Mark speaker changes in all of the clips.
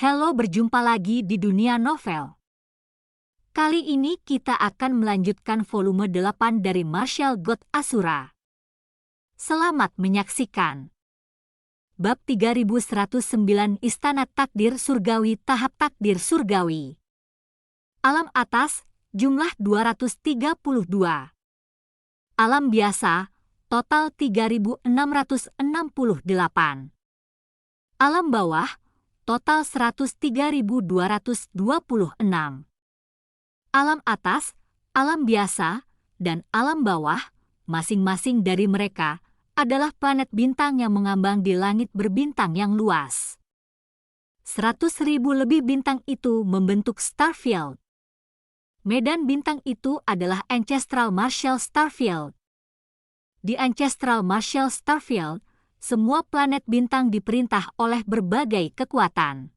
Speaker 1: Halo, berjumpa lagi di dunia novel. Kali ini kita akan melanjutkan volume 8 dari Martial God Asura. Selamat menyaksikan. Bab 3109 Istana Takdir Surgawi Tahap Takdir Surgawi. Alam atas, jumlah 232. Alam biasa, total 3668. Alam bawah, total 103.226. Alam atas, alam biasa, dan alam bawah, masing-masing dari mereka adalah planet bintang yang mengambang di langit berbintang yang luas. 100.000 lebih bintang itu membentuk starfield. Medan bintang itu adalah Ancestral Martial Starfield. Di Ancestral Martial Starfield, semua planet bintang diperintah oleh berbagai kekuatan.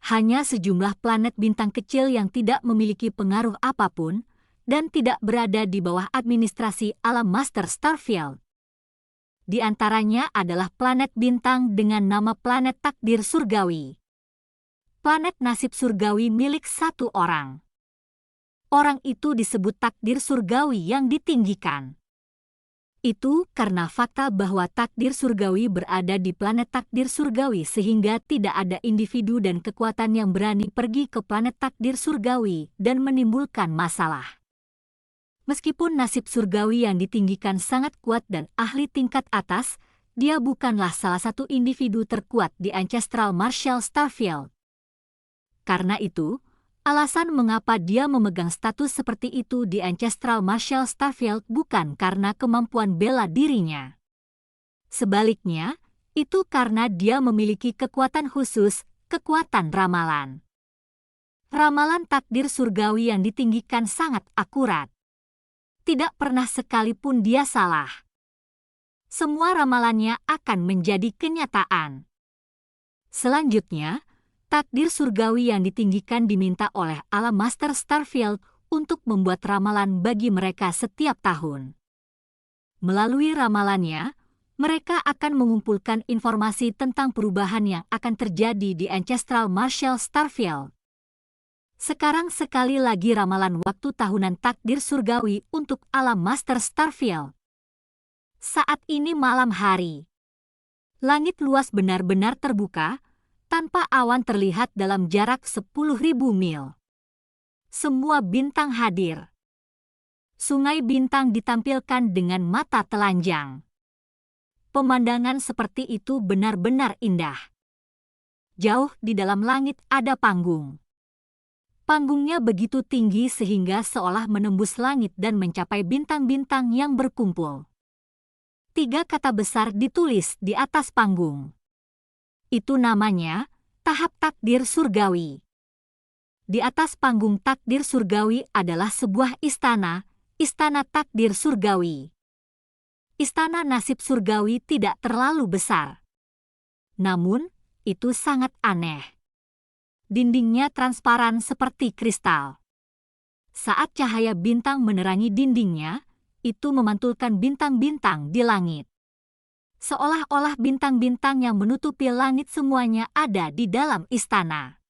Speaker 1: Hanya sejumlah planet bintang kecil yang tidak memiliki pengaruh apapun dan tidak berada di bawah administrasi alam Master Starfield. Di antaranya adalah planet bintang dengan nama planet takdir surgawi. Planet nasib surgawi milik satu orang. Orang itu disebut takdir surgawi yang ditinggikan. Itu karena fakta bahwa takdir surgawi berada di planet takdir surgawi sehingga tidak ada individu dan kekuatan yang berani pergi ke planet takdir surgawi dan menimbulkan masalah. Meskipun nasib surgawi yang ditinggikan sangat kuat dan ahli tingkat atas, dia bukanlah salah satu individu terkuat di Ancestral Martial Starfield. Karena itu, alasan mengapa dia memegang status seperti itu di Ancestral Martial Starfield bukan karena kemampuan bela dirinya. Sebaliknya, itu karena dia memiliki kekuatan khusus, kekuatan ramalan. Ramalan takdir surgawi yang ditinggikan sangat akurat. Tidak pernah sekalipun dia salah. Semua ramalannya akan menjadi kenyataan. Selanjutnya, takdir surgawi yang ditinggikan diminta oleh alam Master Starfield untuk membuat ramalan bagi mereka setiap tahun. Melalui ramalannya, mereka akan mengumpulkan informasi tentang perubahan yang akan terjadi di Ancestral Martial Starfield. Sekarang sekali lagi ramalan waktu tahunan takdir surgawi untuk alam Master Starfield. Saat ini malam hari. Langit luas benar-benar terbuka, tanpa awan terlihat dalam jarak 10.000 mil. Semua bintang hadir. Sungai bintang ditampilkan dengan mata telanjang. Pemandangan seperti itu benar-benar indah. Jauh di dalam langit ada panggung. Panggungnya begitu tinggi sehingga seolah menembus langit dan mencapai bintang-bintang yang berkumpul. 3 kata besar ditulis di atas panggung. Itu namanya tahap takdir surgawi. Di atas panggung takdir surgawi adalah sebuah istana, istana takdir surgawi. Istana nasib surgawi tidak terlalu besar. Namun, itu sangat aneh. Dindingnya transparan seperti kristal. Saat cahaya bintang menerangi dindingnya, itu memantulkan bintang-bintang di langit. Seolah-olah bintang-bintang yang menutupi langit semuanya ada di dalam istana.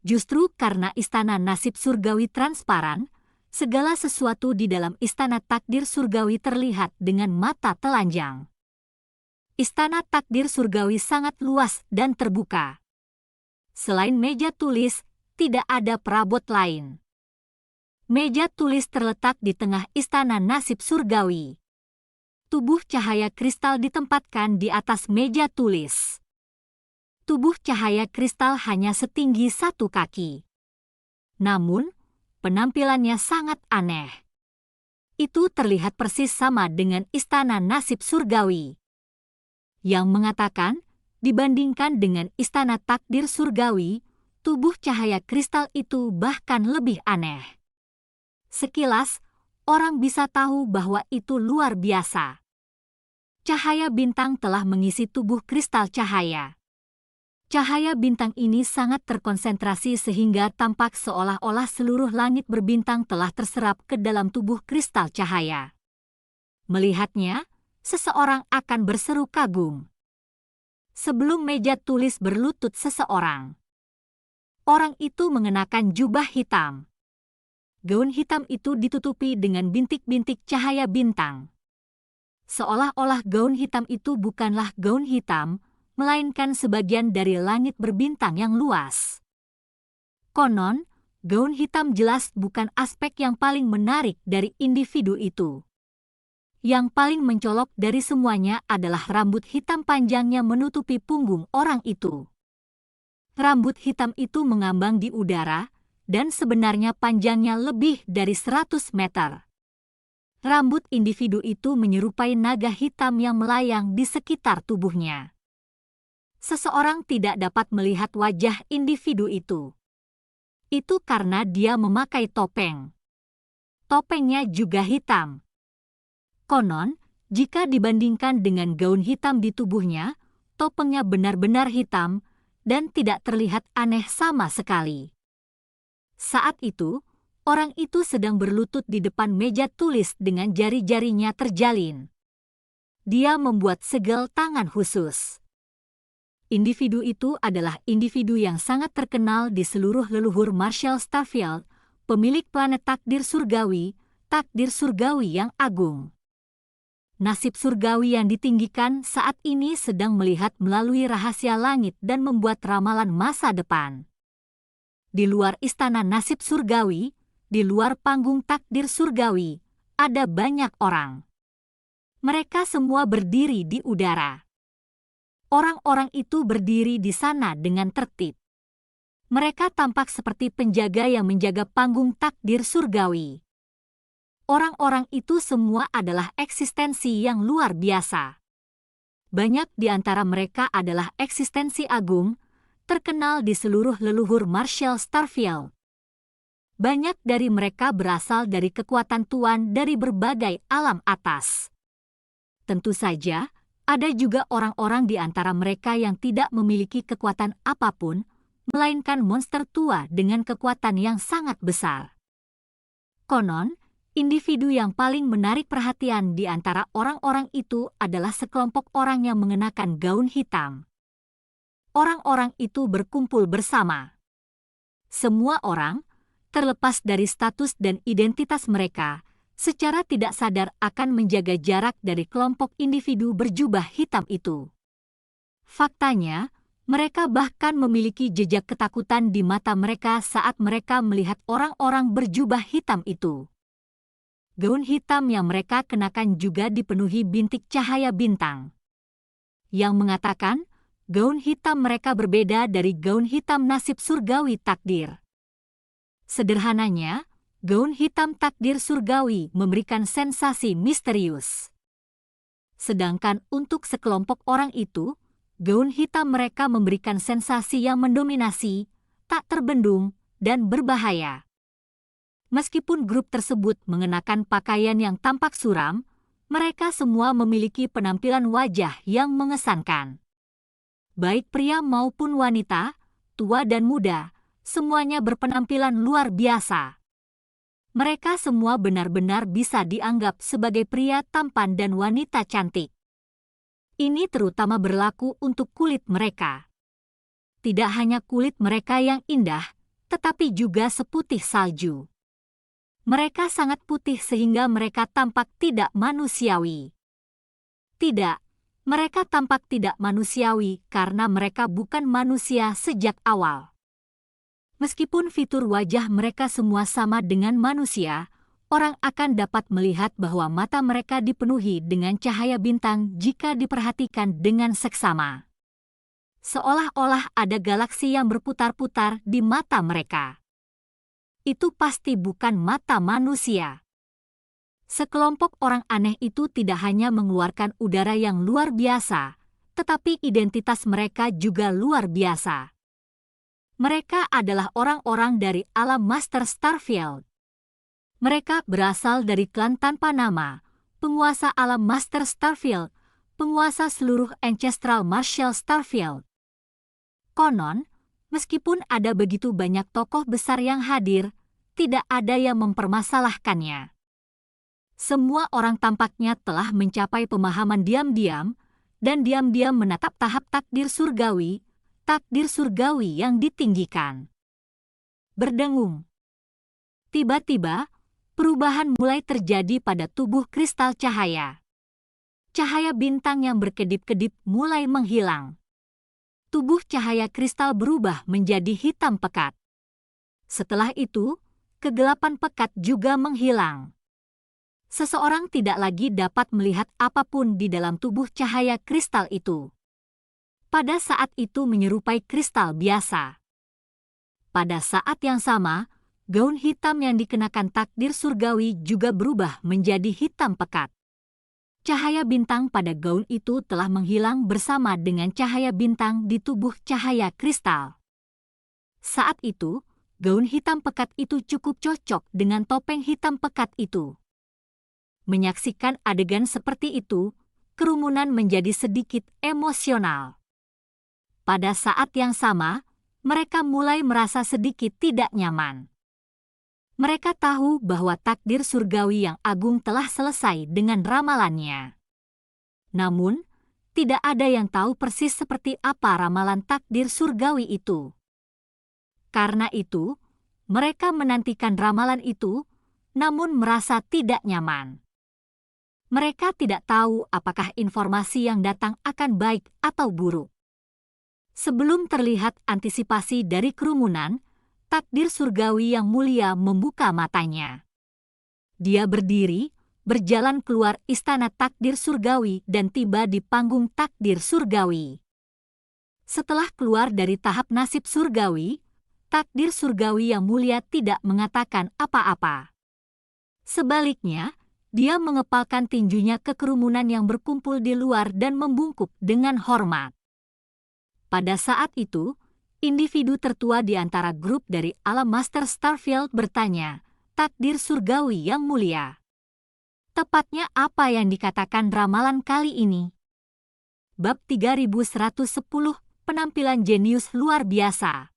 Speaker 1: Justru karena istana nasib surgawi transparan, segala sesuatu di dalam istana takdir surgawi terlihat dengan mata telanjang. Istana takdir surgawi sangat luas dan terbuka. Selain meja tulis, tidak ada perabot lain. Meja tulis terletak di tengah istana nasib surgawi. Tubuh cahaya kristal ditempatkan di atas meja tulis. Tubuh cahaya kristal hanya setinggi 1 kaki. Namun, penampilannya sangat aneh. Itu terlihat persis sama dengan istana nasib surgawi. Yang mengatakan, dibandingkan dengan istana takdir surgawi, tubuh cahaya kristal itu bahkan lebih aneh. Sekilas, orang bisa tahu bahwa itu luar biasa. Cahaya bintang telah mengisi tubuh kristal cahaya. Cahaya bintang ini sangat terkonsentrasi sehingga tampak seolah-olah seluruh langit berbintang telah terserap ke dalam tubuh kristal cahaya. Melihatnya, seseorang akan berseru kagum. Sebelum meja tulis berlutut seseorang. Orang itu mengenakan jubah hitam. Gaun hitam itu ditutupi dengan bintik-bintik cahaya bintang. Seolah-olah gaun hitam itu bukanlah gaun hitam, melainkan sebagian dari langit berbintang yang luas. Konon, gaun hitam jelas bukan aspek yang paling menarik dari individu itu. Yang paling mencolok dari semuanya adalah rambut hitam panjangnya menutupi punggung orang itu. Rambut hitam itu mengambang di udara, dan sebenarnya panjangnya lebih dari 100 meter. Rambut individu itu menyerupai naga hitam yang melayang di sekitar tubuhnya. Seseorang tidak dapat melihat wajah individu itu. Itu karena dia memakai topeng. Topengnya juga hitam. Konon, jika dibandingkan dengan gaun hitam di tubuhnya, topengnya benar-benar hitam dan tidak terlihat aneh sama sekali. Saat itu, orang itu sedang berlutut di depan meja tulis dengan jari-jarinya terjalin. Dia membuat segel tangan khusus. Individu itu adalah individu yang sangat terkenal di seluruh leluhur Marshall Starfield, pemilik planet takdir surgawi yang agung. Nasib surgawi yang ditinggikan saat ini sedang melihat melalui rahasia langit dan membuat ramalan masa depan. Di luar istana nasib surgawi, di luar panggung takdir surgawi, ada banyak orang. Mereka semua berdiri di udara. Orang-orang itu berdiri di sana dengan tertib. Mereka tampak seperti penjaga yang menjaga panggung takdir surgawi. Orang-orang itu semua adalah eksistensi yang luar biasa. Banyak di antara mereka adalah eksistensi agung, terkenal di seluruh leluhur Marshall Starfield. Banyak dari mereka berasal dari kekuatan Tuan dari berbagai alam atas. Tentu saja, ada juga orang-orang di antara mereka yang tidak memiliki kekuatan apapun, melainkan monster tua dengan kekuatan yang sangat besar. Konon, individu yang paling menarik perhatian di antara orang-orang itu adalah sekelompok orang yang mengenakan gaun hitam. Orang-orang itu berkumpul bersama. Semua orang, terlepas dari status dan identitas mereka, secara tidak sadar akan menjaga jarak dari kelompok individu berjubah hitam itu. Faktanya, mereka bahkan memiliki jejak ketakutan di mata mereka saat mereka melihat orang-orang berjubah hitam itu. Gaun hitam yang mereka kenakan juga dipenuhi bintik cahaya bintang, yang mengatakan gaun hitam mereka berbeda dari gaun hitam nasib surgawi takdir. Sederhananya, gaun hitam takdir surgawi memberikan sensasi misterius. Sedangkan untuk sekelompok orang itu, gaun hitam mereka memberikan sensasi yang mendominasi, tak terbendung, dan berbahaya. Meskipun grup tersebut mengenakan pakaian yang tampak suram, mereka semua memiliki penampilan wajah yang mengesankan. Baik pria maupun wanita, tua dan muda, semuanya berpenampilan luar biasa. Mereka semua benar-benar bisa dianggap sebagai pria tampan dan wanita cantik. Ini terutama berlaku untuk kulit mereka. Tidak hanya kulit mereka yang indah, tetapi juga seputih salju. Mereka sangat putih sehingga mereka tampak tidak manusiawi. Tidak, mereka tampak tidak manusiawi karena mereka bukan manusia sejak awal. Meskipun fitur wajah mereka semua sama dengan manusia, orang akan dapat melihat bahwa mata mereka dipenuhi dengan cahaya bintang jika diperhatikan dengan seksama. Seolah-olah ada galaksi yang berputar-putar di mata mereka. Itu pasti bukan mata manusia. Sekelompok orang aneh itu tidak hanya mengeluarkan udara yang luar biasa, tetapi identitas mereka juga luar biasa. Mereka adalah orang-orang dari alam Master Starfield. Mereka berasal dari klan tanpa nama, penguasa alam Master Starfield, penguasa seluruh Ancestral Marshall Starfield. Konon, meskipun ada begitu banyak tokoh besar yang hadir, tidak ada yang mempermasalahkannya. Semua orang tampaknya telah mencapai pemahaman diam-diam dan diam-diam menatap tahap takdir surgawi yang ditinggikan. berdengung. Tiba-tiba, perubahan mulai terjadi pada tubuh kristal cahaya. Cahaya bintang yang berkedip-kedip mulai menghilang. Tubuh cahaya kristal berubah menjadi hitam pekat. Setelah itu, kegelapan pekat juga menghilang. Seseorang tidak lagi dapat melihat apapun di dalam tubuh cahaya kristal itu. Pada saat itu menyerupai kristal biasa. Pada saat yang sama, gaun hitam yang dikenakan takdir surgawi juga berubah menjadi hitam pekat. Cahaya bintang pada gaun itu telah menghilang bersama dengan cahaya bintang di tubuh cahaya kristal. Saat itu, gaun hitam pekat itu cukup cocok dengan topeng hitam pekat itu. Menyaksikan adegan seperti itu, kerumunan menjadi sedikit emosional. Pada saat yang sama, mereka mulai merasa sedikit tidak nyaman. Mereka tahu bahwa takdir surgawi yang agung telah selesai dengan ramalannya. Namun, tidak ada yang tahu persis seperti apa ramalan takdir surgawi itu. Karena itu, mereka menantikan ramalan itu, namun merasa tidak nyaman. Mereka tidak tahu apakah informasi yang datang akan baik atau buruk. Sebelum terlihat antisipasi dari kerumunan, takdir surgawi yang mulia membuka matanya. Dia berdiri, berjalan keluar istana takdir surgawi dan tiba di panggung takdir surgawi. Setelah keluar dari tahap nasib surgawi, takdir surgawi yang mulia tidak mengatakan apa-apa. Sebaliknya, dia mengepalkan tinjunya ke kerumunan yang berkumpul di luar dan membungkuk dengan hormat. Pada saat itu, individu tertua di antara grup dari alam Master Starfield bertanya, "Takdir surgawi yang mulia, tepatnya apa yang dikatakan ramalan kali ini?" Bab 3110, penampilan jenius luar biasa.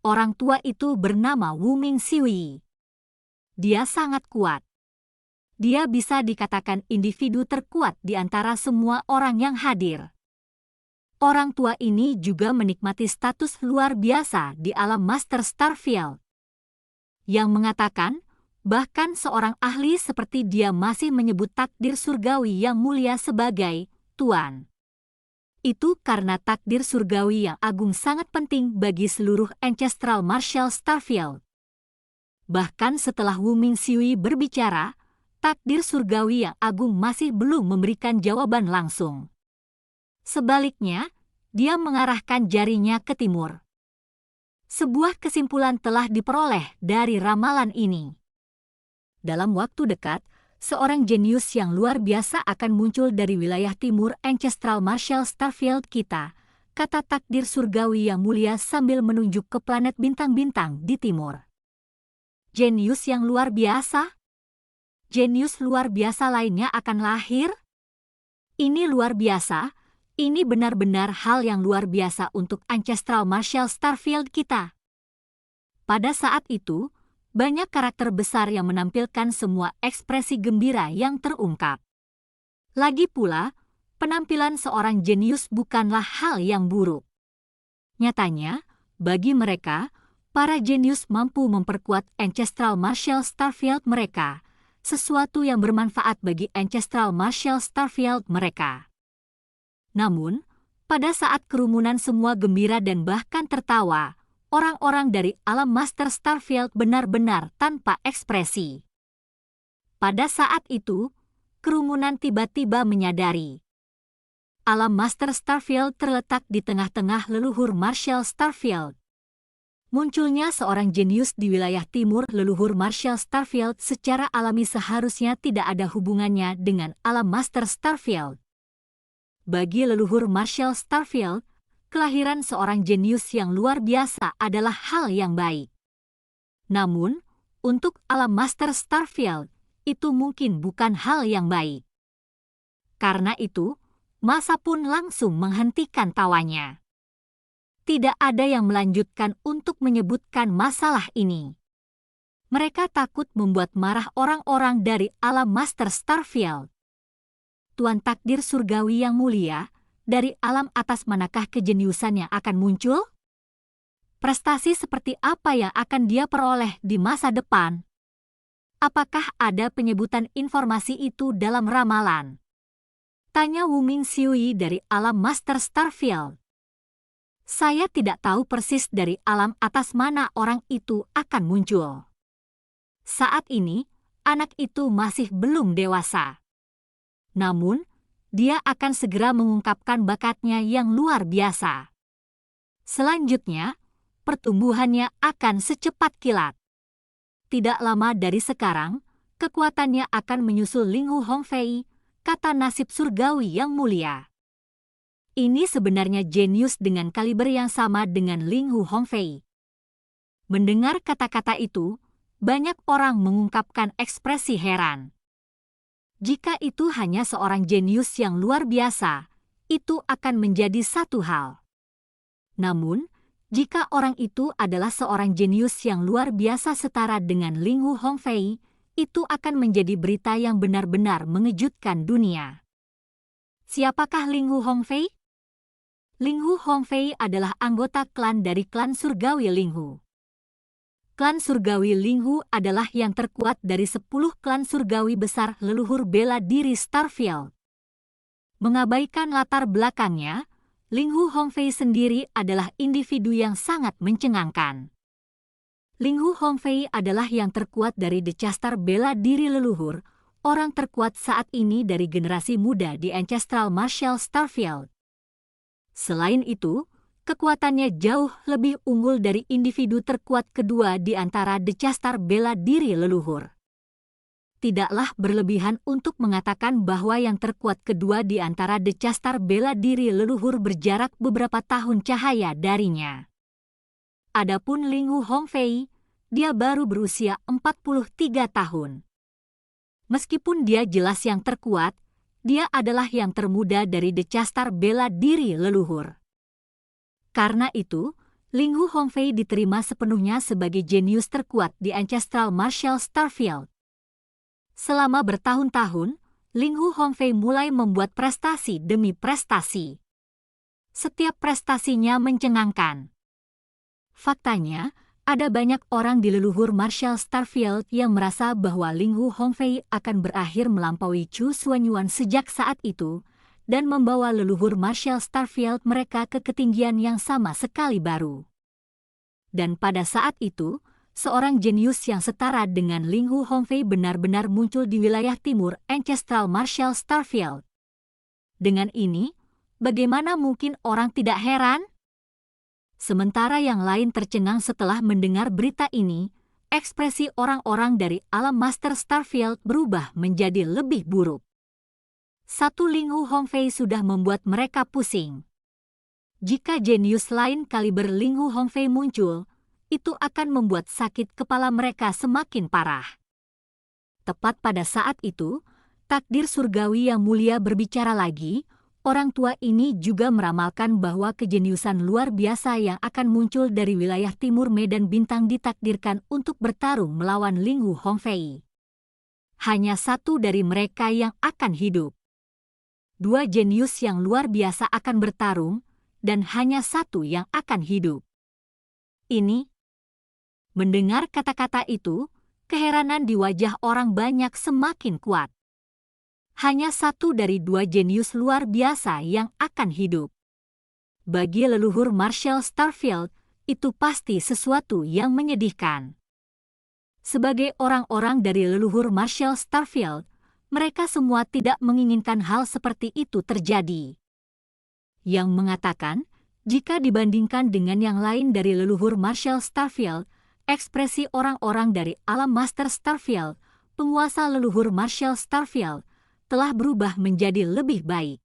Speaker 1: Orang tua itu bernama Wu Mingxiui. Dia sangat kuat. Dia bisa dikatakan individu terkuat di antara semua orang yang hadir. Orang tua ini juga menikmati status luar biasa di alam Master Starfield. Yang mengatakan, bahkan seorang ahli seperti dia masih menyebut takdir surgawi yang mulia sebagai Tuan. Itu karena takdir surgawi yang agung sangat penting bagi seluruh Ancestral Martial Starfield. Bahkan setelah Wu Mingxiui berbicara, takdir surgawi yang agung masih belum memberikan jawaban langsung. Sebaliknya, dia mengarahkan jarinya ke timur. Sebuah kesimpulan telah diperoleh dari ramalan ini. Dalam waktu dekat, seorang jenius yang luar biasa akan muncul dari wilayah timur Ancestral Martial Starfield kita, kata takdir surgawi yang mulia sambil menunjuk ke planet bintang-bintang di timur. Jenius yang luar biasa? Jenius luar biasa lainnya akan lahir? Ini luar biasa, ini benar-benar hal yang luar biasa untuk Ancestral Martial Starfield kita. Pada saat itu, banyak karakter besar yang menampilkan semua ekspresi gembira yang terungkap. Lagi pula, penampilan seorang jenius bukanlah hal yang buruk. Nyatanya, bagi mereka, para jenius mampu memperkuat Ancestral Martial Starfield mereka, sesuatu yang bermanfaat bagi Ancestral Martial Starfield mereka. Namun, pada saat kerumunan semua gembira dan bahkan tertawa, orang-orang dari alam Master Starfield benar-benar tanpa ekspresi. Pada saat itu, kerumunan tiba-tiba menyadari. Alam Master Starfield terletak di tengah-tengah leluhur Martial Starfield. Munculnya seorang jenius di wilayah timur leluhur Martial Starfield secara alami seharusnya tidak ada hubungannya dengan alam Master Starfield. Bagi leluhur Martial Starfield, kelahiran seorang jenius yang luar biasa adalah hal yang baik. Namun, untuk alam Master Starfield, itu mungkin bukan hal yang baik. Karena itu, masa pun langsung menghentikan tawanya. Tidak ada yang melanjutkan untuk menyebutkan masalah ini. Mereka takut membuat marah orang-orang dari alam Master Starfield. Tuan takdir surgawi yang mulia, dari alam atas manakah kejeniusan yang akan muncul? Prestasi seperti apa yang akan dia peroleh di masa depan? Apakah ada penyebutan informasi itu dalam ramalan? Tanya Wu Mingxiui dari alam Master Starfield. Saya tidak tahu persis dari alam atas mana orang itu akan muncul. Saat ini, anak itu masih belum dewasa. Namun, dia akan segera mengungkapkan bakatnya yang luar biasa. Selanjutnya, pertumbuhannya akan secepat kilat. Tidak lama dari sekarang, kekuatannya akan menyusul Linghu Hongfei, kata nasib surgawi yang mulia. Ini sebenarnya jenius dengan kaliber yang sama dengan Linghu Hongfei. Mendengar kata-kata itu, banyak orang mengungkapkan ekspresi heran. Jika itu hanya seorang jenius yang luar biasa, itu akan menjadi satu hal. Namun, jika orang itu adalah seorang jenius yang luar biasa setara dengan Linghu Hongfei, itu akan menjadi berita yang benar-benar mengejutkan dunia. Siapakah Linghu Hongfei? Linghu Hongfei adalah anggota klan dari klan surgawi Linghu. Klan surgawi Linghu adalah yang terkuat dari 10 klan surgawi besar leluhur bela diri Starfield. Mengabaikan latar belakangnya, Linghu Hongfei sendiri adalah individu yang sangat mencengangkan. Linghu Hongfei adalah yang terkuat dari decastar bela diri leluhur, orang terkuat saat ini dari generasi muda di Ancestral Martial Starfield. Selain itu, kekuatannya jauh lebih unggul dari individu terkuat kedua di antara decastar bela diri leluhur. Tidaklah berlebihan untuk mengatakan bahwa yang terkuat kedua di antara decastar bela diri leluhur berjarak beberapa tahun cahaya darinya. Adapun Linghu Hongfei, dia baru berusia 43 tahun. Meskipun dia jelas yang terkuat, dia adalah yang termuda dari decastar bela diri leluhur. Karena itu, Linghu Hongfei diterima sepenuhnya sebagai jenius terkuat di Ancestral Martial Starfield. Selama bertahun-tahun, Linghu Hongfei mulai membuat prestasi demi prestasi. Setiap prestasinya mencengangkan. Faktanya, ada banyak orang di leluhur Martial Starfield yang merasa bahwa Linghu Hongfei akan berakhir melampaui Chu Xuanyuan sejak saat itu, dan membawa leluhur Martial Starfield mereka ke ketinggian yang sama sekali baru. Dan pada saat itu, seorang jenius yang setara dengan Linghu Hongfei benar-benar muncul di wilayah timur Ancestral Martial Starfield. Dengan ini, bagaimana mungkin orang tidak heran? Sementara yang lain tercengang setelah mendengar berita ini, ekspresi orang-orang dari alam Master Starfield berubah menjadi lebih buruk. Satu Linghu Hongfei sudah membuat mereka pusing. Jika jenius lain kaliber Linghu Hongfei muncul, itu akan membuat sakit kepala mereka semakin parah. Tepat pada saat itu, takdir surgawi yang mulia berbicara lagi. Orang tua ini juga meramalkan bahwa kejeniusan luar biasa yang akan muncul dari wilayah timur Medan Bintang ditakdirkan untuk bertarung melawan Linghu Hongfei. Hanya satu dari mereka yang akan hidup. Dua jenius yang luar biasa akan bertarung, dan hanya satu yang akan hidup. Ini. Mendengar kata-kata itu, keheranan di wajah orang banyak semakin kuat. Hanya satu dari dua jenius luar biasa yang akan hidup. Bagi leluhur Martial Starfield, itu pasti sesuatu yang menyedihkan. Sebagai orang-orang dari leluhur Martial Starfield, mereka semua tidak menginginkan hal seperti itu terjadi. Yang mengatakan, jika dibandingkan dengan yang lain dari leluhur Martial Starfield, ekspresi orang-orang dari alam Master Starfield, penguasa leluhur Martial Starfield, telah berubah menjadi lebih baik.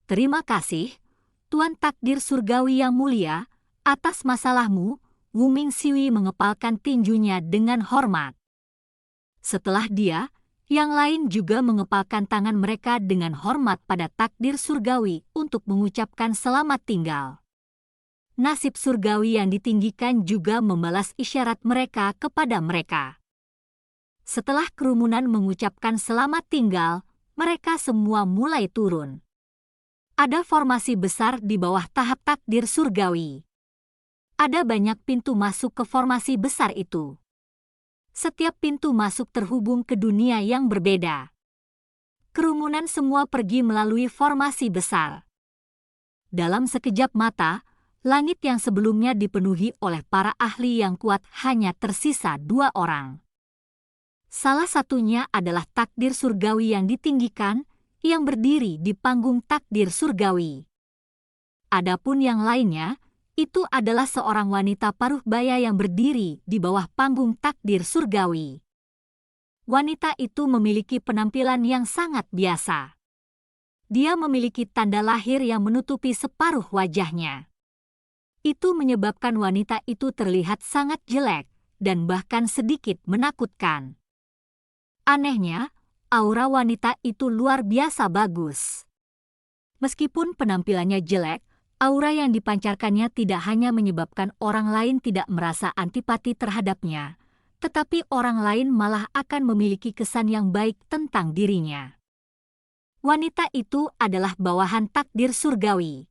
Speaker 1: Terima kasih, Tuan Takdir Surgawi yang mulia, atas masalahmu. Wu Mingxiui mengepalkan tinjunya dengan hormat. Setelah dia, yang lain juga mengepalkan tangan mereka dengan hormat pada takdir surgawi untuk mengucapkan selamat tinggal. Nasib surgawi yang ditinggikan juga membalas isyarat mereka kepada mereka. Setelah kerumunan mengucapkan selamat tinggal, mereka semua mulai turun. Ada formasi besar di bawah tahap takdir surgawi. Ada banyak pintu masuk ke formasi besar itu. Setiap pintu masuk terhubung ke dunia yang berbeda. Kerumunan semua pergi melalui formasi besar. Dalam sekejap mata, langit yang sebelumnya dipenuhi oleh para ahli yang kuat hanya tersisa 2 orang. Salah satunya adalah takdir surgawi yang ditinggikan, yang berdiri di panggung takdir surgawi. Adapun yang lainnya, itu adalah seorang wanita paruh baya yang berdiri di bawah panggung takdir surgawi. Wanita itu memiliki penampilan yang sangat biasa. Dia memiliki tanda lahir yang menutupi separuh wajahnya. Itu menyebabkan wanita itu terlihat sangat jelek dan bahkan sedikit menakutkan. Anehnya, aura wanita itu luar biasa bagus. Meskipun penampilannya jelek, aura yang dipancarkannya tidak hanya menyebabkan orang lain tidak merasa antipati terhadapnya, tetapi orang lain malah akan memiliki kesan yang baik tentang dirinya. Wanita itu adalah bawahan takdir surgawi.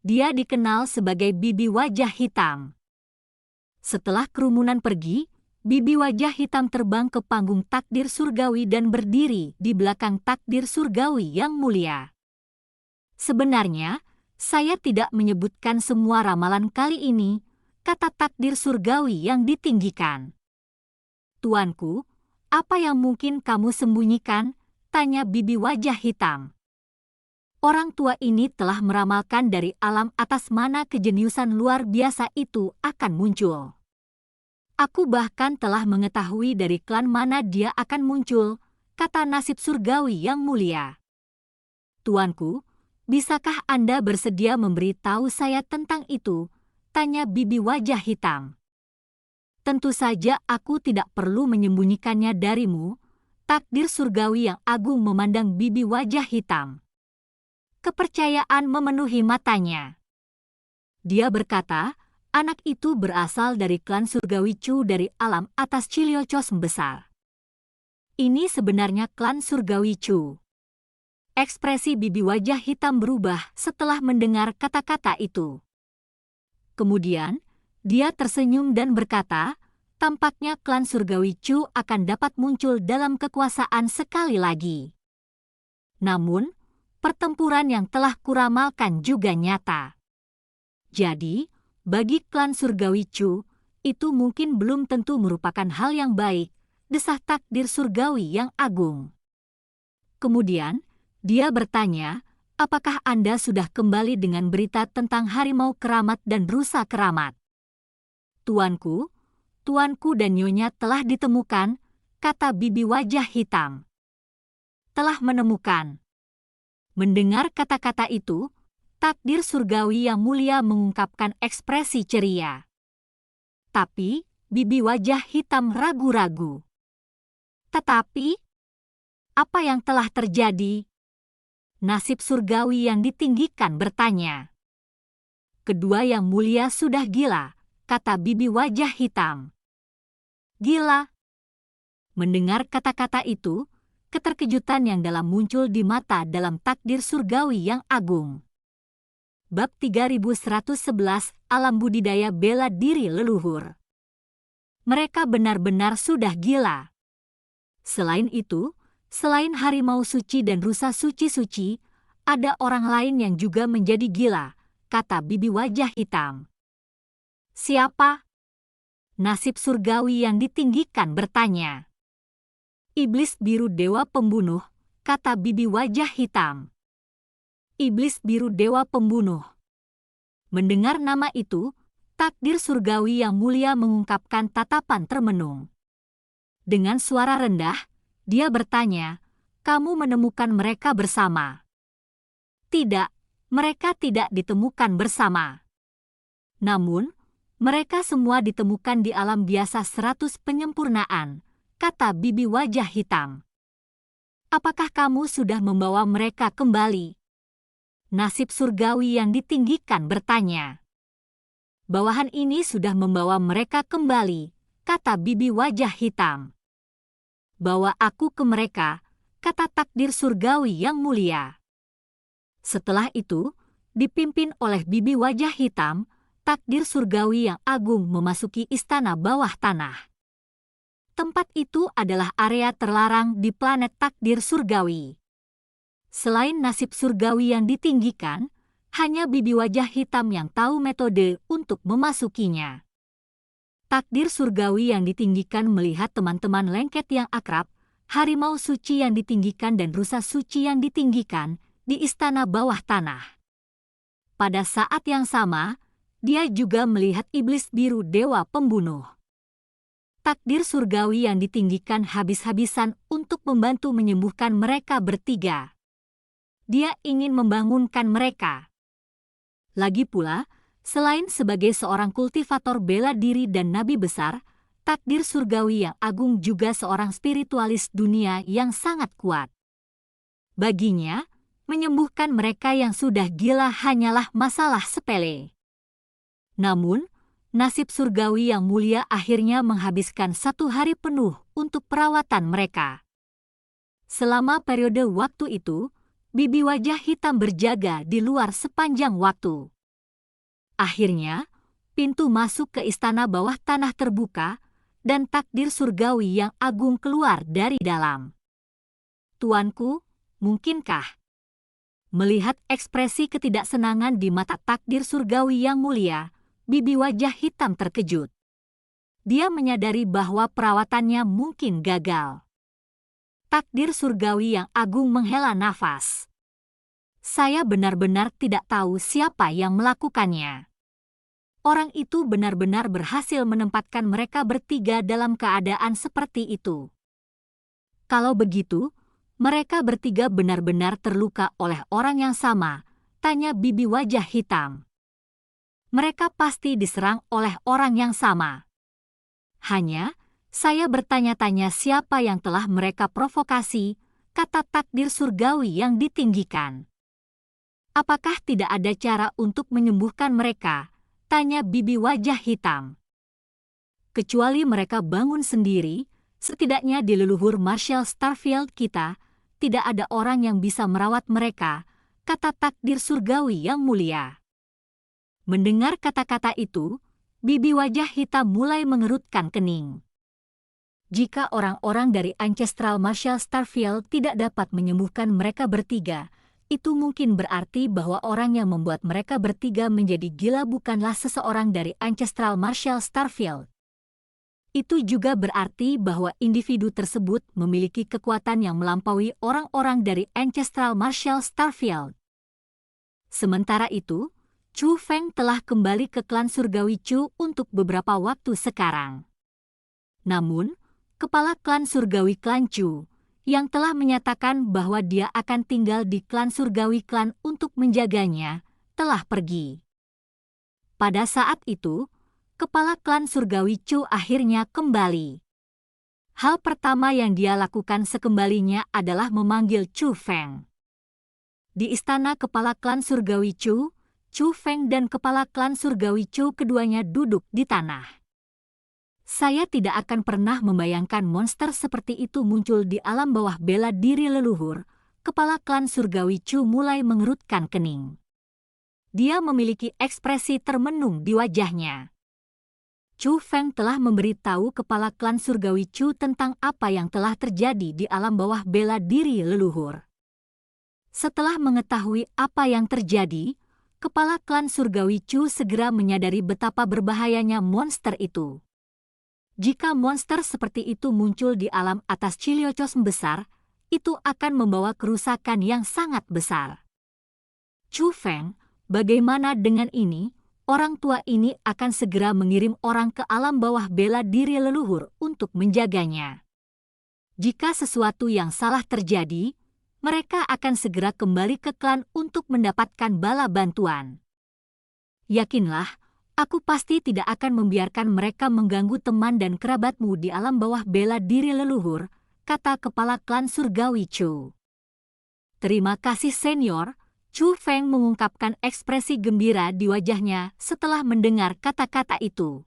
Speaker 1: Dia dikenal sebagai bibi wajah hitam. Setelah kerumunan pergi, bibi wajah hitam terbang ke panggung takdir surgawi dan berdiri di belakang takdir surgawi yang mulia. Sebenarnya, saya tidak menyebutkan semua ramalan kali ini, kata takdir surgawi yang ditinggikan. Tuanku, apa yang mungkin kamu sembunyikan? Tanya bibi wajah hitam. Orang tua ini telah meramalkan dari alam atas mana kejeniusan luar biasa itu akan muncul. Aku bahkan telah mengetahui dari klan mana dia akan muncul, kata nasib surgawi yang mulia. Tuanku, bisakah Anda bersedia memberi tahu saya tentang itu? Tanya bibi wajah hitam. Tentu saja aku tidak perlu menyembunyikannya darimu, takdir surgawi yang agung memandang bibi wajah hitam. Kepercayaan memenuhi matanya. Dia berkata, anak itu berasal dari klan surgawi Chu dari alam atas Chiliocos besar. Ini sebenarnya klan surgawi Chu. Ekspresi bibi wajah hitam berubah setelah mendengar kata-kata itu. Kemudian, dia tersenyum dan berkata, tampaknya klan surgawi Chu akan dapat muncul dalam kekuasaan sekali lagi. Namun, pertempuran yang telah kuramalkan juga nyata. Jadi, bagi klan surgawi Chu, itu mungkin belum tentu merupakan hal yang baik, desah takdir surgawi yang agung. Kemudian, dia bertanya, apakah Anda sudah kembali dengan berita tentang harimau keramat dan rusa keramat? Tuanku dan nyonya telah ditemukan, kata bibi wajah hitam. Telah menemukan. Mendengar kata-kata itu, takdir surgawi yang mulia mengungkapkan ekspresi ceria. Tapi, bibi wajah hitam ragu-ragu. Tetapi, apa yang telah terjadi? Nasib surgawi yang ditinggikan bertanya. Kedua yang mulia sudah gila, kata bibi wajah hitam. Gila. Mendengar kata-kata itu, keterkejutan yang dalam muncul di mata dalam takdir surgawi yang agung. Bab 3111 Alam budidaya bela diri leluhur. Mereka benar-benar sudah gila. Selain itu, selain harimau suci dan rusa suci-suci, ada orang lain yang juga menjadi gila, kata bibi wajah hitam. Siapa? Nasib surgawi yang ditinggikan bertanya. Iblis biru dewa pembunuh, kata bibi wajah hitam. Iblis biru dewa pembunuh. Mendengar nama itu, takdir surgawi yang mulia mengungkapkan tatapan termenung. Dengan suara rendah, dia bertanya, kamu menemukan mereka bersama? Tidak, mereka tidak ditemukan bersama. Namun, mereka semua ditemukan di alam biasa 100 penyempurnaan, kata bibi wajah hitam. Apakah kamu sudah membawa mereka kembali? Nasib surgawi yang ditinggikan bertanya. Bawahan ini sudah membawa mereka kembali, kata bibi wajah hitam. Bawa aku ke mereka, kata takdir surgawi yang mulia. Setelah itu, dipimpin oleh bibi wajah hitam, takdir surgawi yang agung memasuki istana bawah tanah. Tempat itu adalah area terlarang di planet takdir surgawi. Selain nasib surgawi yang ditinggikan, hanya bibi wajah hitam yang tahu metode untuk memasukinya. Takdir surgawi yang ditinggikan melihat teman-teman lengket yang akrab, harimau suci yang ditinggikan dan rusa suci yang ditinggikan di istana bawah tanah. Pada saat yang sama, dia juga melihat iblis biru dewa pembunuh. Takdir surgawi yang ditinggikan habis-habisan untuk membantu menyembuhkan mereka bertiga. Dia ingin membangunkan mereka. Lagi pula, selain sebagai seorang kultivator bela diri dan nabi besar, takdir surgawi yang agung juga seorang spiritualis dunia yang sangat kuat. Baginya, menyembuhkan mereka yang sudah gila hanyalah masalah sepele. Namun, nasib surgawi yang mulia akhirnya menghabiskan 1 hari penuh untuk perawatan mereka. Selama periode waktu itu, bibi wajah hitam berjaga di luar sepanjang waktu. Akhirnya, pintu masuk ke istana bawah tanah terbuka dan takdir surgawi yang agung keluar dari dalam. "Tuanku, mungkinkah?" Melihat ekspresi ketidaksenangan di mata takdir surgawi yang mulia, bibi wajah hitam terkejut. Dia menyadari bahwa perawatannya mungkin gagal. Takdir surgawi yang agung menghela nafas. "Saya benar-benar tidak tahu siapa yang melakukannya. Orang itu benar-benar berhasil menempatkan mereka bertiga dalam keadaan seperti itu. Kalau begitu, mereka bertiga benar-benar terluka oleh orang yang sama," tanya bibi wajah hitam. "Mereka pasti diserang oleh orang yang sama. Hanya, saya bertanya-tanya siapa yang telah mereka provokasi," kata takdir surgawi yang ditinggikan. "Apakah tidak ada cara untuk menyembuhkan mereka?" tanya bibi wajah hitam. "Kecuali mereka bangun sendiri, setidaknya di leluhur Marshall Starfield kita, tidak ada orang yang bisa merawat mereka," kata takdir surgawi yang mulia. Mendengar kata-kata itu, bibi wajah hitam mulai mengerutkan kening. Jika orang-orang dari Ancestral Marshall Starfield tidak dapat menyembuhkan mereka bertiga, itu mungkin berarti bahwa orang yang membuat mereka bertiga menjadi gila bukanlah seseorang dari Ancestral Marshall Starfield. Itu juga berarti bahwa individu tersebut memiliki kekuatan yang melampaui orang-orang dari Ancestral Marshall Starfield. Sementara itu, Chu Feng telah kembali ke klan surgawi Chu untuk beberapa waktu sekarang. Namun, kepala klan surgawi klan Chu, yang telah menyatakan bahwa dia akan tinggal di klan surgawi klan untuk menjaganya, telah pergi. Pada saat itu, kepala klan surgawi Chu akhirnya kembali. Hal pertama yang dia lakukan sekembalinya adalah memanggil Chu Feng. Di istana kepala klan surgawi Chu, Chu Feng dan kepala klan surgawi Chu keduanya duduk di tanah. "Saya tidak akan pernah membayangkan monster seperti itu muncul di alam bawah bela diri leluhur," kepala klan surgawi Chu mulai mengerutkan kening. Dia memiliki ekspresi termenung di wajahnya. Chu Feng telah memberitahu kepala klan surgawi Chu tentang apa yang telah terjadi di alam bawah bela diri leluhur. Setelah mengetahui apa yang terjadi, kepala klan surgawi Chu segera menyadari betapa berbahayanya monster itu. Jika monster seperti itu muncul di alam atas Chiliocos besar, itu akan membawa kerusakan yang sangat besar. "Chu Feng, bagaimana dengan ini? Orang tua ini akan segera mengirim orang ke alam bawah bela diri leluhur untuk menjaganya. Jika sesuatu yang salah terjadi, mereka akan segera kembali ke klan untuk mendapatkan bala bantuan. Yakinlah, aku pasti tidak akan membiarkan mereka mengganggu teman dan kerabatmu di alam bawah bela diri leluhur," kata kepala klan surgawi Chu. "Terima kasih senior," Chu Feng mengungkapkan ekspresi gembira di wajahnya setelah mendengar kata-kata itu.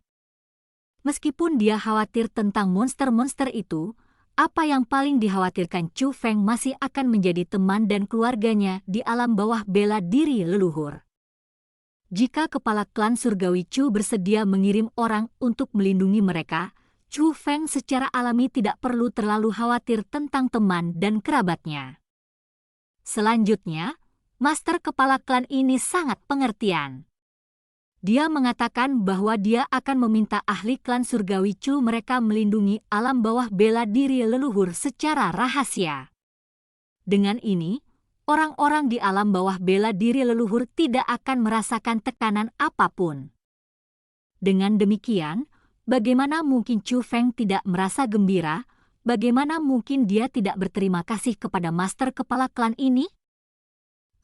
Speaker 1: Meskipun dia khawatir tentang monster-monster itu, apa yang paling dikhawatirkan Chu Feng masih akan menjadi teman dan keluarganya di alam bawah bela diri leluhur. Jika kepala klan surgawi Chu bersedia mengirim orang untuk melindungi mereka, Chu Feng secara alami tidak perlu terlalu khawatir tentang teman dan kerabatnya. Selanjutnya, master kepala klan ini sangat pengertian. Dia mengatakan bahwa dia akan meminta ahli klan surgawi Chu mereka melindungi alam bawah bela diri leluhur secara rahasia. Dengan ini, orang-orang di alam bawah bela diri leluhur tidak akan merasakan tekanan apapun. Dengan demikian, bagaimana mungkin Chu Feng tidak merasa gembira? Bagaimana mungkin dia tidak berterima kasih kepada master kepala klan ini?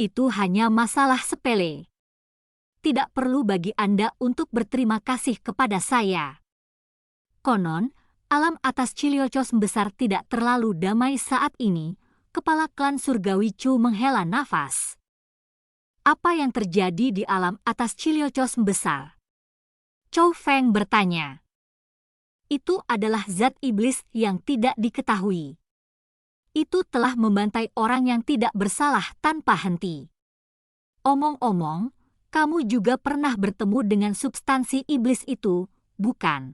Speaker 1: Itu hanya masalah sepele. Tidak perlu bagi Anda untuk berterima kasih kepada saya. Konon, alam atas Chiliocos besar tidak terlalu damai saat ini. Kepala klan surgawi Chu menghela nafas. Apa yang terjadi di alam atas Chiliocos besar? Chu Feng bertanya. Itu adalah zat iblis yang tidak diketahui. Itu telah membantai orang yang tidak bersalah tanpa henti. Omong-omong, kamu juga pernah bertemu dengan substansi iblis itu, bukan?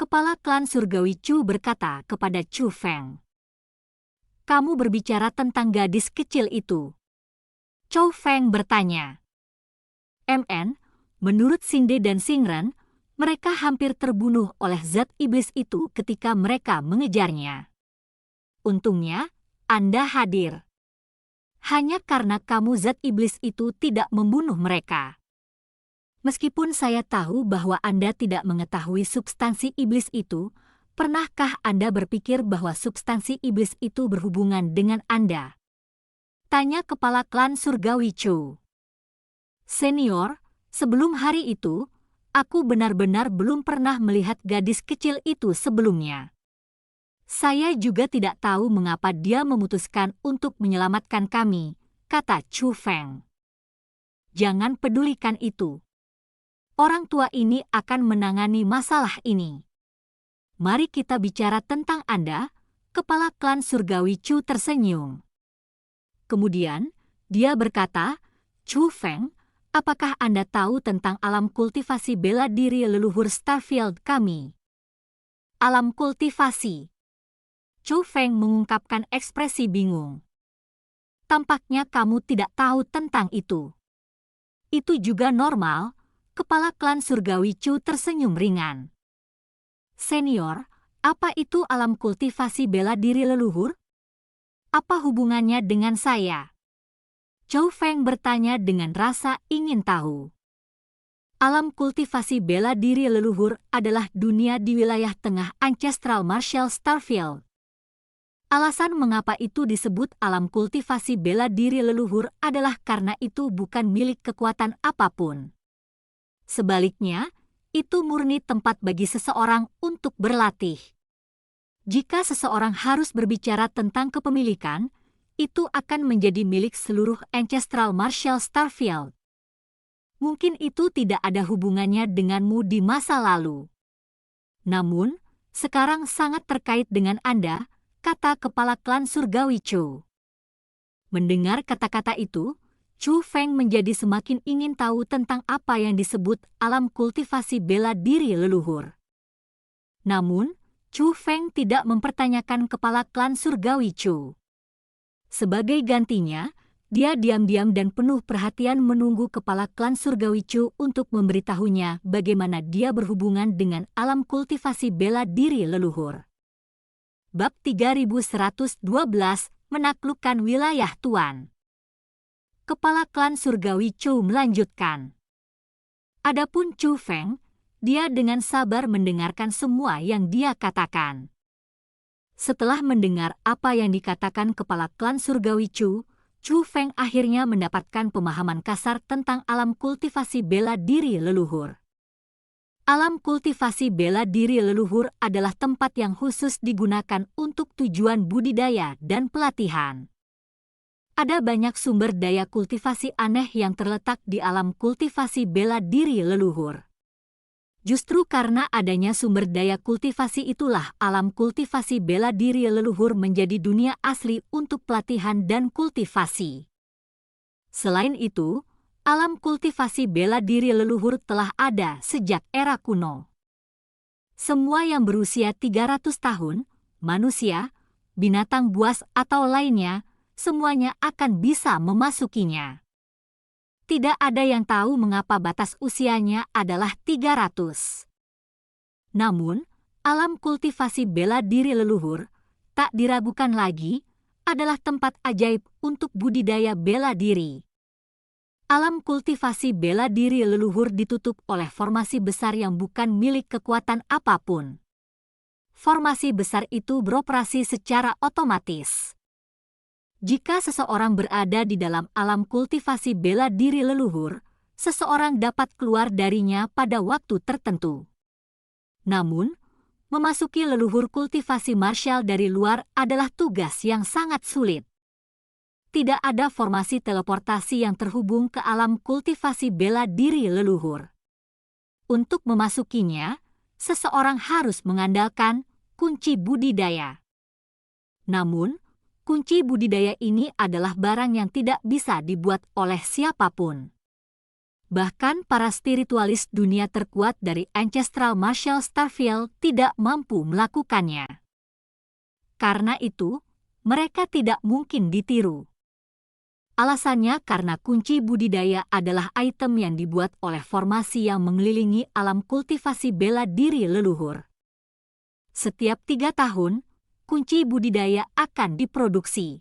Speaker 1: Kepala klan surgawi Chu berkata kepada Chu Feng. Kamu berbicara tentang gadis kecil itu. Chu Feng bertanya. MN, menurut Xinde dan Xingren, mereka hampir terbunuh oleh zat iblis itu ketika mereka mengejarnya. Untungnya, Anda hadir. Hanya karena kamu zat iblis itu tidak membunuh mereka. Meskipun saya tahu bahwa Anda tidak mengetahui substansi iblis itu, pernahkah Anda berpikir bahwa substansi iblis itu berhubungan dengan Anda? Tanya kepala klan surgawi Chu. Senior, sebelum hari itu, aku benar-benar belum pernah melihat gadis kecil itu sebelumnya. Saya juga tidak tahu mengapa dia memutuskan untuk menyelamatkan kami, kata Chu Feng. Jangan pedulikan itu. Orang tua ini akan menangani masalah ini. Mari kita bicara tentang Anda, kepala klan surgawi Chu tersenyum. Kemudian, dia berkata, Chu Feng, apakah Anda tahu tentang alam kultivasi bela diri leluhur Starfield kami? Alam kultivasi. Chu Feng mengungkapkan ekspresi bingung. Tampaknya kamu tidak tahu tentang itu. Itu juga normal, kepala klan surgawi Chu tersenyum ringan. Senior, apa itu alam kultivasi bela diri leluhur? Apa hubungannya dengan saya? Chu Feng bertanya dengan rasa ingin tahu. Alam kultivasi bela diri leluhur adalah dunia di wilayah tengah Ancestral Martial Starfield. Alasan mengapa itu disebut alam kultivasi bela diri leluhur adalah karena itu bukan milik kekuatan apapun. Sebaliknya, itu murni tempat bagi seseorang untuk berlatih. Jika seseorang harus berbicara tentang kepemilikan, itu akan menjadi milik seluruh Ancestral Martial Starfield. Mungkin itu tidak ada hubungannya denganmu di masa lalu. Namun, sekarang sangat terkait dengan Anda, kata kepala klan surgawi Chu. Mendengar kata-kata itu, Chu Feng menjadi semakin ingin tahu tentang apa yang disebut alam kultivasi bela diri leluhur. Namun, Chu Feng tidak mempertanyakan kepala klan surgawi Chu. Sebagai gantinya, dia diam-diam dan penuh perhatian menunggu kepala klan surgawi Chu untuk memberitahunya bagaimana dia berhubungan dengan alam kultivasi bela diri leluhur. Bab 3112, menaklukkan wilayah Tuan. Kepala klan surgawi Chu melanjutkan. Adapun Chu Feng, dia dengan sabar mendengarkan semua yang dia katakan. Setelah mendengar apa yang dikatakan kepala klan surgawi Chu, Chu Feng akhirnya mendapatkan pemahaman kasar tentang alam kultivasi bela diri leluhur. Alam kultivasi bela diri leluhur adalah tempat yang khusus digunakan untuk tujuan budidaya dan pelatihan. Ada banyak sumber daya kultivasi aneh yang terletak di alam kultivasi bela diri leluhur. Justru karena adanya sumber daya kultivasi itulah alam kultivasi bela diri leluhur menjadi dunia asli untuk pelatihan dan kultivasi. Selain itu, alam kultivasi bela diri leluhur telah ada sejak era kuno. Semua yang berusia 300 tahun, manusia, binatang buas atau lainnya, semuanya akan bisa memasukinya. Tidak ada yang tahu mengapa batas usianya adalah 300. Namun, alam kultivasi bela diri leluhur, tak diragukan lagi, adalah tempat ajaib untuk budidaya bela diri. Alam kultivasi bela diri leluhur ditutup oleh formasi besar yang bukan milik kekuatan apapun. Formasi besar itu beroperasi secara otomatis. Jika seseorang berada di dalam alam kultivasi bela diri leluhur, seseorang dapat keluar darinya pada waktu tertentu. Namun, memasuki leluhur kultivasi martial dari luar adalah tugas yang sangat sulit. Tidak ada formasi teleportasi yang terhubung ke alam kultivasi bela diri leluhur. Untuk memasukinya, seseorang harus mengandalkan kunci budidaya. Namun, kunci budidaya ini adalah barang yang tidak bisa dibuat oleh siapapun. Bahkan para spiritualis dunia terkuat dari Ancestral Martial Starfield tidak mampu melakukannya. Karena itu, mereka tidak mungkin ditiru. Alasannya karena kunci budidaya adalah item yang dibuat oleh formasi yang mengelilingi alam kultivasi bela diri leluhur. Setiap 3 tahun, kunci budidaya akan diproduksi.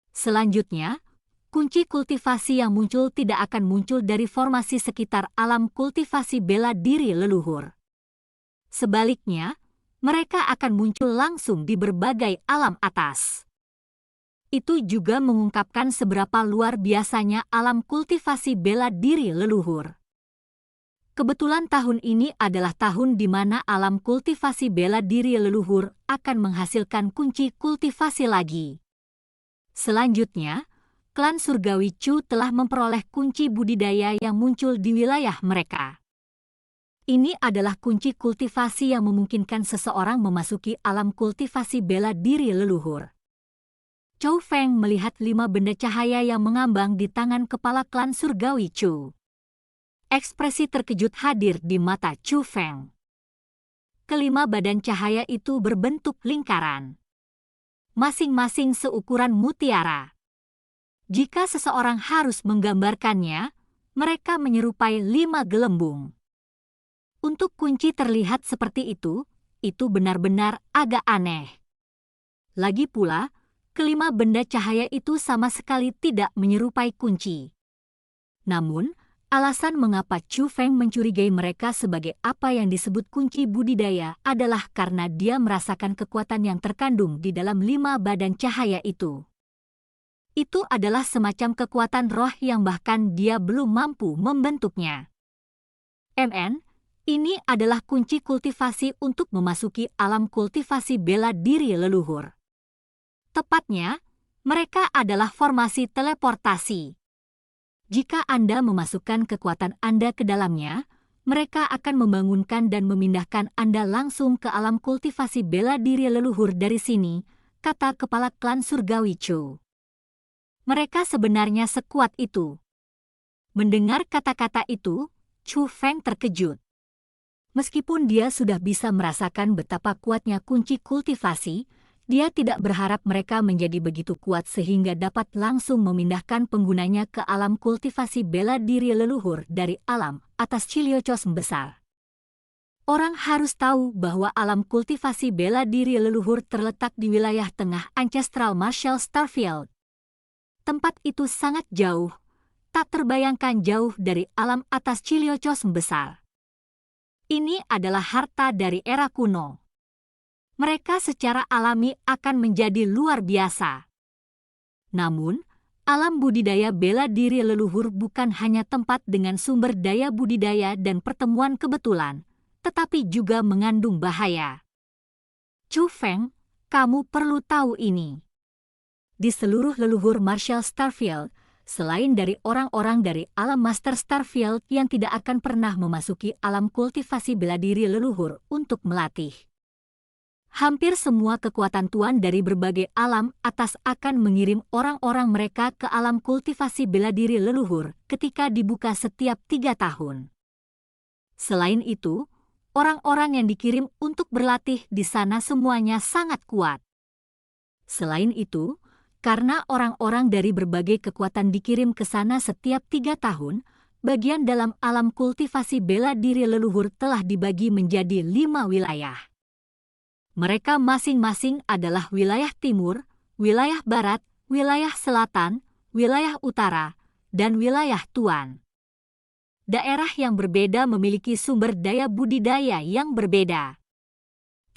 Speaker 1: Selanjutnya, kunci kultivasi yang muncul tidak akan muncul dari formasi sekitar alam kultivasi bela diri leluhur. Sebaliknya, mereka akan muncul langsung di berbagai alam atas. Itu juga mengungkapkan seberapa luar biasanya alam kultivasi bela diri leluhur. Kebetulan tahun ini adalah tahun di mana alam kultivasi bela diri leluhur akan menghasilkan kunci kultivasi lagi. Selanjutnya, klan surgawi Chu telah memperoleh kunci budidaya yang muncul di wilayah mereka. Ini adalah kunci kultivasi yang memungkinkan seseorang memasuki alam kultivasi bela diri leluhur. Chou Feng melihat 5 benda cahaya yang mengambang di tangan kepala klan surgawi Chu. Ekspresi terkejut hadir di mata Chou Feng. Kelima badan cahaya itu berbentuk lingkaran. Masing-masing seukuran mutiara. Jika seseorang harus menggambarkannya, mereka menyerupai 5 gelembung. Untuk kunci terlihat seperti itu benar-benar agak aneh. Lagi pula, kelima benda cahaya itu sama sekali tidak menyerupai kunci. Namun, alasan mengapa Chou Feng mencurigai mereka sebagai apa yang disebut kunci budidaya adalah karena dia merasakan kekuatan yang terkandung di dalam 5 badan cahaya itu. Itu adalah semacam kekuatan roh yang bahkan dia belum mampu membentuknya. Ini adalah kunci kultivasi untuk memasuki alam kultivasi bela diri leluhur. Tepatnya, mereka adalah formasi teleportasi. Jika Anda memasukkan kekuatan Anda ke dalamnya, mereka akan membangunkan dan memindahkan Anda langsung ke alam kultivasi bela diri leluhur dari sini, kata kepala klan surgawi Chu. Mereka sebenarnya sekuat itu. Mendengar kata-kata itu, Chou Feng terkejut. Meskipun dia sudah bisa merasakan betapa kuatnya kunci kultivasi, dia tidak berharap mereka menjadi begitu kuat sehingga dapat langsung memindahkan penggunanya ke alam kultivasi bela diri leluhur dari alam atas Chiliocos besar. Orang harus tahu bahwa alam kultivasi bela diri leluhur terletak di wilayah tengah Ancestral Martial Starfield. Tempat itu sangat jauh, tak terbayangkan jauh dari alam atas Chiliocos besar. Ini adalah harta dari era kuno. Mereka secara alami akan menjadi luar biasa. Namun, alam budidaya bela diri leluhur bukan hanya tempat dengan sumber daya budidaya dan pertemuan kebetulan, tetapi juga mengandung bahaya. Chou Feng, kamu perlu tahu ini. Di seluruh leluhur Martial Starfield, selain dari orang-orang dari alam Master Starfield yang tidak akan pernah memasuki alam kultivasi bela diri leluhur untuk melatih. Hampir semua kekuatan Tuan dari berbagai alam atas akan mengirim orang-orang mereka ke alam kultivasi bela diri leluhur ketika dibuka setiap 3 tahun. Selain itu, orang-orang yang dikirim untuk berlatih di sana semuanya sangat kuat. Selain itu, karena orang-orang dari berbagai kekuatan dikirim ke sana setiap 3 tahun, bagian dalam alam kultivasi bela diri leluhur telah dibagi menjadi 5 wilayah. Mereka masing-masing adalah wilayah timur, wilayah barat, wilayah selatan, wilayah utara, dan wilayah Tuan. Daerah yang berbeda memiliki sumber daya budidaya yang berbeda.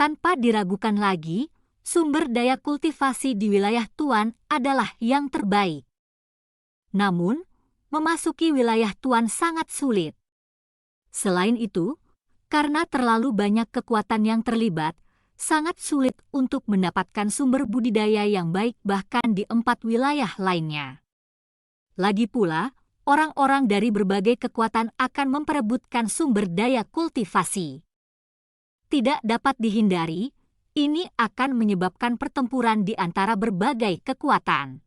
Speaker 1: Tanpa diragukan lagi, sumber daya kultivasi di wilayah Tuan adalah yang terbaik. Namun, memasuki wilayah Tuan sangat sulit. Selain itu, karena terlalu banyak kekuatan yang terlibat, sangat sulit untuk mendapatkan sumber budidaya yang baik bahkan di 4 wilayah lainnya. Lagi pula, orang-orang dari berbagai kekuatan akan memperebutkan sumber daya kultivasi. Tidak dapat dihindari, ini akan menyebabkan pertempuran di antara berbagai kekuatan.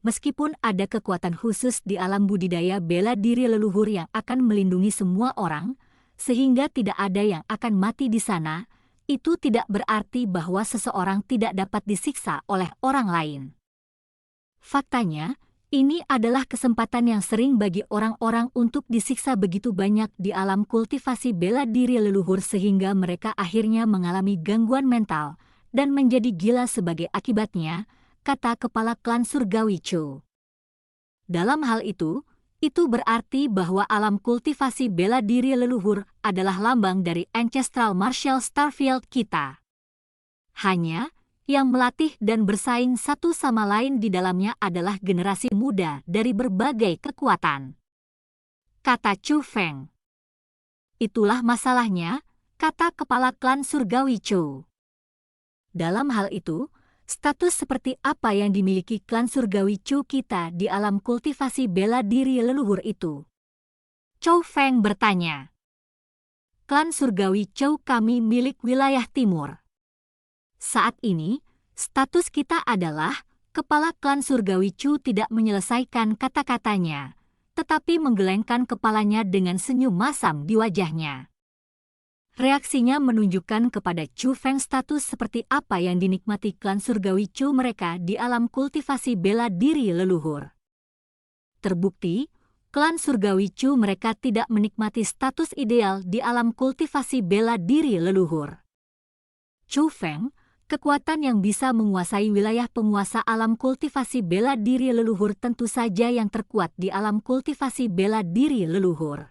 Speaker 1: Meskipun ada kekuatan khusus di alam budidaya bela diri leluhur yang akan melindungi semua orang, sehingga tidak ada yang akan mati di sana, itu tidak berarti bahwa seseorang tidak dapat disiksa oleh orang lain. Faktanya, ini adalah kesempatan yang sering bagi orang-orang untuk disiksa begitu banyak di alam kultivasi bela diri leluhur sehingga mereka akhirnya mengalami gangguan mental dan menjadi gila sebagai akibatnya, kata kepala klan surgawi Cho. Dalam hal itu berarti bahwa alam kultivasi bela diri leluhur adalah lambang dari ancestral martial starfield kita. Hanya, yang melatih dan bersaing satu sama lain di dalamnya adalah generasi muda dari berbagai kekuatan. Kata Chu Feng. Itulah masalahnya, kata kepala klan surgawi Cho. Dalam hal itu, status seperti apa yang dimiliki klan surgawi Chu kita di alam kultivasi bela diri leluhur itu? Chou Feng bertanya. Klan surgawi Chou kami milik wilayah timur. Saat ini, status kita adalah kepala klan surgawi Chu tidak menyelesaikan kata-katanya, tetapi menggelengkan kepalanya dengan senyum masam di wajahnya. Reaksinya menunjukkan kepada Chu Feng status seperti apa yang dinikmati klan surgawi Chu mereka di alam kultivasi bela diri leluhur. Terbukti, klan surgawi Chu mereka tidak menikmati status ideal di alam kultivasi bela diri leluhur. Chu Feng, kekuatan yang bisa menguasai wilayah penguasa alam kultivasi bela diri leluhur tentu saja yang terkuat di alam kultivasi bela diri leluhur.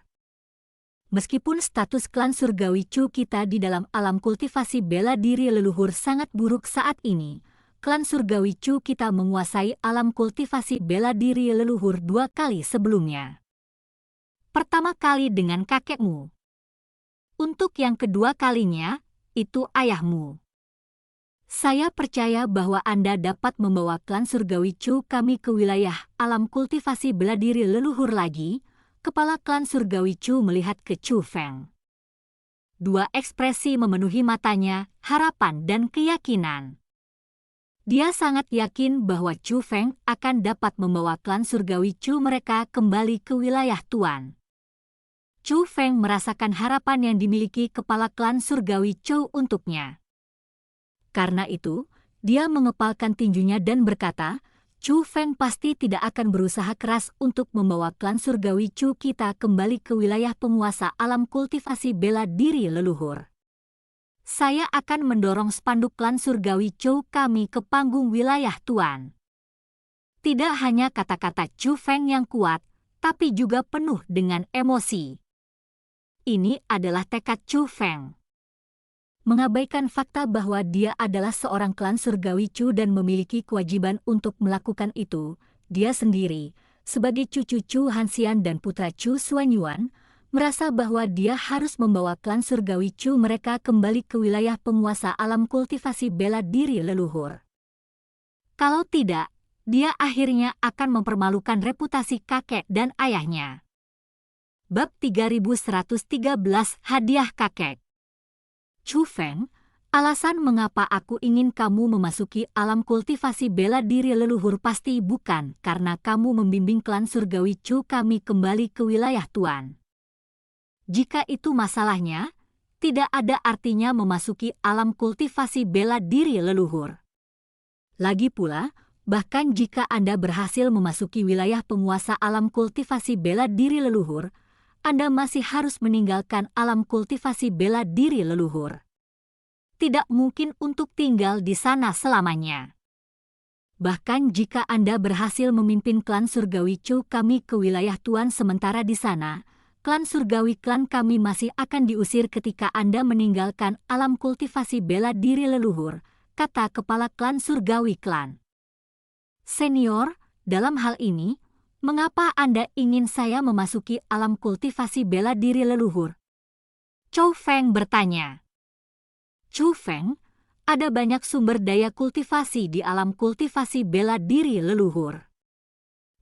Speaker 1: Meskipun status klan surgawi Chu kita di dalam alam kultivasi bela diri leluhur sangat buruk saat ini, klan surgawi Chu kita menguasai alam kultivasi bela diri leluhur 2 kali sebelumnya. Pertama kali dengan kakekmu. Untuk yang kedua kalinya, itu ayahmu. Saya percaya bahwa Anda dapat membawa klan surgawi Chu kami ke wilayah alam kultivasi bela diri leluhur lagi. Kepala klan surgawi Chu melihat ke Chu Feng. 2 ekspresi memenuhi matanya, harapan dan keyakinan. Dia sangat yakin bahwa Chu Feng akan dapat membawa klan surgawi Chu mereka kembali ke wilayah Tuan. Chu Feng merasakan harapan yang dimiliki kepala klan surgawi Chu untuknya. Karena itu, dia mengepalkan tinjunya dan berkata, Chu Feng pasti tidak akan berusaha keras untuk membawa klan surgawi Chu kita kembali ke wilayah penguasa alam kultivasi bela diri leluhur. Saya akan mendorong spanduk klan surgawi Chu kami ke panggung wilayah Tuan. Tidak hanya kata-kata Chu Feng yang kuat, tapi juga penuh dengan emosi. Ini adalah tekad Chu Feng. Mengabaikan fakta bahwa dia adalah seorang klan surgawi Chu dan memiliki kewajiban untuk melakukan itu, dia sendiri, sebagai cucu Chu Hanxian dan putra Chu Xuanyuan, merasa bahwa dia harus membawa klan surgawi Chu mereka kembali ke wilayah penguasa alam kultivasi bela diri leluhur. Kalau tidak, dia akhirnya akan mempermalukan reputasi kakek dan ayahnya. Bab 3113 Hadiah Kakek. Chu Feng, Alasan mengapa aku ingin kamu memasuki alam kultivasi bela diri leluhur pasti bukan karena kamu membimbing klan surgawi Chu kami kembali ke wilayah Tuan. Jika itu masalahnya, tidak ada artinya memasuki alam kultivasi bela diri leluhur. Lagi pula, bahkan jika Anda berhasil memasuki wilayah penguasa alam kultivasi bela diri leluhur, Anda masih harus meninggalkan alam kultivasi bela diri leluhur. Tidak mungkin untuk tinggal di sana selamanya. Bahkan jika Anda berhasil memimpin klan surgawi Chu kami ke wilayah Tuan sementara di sana, klan surgawi klan kami masih akan diusir ketika Anda meninggalkan alam kultivasi bela diri leluhur, kata kepala klan surgawi klan. Senior, dalam hal ini, mengapa Anda ingin saya memasuki alam kultivasi bela diri leluhur? Chou Feng bertanya. Chou Feng, ada banyak sumber daya kultivasi di alam kultivasi bela diri leluhur.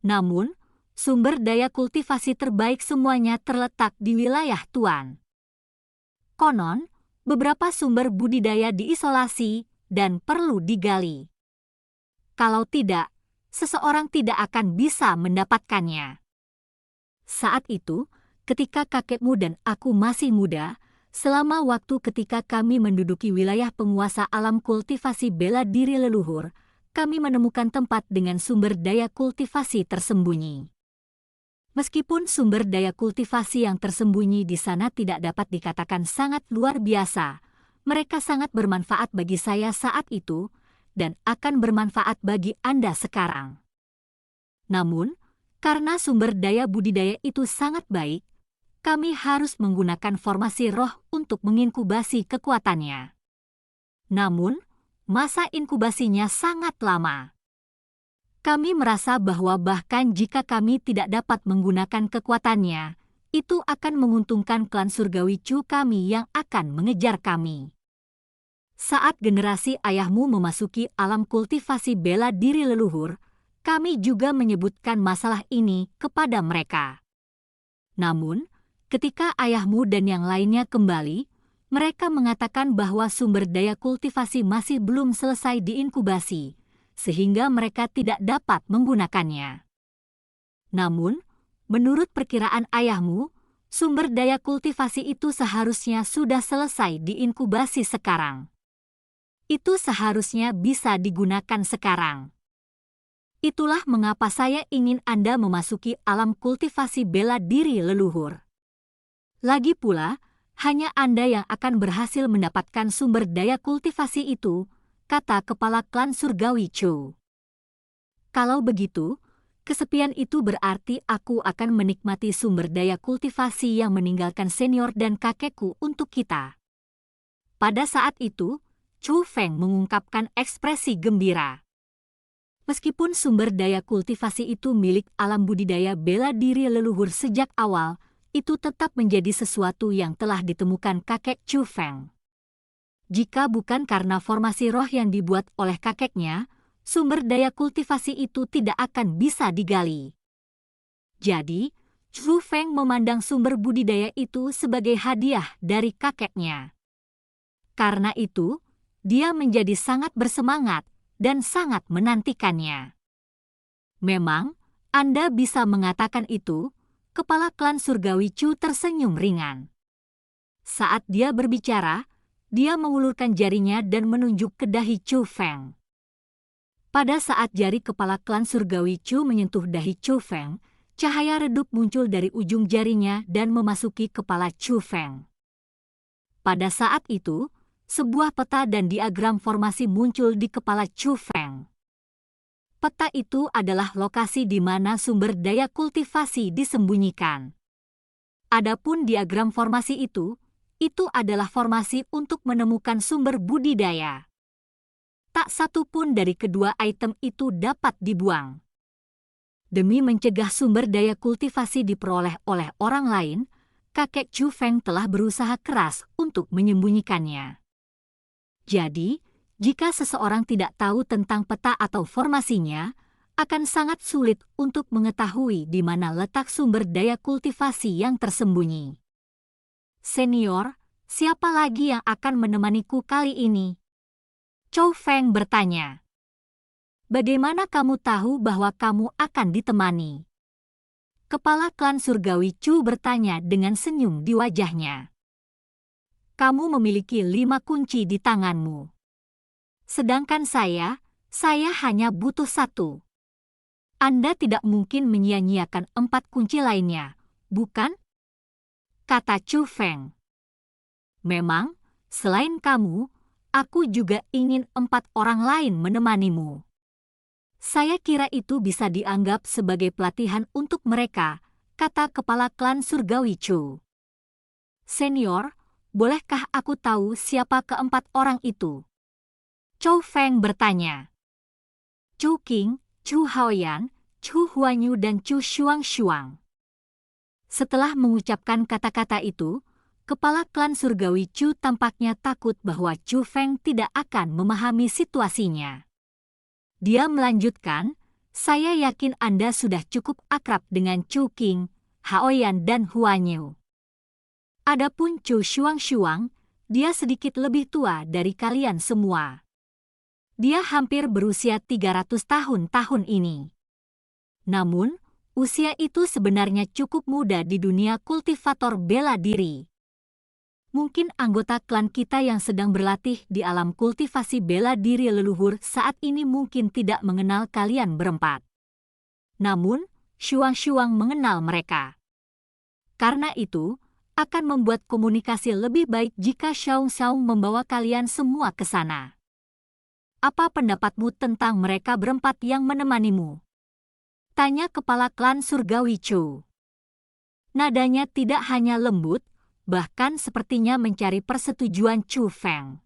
Speaker 1: Namun, sumber daya kultivasi terbaik semuanya terletak di wilayah Tuan. Konon, beberapa sumber budidaya diisolasi dan perlu digali. Kalau tidak, seseorang tidak akan bisa mendapatkannya. Saat itu, ketika kakekmu dan aku masih muda, selama waktu ketika kami menduduki wilayah penguasa alam kultivasi bela diri leluhur, kami menemukan tempat dengan sumber daya kultivasi tersembunyi. Meskipun sumber daya kultivasi yang tersembunyi di sana tidak dapat dikatakan sangat luar biasa, mereka sangat bermanfaat bagi saya saat itu dan akan bermanfaat bagi Anda sekarang. Namun, karena sumber daya budidaya itu sangat baik, kami harus menggunakan formasi roh untuk menginkubasi kekuatannya. Namun, masa inkubasinya sangat lama. Kami merasa bahwa bahkan jika kami tidak dapat menggunakan kekuatannya, itu akan menguntungkan klan surgawi Chu kami yang akan mengejar kami. Saat generasi ayahmu memasuki alam kultivasi bela diri leluhur, kami juga menyebutkan masalah ini kepada mereka. Namun, ketika ayahmu dan yang lainnya kembali, mereka mengatakan bahwa sumber daya kultivasi masih belum selesai diinkubasi, sehingga mereka tidak dapat menggunakannya. Namun, menurut perkiraan ayahmu, sumber daya kultivasi itu seharusnya sudah selesai diinkubasi sekarang. Itu seharusnya bisa digunakan sekarang. Itulah mengapa saya ingin Anda memasuki alam kultivasi bela diri leluhur. Lagi pula, hanya Anda yang akan berhasil mendapatkan sumber daya kultivasi itu, kata kepala klan surgawi Chu. Kalau begitu, kesepian itu berarti aku akan menikmati sumber daya kultivasi yang meninggalkan senior dan kakekku untuk kita. Pada saat itu, Chou Feng mengungkapkan ekspresi gembira. Meskipun sumber daya kultivasi itu milik alam budidaya bela diri leluhur sejak awal, itu tetap menjadi sesuatu yang telah ditemukan kakek Chou Feng. Jika bukan karena formasi roh yang dibuat oleh kakeknya, sumber daya kultivasi itu tidak akan bisa digali. Jadi, Chou Feng memandang sumber budidaya itu sebagai hadiah dari kakeknya. Karena itu, dia menjadi sangat bersemangat dan sangat menantikannya. Memang, Anda bisa mengatakan itu. Kepala klan surgawi Chu tersenyum ringan. Saat dia berbicara, dia mengulurkan jarinya dan menunjuk ke dahi Chou Feng. Pada saat jari kepala klan surgawi Chu menyentuh dahi Chou Feng, cahaya redup muncul dari ujung jarinya dan memasuki kepala Chou Feng. Pada saat itu, sebuah peta dan diagram formasi muncul di kepala Chou Feng. Peta itu adalah lokasi di mana sumber daya kultivasi disembunyikan. Adapun diagram formasi itu adalah formasi untuk menemukan sumber budidaya. Tak satu pun dari kedua item itu dapat dibuang. Demi mencegah sumber daya kultivasi diperoleh oleh orang lain, kakek Chou Feng telah berusaha keras untuk menyembunyikannya. Jadi, jika seseorang tidak tahu tentang peta atau formasinya, akan sangat sulit untuk mengetahui di mana letak sumber daya kultivasi yang tersembunyi. Senior, siapa lagi yang akan menemaniku kali ini? Chou Feng bertanya. Bagaimana kamu tahu bahwa kamu akan ditemani? Kepala klan surgawi Chu bertanya dengan senyum di wajahnya. Kamu memiliki 5 kunci di tanganmu. Sedangkan saya hanya butuh 1. Anda tidak mungkin menyia-nyiakan 4 kunci lainnya, bukan? Kata Chu Feng. Memang, selain kamu, aku juga ingin 4 orang lain menemanimu. Saya kira itu bisa dianggap sebagai pelatihan untuk mereka, kata kepala klan surgawi Chu. Senior, bolehkah aku tahu siapa keempat orang itu? Chou Feng bertanya. Chu Qing, Chu Haoyan, Chu Huanyu dan Chu Shuang. Setelah mengucapkan kata-kata itu, kepala klan surgawi Chu tampaknya takut bahwa Chu Feng tidak akan memahami situasinya. Dia melanjutkan, saya yakin Anda sudah cukup akrab dengan Chu Qing, Haoyan dan Huanyu. Adapun Chu Shuang, dia sedikit lebih tua dari kalian semua. Dia hampir berusia 300 tahun ini. Namun, usia itu sebenarnya cukup muda di dunia kultivator bela diri. Mungkin anggota klan kita yang sedang berlatih di alam kultivasi bela diri leluhur saat ini mungkin tidak mengenal kalian berempat. Namun, Shuang mengenal mereka. Karena itu, akan membuat komunikasi lebih baik jika Xiao membawa kalian semua ke sana. Apa pendapatmu tentang mereka berempat yang menemanimu? Tanya kepala klan surgawi Chu. Nadanya tidak hanya lembut, bahkan sepertinya mencari persetujuan Chu Feng.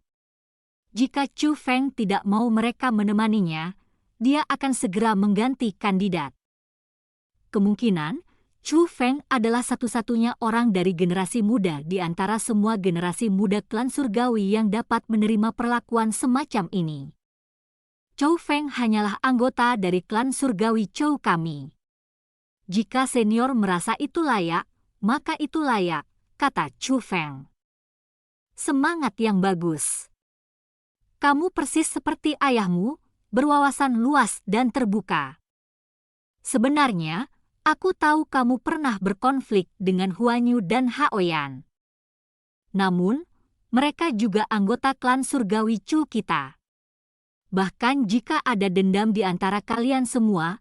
Speaker 1: Jika Chu Feng tidak mau mereka menemaninya, dia akan segera mengganti kandidat. Kemungkinan, Chu Feng adalah satu-satunya orang dari generasi muda di antara semua generasi muda klan surgawi yang dapat menerima perlakuan semacam ini. Chou Feng hanyalah anggota dari klan surgawi Chou kami. Jika senior merasa itu layak, maka itu layak, kata Chu Feng. Semangat yang bagus. Kamu persis seperti ayahmu, berwawasan luas dan terbuka. Sebenarnya, aku tahu kamu pernah berkonflik dengan Huanyu dan Haoyan. Namun, mereka juga anggota klan surgawi Chu kita. Bahkan jika ada dendam di antara kalian semua,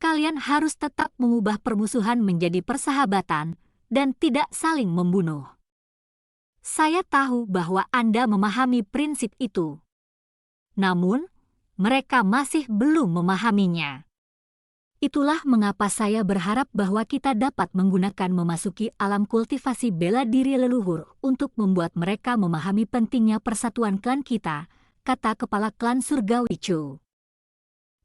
Speaker 1: kalian harus tetap mengubah permusuhan menjadi persahabatan dan tidak saling membunuh. Saya tahu bahwa Anda memahami prinsip itu. Namun, mereka masih belum memahaminya. Itulah mengapa saya berharap bahwa kita dapat menggunakan memasuki alam kultivasi bela diri leluhur untuk membuat mereka memahami pentingnya persatuan klan kita, kata kepala klan surgawi Chu.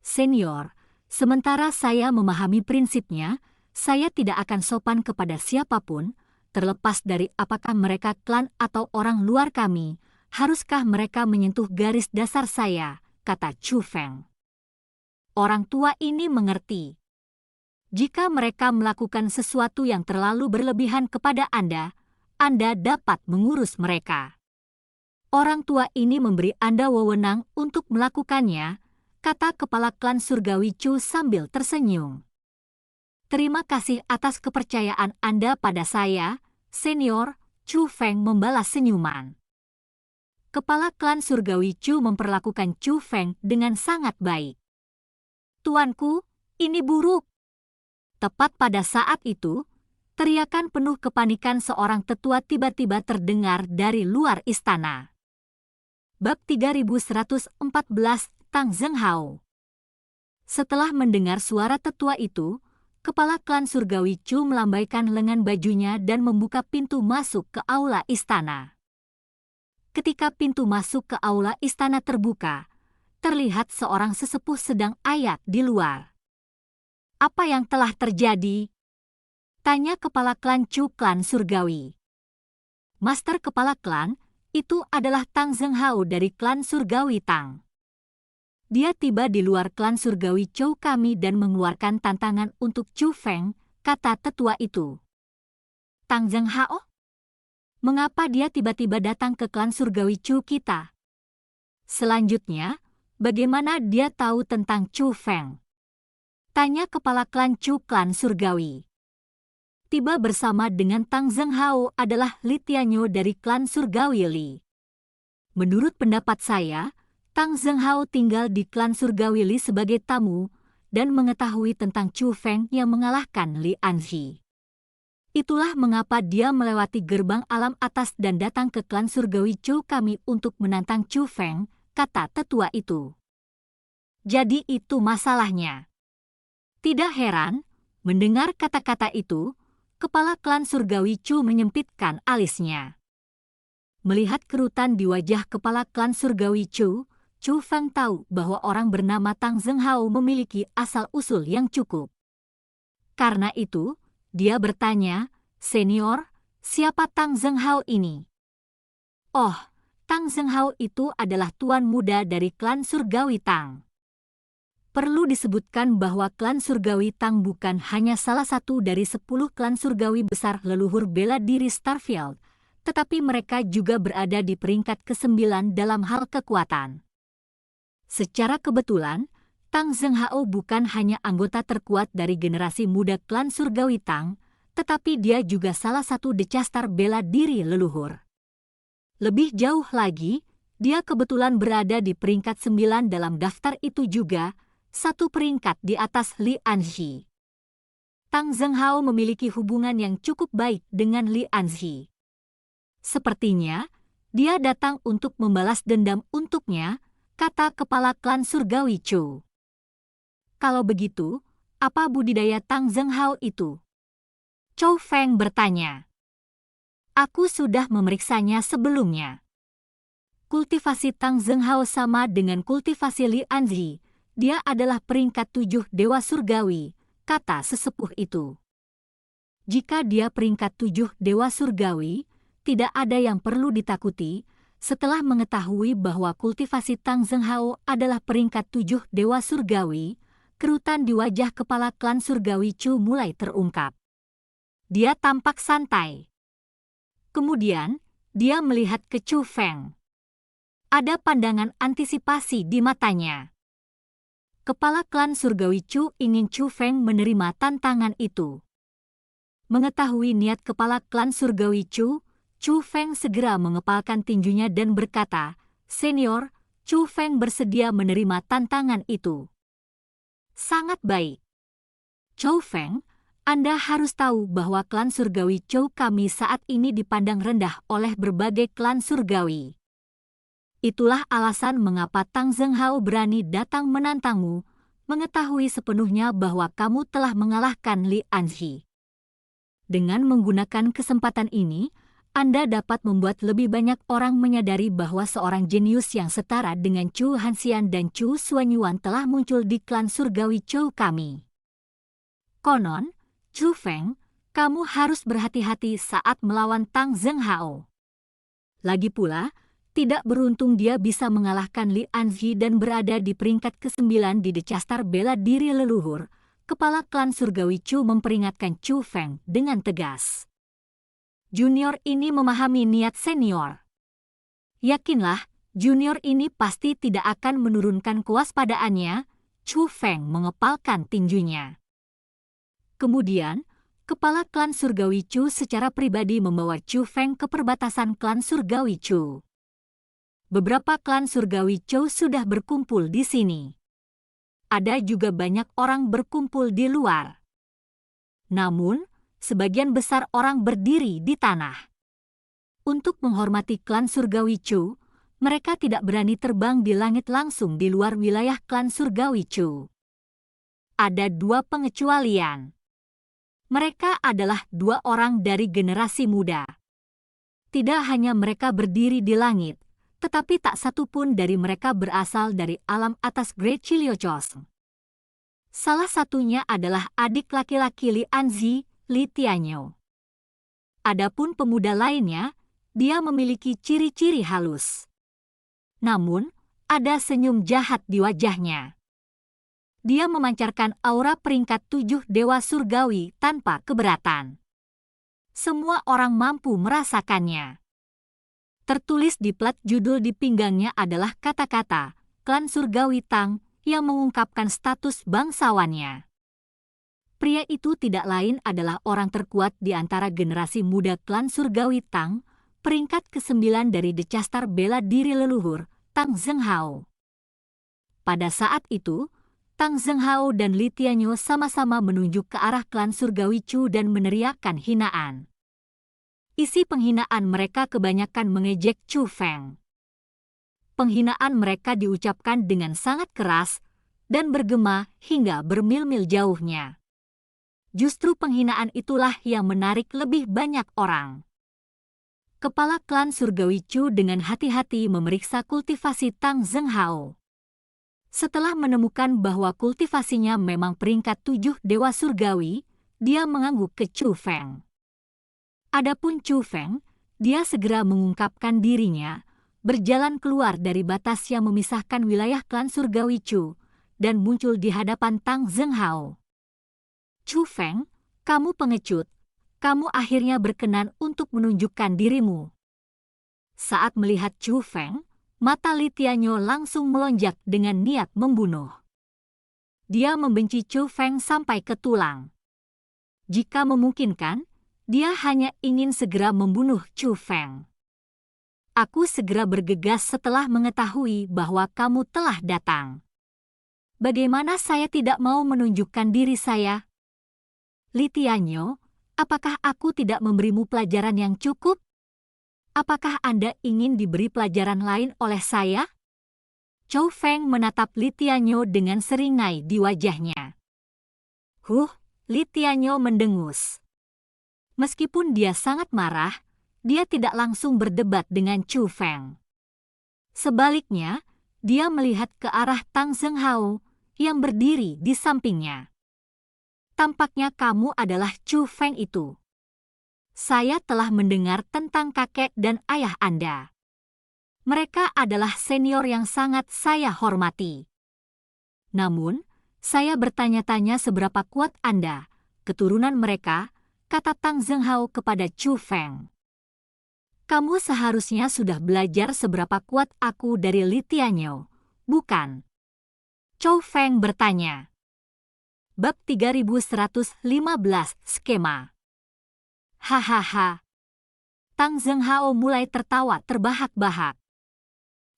Speaker 1: Senior, sementara saya memahami prinsipnya, saya tidak akan sopan kepada siapapun, terlepas dari apakah mereka klan atau orang luar kami, haruskah mereka menyentuh garis dasar saya, kata Chu Feng. Orang tua ini mengerti. Jika mereka melakukan sesuatu yang terlalu berlebihan kepada Anda dapat mengurus mereka. Orang tua ini memberi Anda wewenang untuk melakukannya, kata kepala klan surgawi Chu sambil tersenyum. Terima kasih atas kepercayaan Anda pada saya, senior, Chu Feng membalas senyuman. Kepala klan surgawi Chu memperlakukan Chu Feng dengan sangat baik. Tuanku, ini buruk. Tepat pada saat itu, teriakan penuh kepanikan seorang tetua tiba-tiba terdengar dari luar istana. Bab 3114 Tang Zhenghao. Setelah mendengar suara tetua itu, kepala klan surgawi Chu melambaikan lengan bajunya dan membuka pintu masuk ke aula istana. Ketika pintu masuk ke aula istana terbuka, terlihat seorang sesepuh sedang ayat di luar. Apa yang telah terjadi? Tanya kepala klan Chu klan surgawi. Master kepala klan, itu adalah Tang Zhenghao dari klan surgawi Tang. Dia tiba di luar klan surgawi Chou kami dan mengeluarkan tantangan untuk Chu Feng, kata tetua itu. Tang Zhenghao? Mengapa dia tiba-tiba datang ke klan surgawi Chu kita? Selanjutnya, bagaimana dia tahu tentang Chu Feng? Tanya kepala klan Chu klan surgawi. Tiba bersama dengan Tang Zhenghao adalah Li Tianyu dari klan surgawi Li. Menurut pendapat saya, Tang Zhenghao tinggal di klan surgawi Li sebagai tamu dan mengetahui tentang Chu Feng yang mengalahkan Li Anzi. Itulah mengapa dia melewati gerbang alam atas dan datang ke klan surgawi Chu kami untuk menantang Chu Feng, kata tetua itu. Jadi itu masalahnya. Tidak heran, mendengar kata-kata itu, kepala klan surgawi Chu menyempitkan alisnya. Melihat kerutan di wajah kepala klan surgawi Chu, Chu Feng tahu bahwa orang bernama Tang Zhenghao memiliki asal-usul yang cukup. Karena itu, dia bertanya, "Senior, siapa Tang Zhenghao ini?" "Oh, Tang Zhenghao itu adalah tuan muda dari klan surgawi Tang." Perlu disebutkan bahwa klan surgawi Tang bukan hanya salah satu dari 10 klan surgawi besar leluhur bela diri Starfield, tetapi mereka juga berada di peringkat ke-9 dalam hal kekuatan. Secara kebetulan, Tang Zhenghao bukan hanya anggota terkuat dari generasi muda klan surgawi Tang, tetapi dia juga salah satu decastar bela diri leluhur. Lebih jauh lagi, dia kebetulan berada di peringkat 9 dalam daftar itu juga, satu peringkat di atas Li Anzi. Tang Zhenghao memiliki hubungan yang cukup baik dengan Li Anzi. Sepertinya, dia datang untuk membalas dendam untuknya, kata kepala klan surgawi Chu. Kalau begitu, apa budidaya Tang Zhenghao itu? Chu Feng bertanya. Aku sudah memeriksanya sebelumnya. Kultivasi Tang Zhenghao sama dengan kultivasi Li Anzi. Dia adalah peringkat 7 dewa surgawi, kata sesepuh itu. Jika dia peringkat 7 dewa surgawi, tidak ada yang perlu ditakuti. Setelah mengetahui bahwa kultivasi Tang Zhenghao adalah peringkat 7 dewa surgawi, kerutan di wajah kepala klan surgawi Chu mulai terungkap. Dia tampak santai. Kemudian, dia melihat ke Chu Feng. Ada pandangan antisipasi di matanya. Kepala klan surgawi Chu ingin Chu Feng menerima tantangan itu. Mengetahui niat kepala klan surgawi Chu, Chu Feng segera mengepalkan tinjunya dan berkata, "Senior, Chu Feng bersedia menerima tantangan itu." Sangat baik. Chu Feng, Anda harus tahu bahwa klan surgawi Chu kami saat ini dipandang rendah oleh berbagai klan surgawi. Itulah alasan mengapa Tang Zhenghao berani datang menantangmu, mengetahui sepenuhnya bahwa kamu telah mengalahkan Li Anzi. Dengan menggunakan kesempatan ini, Anda dapat membuat lebih banyak orang menyadari bahwa seorang jenius yang setara dengan Chu Hanxian dan Chu Xuanyuan telah muncul di klan surgawi Chu kami. Konon, Chu Feng, kamu harus berhati-hati saat melawan Tang Zhenghao. Lagi pula, tidak beruntung dia bisa mengalahkan Li Anzi dan berada di peringkat ke-9 di decastar bela diri leluhur. Kepala klan surgawi Chu memperingatkan Chu Feng dengan tegas. Junior ini memahami niat senior. Yakinlah, junior ini pasti tidak akan menurunkan kewaspadaannya. Chu Feng mengepalkan tinjunya. Kemudian, kepala klan surgawi Chu secara pribadi membawa Chu Feng ke perbatasan klan surgawi Chu. Beberapa klan surgawi Chu sudah berkumpul di sini. Ada juga banyak orang berkumpul di luar. Namun, sebagian besar orang berdiri di tanah. Untuk menghormati klan surgawi Chu, mereka tidak berani terbang di langit langsung di luar wilayah klan surgawi Chu. Ada 2 pengecualian. Mereka adalah 2 orang dari generasi muda. Tidak hanya mereka berdiri di langit, tetapi tak satu pun dari mereka berasal dari alam atas Great Chiliochos. Salah satunya adalah adik laki-laki Li Anzi, Li Tianyu. Adapun pemuda lainnya, dia memiliki ciri-ciri halus. Namun, ada senyum jahat di wajahnya. Dia memancarkan aura peringkat 7 dewa surgawi tanpa keberatan. Semua orang mampu merasakannya. Tertulis di plat judul di pinggangnya adalah kata-kata klan surgawi Tang yang mengungkapkan status bangsawannya. Pria itu tidak lain adalah orang terkuat di antara generasi muda klan surgawi Tang, peringkat ke-9 dari decastar bela diri leluhur, Tang Zhenghao. Pada saat itu, Tang Zhenghao dan Li Tianyo sama-sama menunjuk ke arah klan surgawi Chu dan meneriakkan hinaan. Isi penghinaan mereka kebanyakan mengejek Chu Feng. Penghinaan mereka diucapkan dengan sangat keras dan bergema hingga bermil-mil jauhnya. Justru penghinaan itulah yang menarik lebih banyak orang. Kepala klan surgawi Chu dengan hati-hati memeriksa kultivasi Tang Zhenghao. Setelah menemukan bahwa kultivasinya memang peringkat 7 dewa surgawi, dia mengangguk ke Chu Feng. Adapun Chu Feng, dia segera mengungkapkan dirinya, berjalan keluar dari batas yang memisahkan wilayah klan surgawi Chu, dan muncul di hadapan Tang Zhenghao. Chu Feng, kamu pengecut, kamu akhirnya berkenan untuk menunjukkan dirimu. Saat melihat Chu Feng, mata Li Tianyo langsung melonjak dengan niat membunuh. Dia membenci Chu Feng sampai ke tulang. Jika memungkinkan, dia hanya ingin segera membunuh Chu Feng. Aku segera bergegas setelah mengetahui bahwa kamu telah datang. Bagaimana saya tidak mau menunjukkan diri saya? Li Tianyo, apakah aku tidak memberimu pelajaran yang cukup? Apakah Anda ingin diberi pelajaran lain oleh saya? Chu Feng menatap Li Tianyo dengan seringai di wajahnya. Li Tianyo mendengus. Meskipun dia sangat marah, dia tidak langsung berdebat dengan Chu Feng. Sebaliknya, dia melihat ke arah Tang Zhenghao yang berdiri di sampingnya. Tampaknya kamu adalah Chu Feng itu. Saya telah mendengar tentang kakek dan ayah Anda. Mereka adalah senior yang sangat saya hormati. Namun, saya bertanya-tanya seberapa kuat Anda, keturunan mereka, kata Tang Zhenghao kepada Chu Feng. Kamu seharusnya sudah belajar seberapa kuat aku dari Li Tianyo, bukan? Chu Feng bertanya. Bab 3115 Skema. Hahaha. Tang Zhenghao mulai tertawa terbahak-bahak.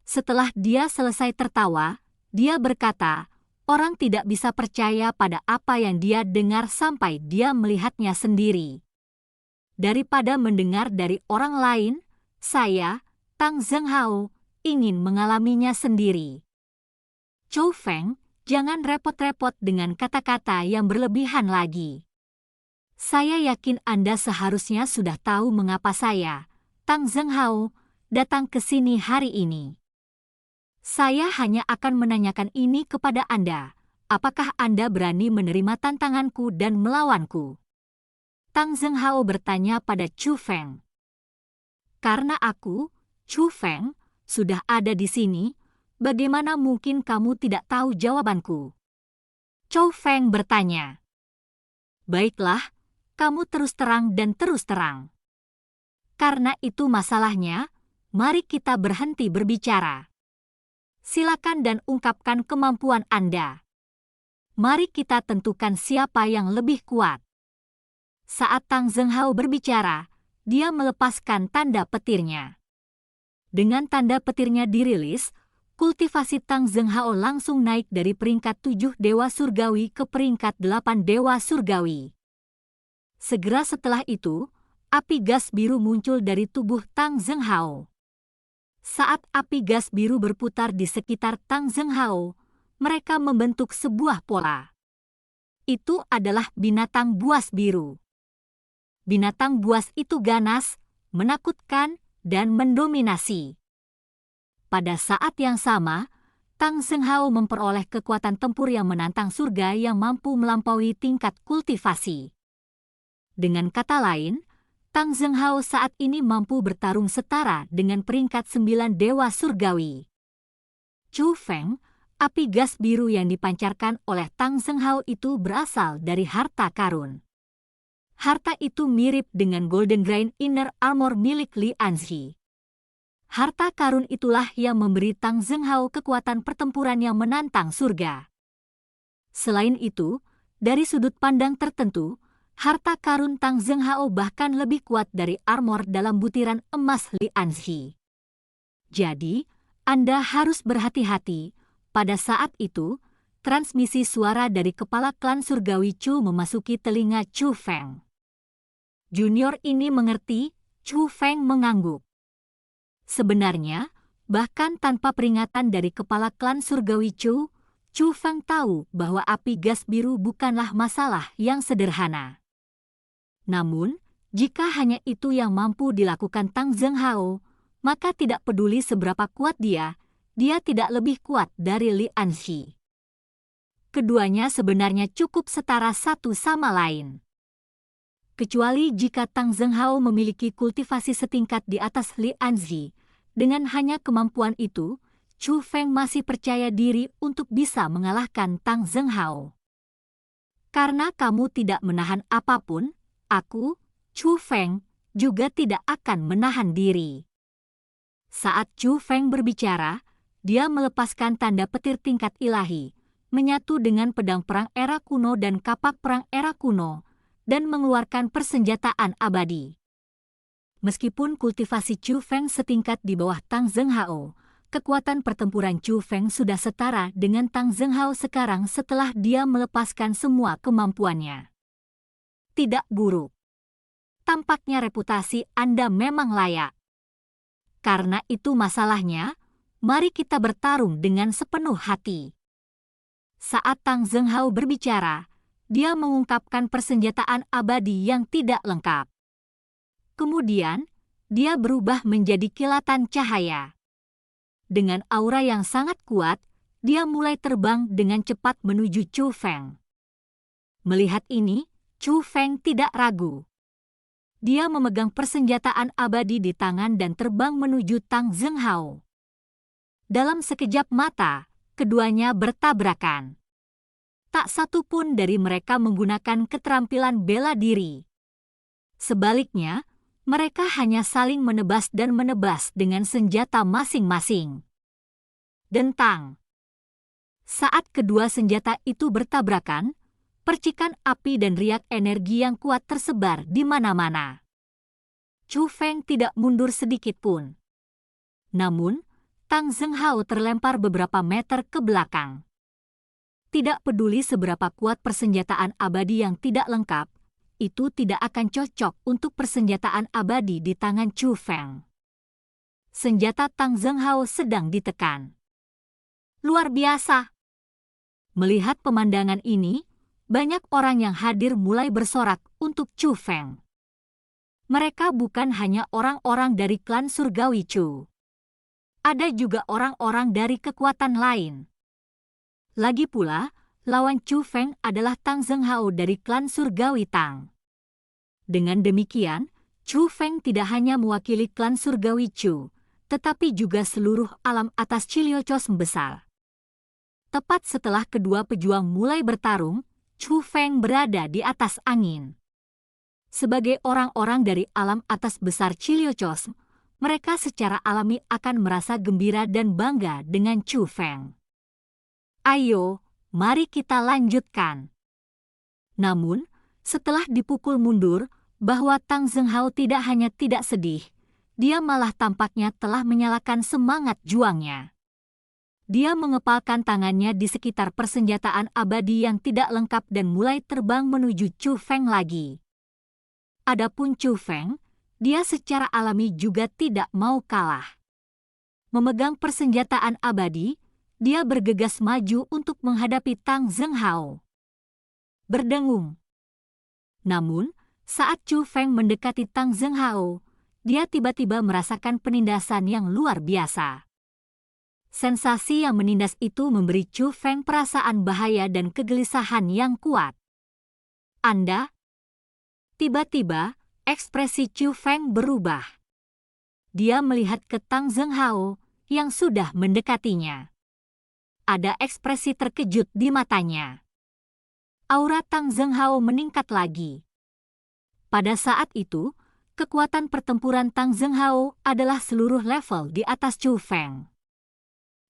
Speaker 1: Setelah dia selesai tertawa, dia berkata, orang tidak bisa percaya pada apa yang dia dengar sampai dia melihatnya sendiri. Daripada mendengar dari orang lain, saya, Tang Zhenghao, ingin mengalaminya sendiri. Chu Feng, jangan repot-repot dengan kata-kata yang berlebihan lagi. Saya yakin Anda seharusnya sudah tahu mengapa saya, Tang Zhenghao, datang ke sini hari ini. Saya hanya akan menanyakan ini kepada Anda, apakah Anda berani menerima tantanganku dan melawanku? Tang Zhenghao bertanya pada Chu Feng. Karena aku, Chu Feng, sudah ada di sini, bagaimana mungkin kamu tidak tahu jawabanku? Chu Feng bertanya. Baiklah, kamu terus terang dan terus terang. Karena itu masalahnya, mari kita berhenti berbicara. Silakan dan ungkapkan kemampuan Anda. Mari kita tentukan siapa yang lebih kuat. Saat Tang Zhenghao berbicara, dia melepaskan tanda petirnya. Dengan tanda petirnya dirilis, kultivasi Tang Zhenghao langsung naik dari peringkat 7 dewa surgawi ke peringkat 8 dewa surgawi. Segera setelah itu, api gas biru muncul dari tubuh Tang Zhenghao. Saat api gas biru berputar di sekitar Tang Zhenghao, mereka membentuk sebuah pola. Itu adalah binatang buas biru. Binatang buas itu ganas, menakutkan, dan mendominasi. Pada saat yang sama, Tang Zhenghao memperoleh kekuatan tempur yang menantang surga yang mampu melampaui tingkat kultivasi. Dengan kata lain, Tang Zhenghao saat ini mampu bertarung setara dengan peringkat 9 dewa surgawi. Chu Feng, api gas biru yang dipancarkan oleh Tang Zhenghao itu berasal dari harta karun. Harta itu mirip dengan Golden Grain Inner Armor milik Li Anzi. Harta karun itulah yang memberi Tang Zhenghao kekuatan pertempuran yang menantang surga. Selain itu, dari sudut pandang tertentu, harta karun Tang Zhenghao bahkan lebih kuat dari armor dalam butiran emas Li Anzi. Jadi, Anda harus berhati-hati. Pada saat itu, transmisi suara dari kepala klan surgawi Chu memasuki telinga Chu Feng. Junior ini mengerti, Chu Feng mengangguk. Sebenarnya, bahkan tanpa peringatan dari kepala klan surgawi Chu, Chu Feng tahu bahwa api gas biru bukanlah masalah yang sederhana. Namun, jika hanya itu yang mampu dilakukan Tang Zhenghao, maka tidak peduli seberapa kuat dia tidak lebih kuat dari Li Anzi. Keduanya sebenarnya cukup setara satu sama lain. Kecuali jika Tang Zhenghao memiliki kultivasi setingkat di atas Li Anzi, dengan hanya kemampuan itu, Chu Feng masih percaya diri untuk bisa mengalahkan Tang Zhenghao. Karena kamu tidak menahan apapun, aku, Chu Feng, juga tidak akan menahan diri. Saat Chu Feng berbicara, dia melepaskan tanda petir tingkat ilahi, menyatu dengan pedang perang era kuno dan kapak perang era kuno, dan mengeluarkan persenjataan abadi. Meskipun kultivasi Chu Feng setingkat di bawah Tang Zhenghao, kekuatan pertempuran Chu Feng sudah setara dengan Tang Zhenghao sekarang setelah dia melepaskan semua kemampuannya. Tidak buruk. Tampaknya reputasi Anda memang layak. Karena itu masalahnya, mari kita bertarung dengan sepenuh hati. Saat Tang Zhenghao berbicara, dia mengungkapkan persenjataan abadi yang tidak lengkap. Kemudian, dia berubah menjadi kilatan cahaya. Dengan aura yang sangat kuat, dia mulai terbang dengan cepat menuju Chu Feng. Melihat ini, Chu Feng tidak ragu. Dia memegang persenjataan abadi di tangan dan terbang menuju Tang Zhenghao. Dalam sekejap mata, keduanya bertabrakan. Tak satu pun dari mereka menggunakan keterampilan bela diri. Sebaliknya, mereka hanya saling menebas dan menebas dengan senjata masing-masing. Dentang. Saat kedua senjata itu bertabrakan, percikan api dan riak energi yang kuat tersebar di mana-mana. Chu Feng tidak mundur sedikit pun. Namun, Tang Zhenghao terlempar beberapa meter ke belakang. Tidak peduli seberapa kuat persenjataan abadi yang tidak lengkap, itu tidak akan cocok untuk persenjataan abadi di tangan Chu Feng. Senjata Tang Zhenghao sedang ditekan. Luar biasa. Melihat pemandangan ini, banyak orang yang hadir mulai bersorak untuk Chu Feng. Mereka bukan hanya orang-orang dari klan surgawi Chu. Ada juga orang-orang dari kekuatan lain. Lagi pula, lawan Chu Feng adalah Tang Zhenghao dari klan surgawi Tang. Dengan demikian, Chu Feng tidak hanya mewakili klan surgawi Chu, tetapi juga seluruh alam atas Chiliocos besar. Tepat setelah kedua pejuang mulai bertarung, Chu Feng berada di atas angin. Sebagai orang-orang dari alam atas besar Chiliocos, mereka secara alami akan merasa gembira dan bangga dengan Chu Feng. Ayo, mari kita lanjutkan. Namun, setelah dipukul mundur, bahwa Tang Zhenghao tidak hanya tidak sedih, dia malah tampaknya telah menyalakan semangat juangnya. Dia mengepalkan tangannya di sekitar persenjataan abadi yang tidak lengkap dan mulai terbang menuju Chu Feng lagi. Adapun Chu Feng, dia secara alami juga tidak mau kalah. Memegang persenjataan abadi, dia bergegas maju untuk menghadapi Tang Zhenghao. Berdengung. Namun, saat Chu Feng mendekati Tang Zhenghao, dia tiba-tiba merasakan penindasan yang luar biasa. Sensasi yang menindas itu memberi Chu Feng perasaan bahaya dan kegelisahan yang kuat. Anda? Tiba-tiba, ekspresi Chu Feng berubah. Dia melihat ke Tang Zhenghao yang sudah mendekatinya. Ada ekspresi terkejut di matanya. Aura Tang Zhenghao meningkat lagi. Pada saat itu, kekuatan pertempuran Tang Zhenghao adalah seluruh level di atas Chu Feng.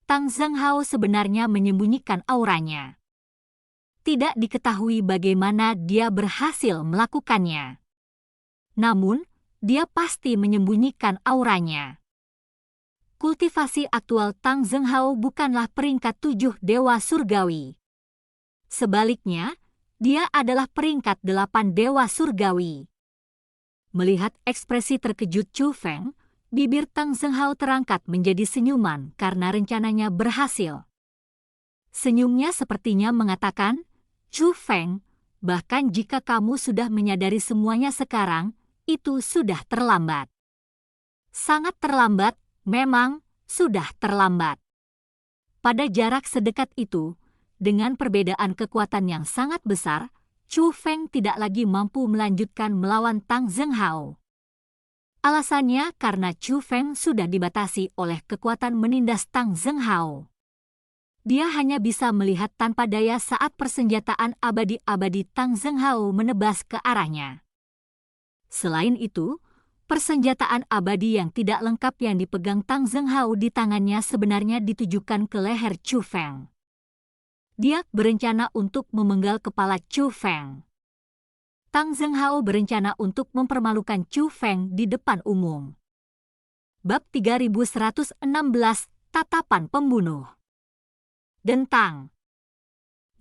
Speaker 1: Tang Zhenghao sebenarnya menyembunyikan auranya. Tidak diketahui bagaimana dia berhasil melakukannya. Namun, dia pasti menyembunyikan auranya. Kultivasi aktual Tang Zhenghao bukanlah peringkat 7 dewa surgawi. Sebaliknya, dia adalah peringkat 8 dewa surgawi. Melihat ekspresi terkejut Chu Feng, bibir Tang Zhenghao terangkat menjadi senyuman karena rencananya berhasil. Senyumnya sepertinya mengatakan, Chu Feng, bahkan jika kamu sudah menyadari semuanya sekarang, itu sudah terlambat. Sangat terlambat, memang sudah terlambat. Pada jarak sedekat itu, dengan perbedaan kekuatan yang sangat besar, Chu Feng tidak lagi mampu melanjutkan melawan Tang Zhenghao. Alasannya karena Chu Feng sudah dibatasi oleh kekuatan menindas Tang Zhenghao. Dia hanya bisa melihat tanpa daya saat persenjataan abadi-abadi Tang Zhenghao menebas ke arahnya. Selain itu, persenjataan abadi yang tidak lengkap yang dipegang Tang Zhenghao di tangannya sebenarnya ditujukan ke leher Chu Feng. Dia berencana untuk memenggal kepala Chu Feng. Tang Zhenghao berencana untuk mempermalukan Chu Feng di depan umum. Bab 3116, Tatapan Pembunuh. Dentang.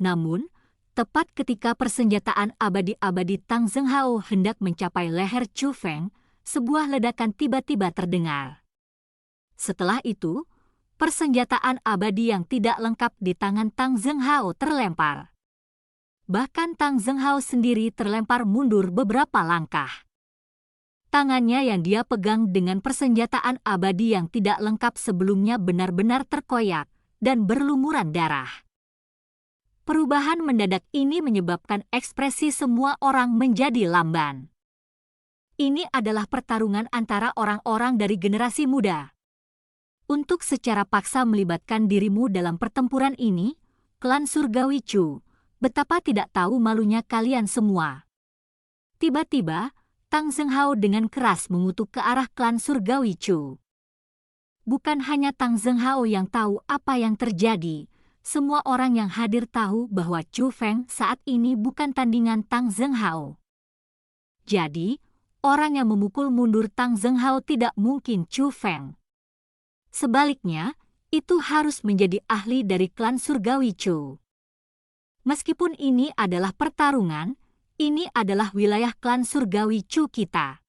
Speaker 1: Namun, tepat ketika persenjataan abadi-abadi Tang Zhenghao hendak mencapai leher Chu Feng, sebuah ledakan tiba-tiba terdengar. Setelah itu, persenjataan abadi yang tidak lengkap di tangan Tang Zhenghao terlempar. Bahkan Tang Zhenghao sendiri terlempar mundur beberapa langkah. Tangannya yang dia pegang dengan persenjataan abadi yang tidak lengkap sebelumnya benar-benar terkoyak dan berlumuran darah. Perubahan mendadak ini menyebabkan ekspresi semua orang menjadi lamban. Ini adalah pertarungan antara orang-orang dari generasi muda. Untuk secara paksa melibatkan dirimu dalam pertempuran ini, klan surgawi Chu, betapa tidak tahu malunya kalian semua. Tiba-tiba, Tang Zhenghao dengan keras mengutuk ke arah klan surgawi Chu. Bukan hanya Tang Zhenghao yang tahu apa yang terjadi, semua orang yang hadir tahu bahwa Chu Feng saat ini bukan tandingan Tang Zhenghao. Jadi, orang yang memukul mundur Tang Zhenghao tidak mungkin Chu Feng. Sebaliknya, itu harus menjadi ahli dari klan surgawi Chu. Meskipun ini adalah pertarungan, ini adalah wilayah klan surgawi Chu kita.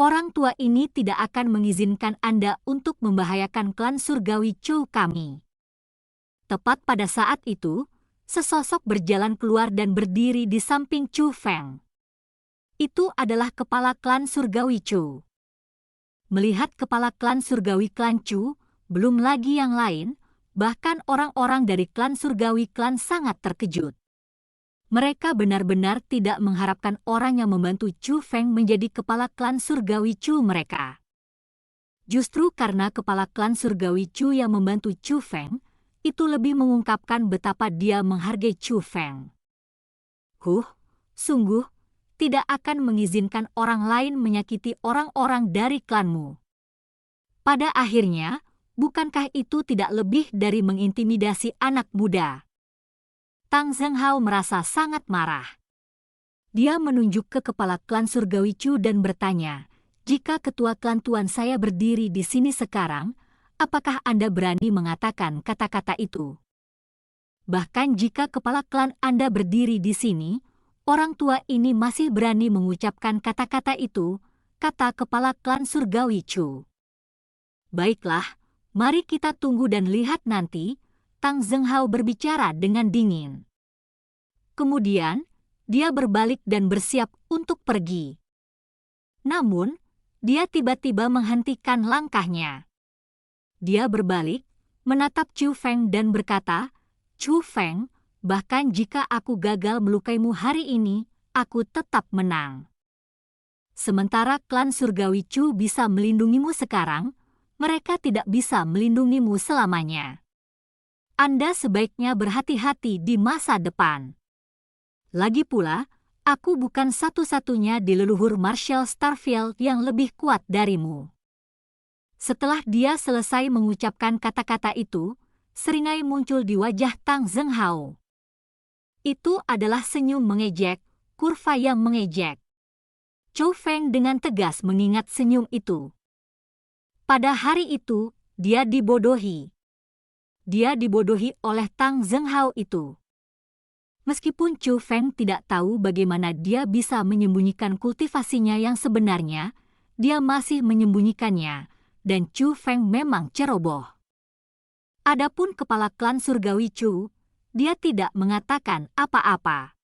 Speaker 1: Orang tua ini tidak akan mengizinkan Anda untuk membahayakan klan surgawi Chu kami. Tepat pada saat itu, sesosok berjalan keluar dan berdiri di samping Chu Feng. Itu adalah kepala klan surgawi Chu. Melihat kepala klan surgawi klan Chu, belum lagi yang lain, bahkan orang-orang dari klan surgawi klan sangat terkejut. Mereka benar-benar tidak mengharapkan orang yang membantu Chu Feng menjadi kepala klan surgawi Chu mereka. Justru karena kepala klan surgawi Chu yang membantu Chu Feng, itu lebih mengungkapkan betapa dia menghargai Chu Feng. Sungguh, tidak akan mengizinkan orang lain menyakiti orang-orang dari klanmu. Pada akhirnya, bukankah itu tidak lebih dari mengintimidasi anak muda? Tang Zhenghao merasa sangat marah. Dia menunjuk ke kepala klan surgawi Chu dan bertanya, jika ketua klan tuan saya berdiri di sini sekarang, apakah Anda berani mengatakan kata-kata itu? Bahkan jika kepala klan Anda berdiri di sini, orang tua ini masih berani mengucapkan kata-kata itu, kata kepala klan surgawi Chu. Baiklah, mari kita tunggu dan lihat nanti, Tang Zhenghao berbicara dengan dingin. Kemudian, dia berbalik dan bersiap untuk pergi. Namun, dia tiba-tiba menghentikan langkahnya. Dia berbalik, menatap Chu Feng dan berkata, Chu Feng, bahkan jika aku gagal melukaimu hari ini, aku tetap menang. Sementara klan surgawi Chu bisa melindungimu sekarang, mereka tidak bisa melindungimu selamanya. Anda sebaiknya berhati-hati di masa depan. Lagi pula, Aku bukan satu-satunya di leluhur Marshal Starfield yang lebih kuat darimu. Setelah dia selesai mengucapkan kata-kata itu, seringai muncul di wajah Tang Zhenghao. Itu adalah senyum mengejek, kurva yang mengejek. Chou Feng dengan tegas mengingat senyum itu. Pada hari itu, dia dibodohi. Dia dibodohi oleh Tang Zhenghao itu. Meskipun Chou Feng tidak tahu bagaimana dia bisa menyembunyikan kultivasinya yang sebenarnya, dia masih menyembunyikannya, dan Chou Feng memang ceroboh. Adapun kepala klan surgawi Chu, dia tidak mengatakan apa-apa.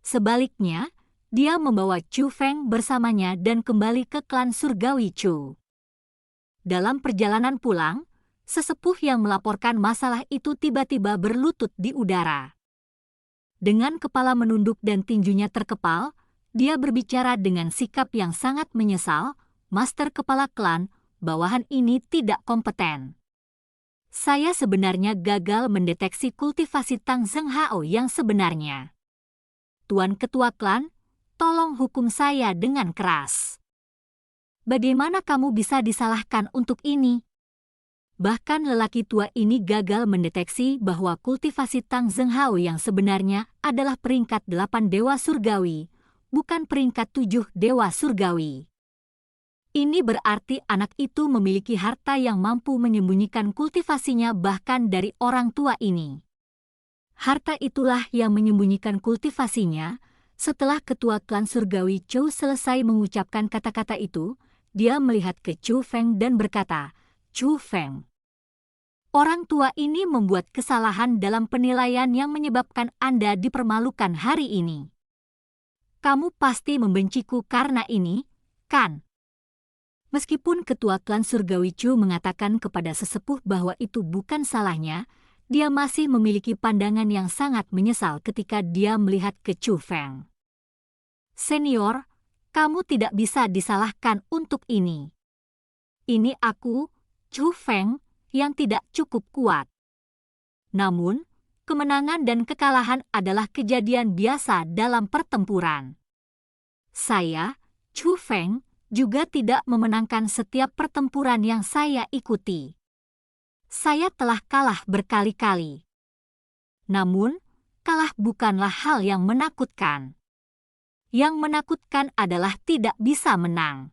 Speaker 1: Sebaliknya, dia membawa Chou Feng bersamanya dan kembali ke klan surgawi Chu. Dalam perjalanan pulang, sesepuh yang melaporkan masalah itu tiba-tiba berlutut di udara. Dengan kepala menunduk dan tinjunya terkepal, dia berbicara dengan sikap yang sangat menyesal, Master Kepala Klan, bawahan ini tidak kompeten. Saya sebenarnya gagal mendeteksi kultivasi Tang Zhenghao yang sebenarnya. Tuan Ketua Klan, tolong hukum saya dengan keras. Bagaimana kamu bisa disalahkan untuk ini? Bahkan lelaki tua ini gagal mendeteksi bahwa kultivasi Tang Zhenghao yang sebenarnya adalah peringkat 8 Dewa Surgawi, bukan peringkat 7 Dewa Surgawi. Ini berarti anak itu memiliki harta yang mampu menyembunyikan kultivasinya bahkan dari orang tua ini. Harta itulah yang menyembunyikan kultivasinya. Setelah ketua klan surgawi Chou selesai mengucapkan kata-kata itu, dia melihat ke Chou Feng dan berkata, "Chou Feng, orang tua ini membuat kesalahan dalam penilaian yang menyebabkan Anda dipermalukan hari ini. Kamu pasti membenciku karena ini, kan?" Meskipun ketua klan surgawi Chu mengatakan kepada sesepuh bahwa itu bukan salahnya, dia masih memiliki pandangan yang sangat menyesal ketika dia melihat ke Chou Feng. "Senior, kamu tidak bisa disalahkan untuk ini. Ini aku, Chou Feng, yang tidak cukup kuat. Namun, kemenangan dan kekalahan adalah kejadian biasa dalam pertempuran. Saya, Chou Feng, juga tidak memenangkan setiap pertempuran yang saya ikuti. Saya telah kalah berkali-kali. Namun, kalah bukanlah hal yang menakutkan. Yang menakutkan adalah tidak bisa menang.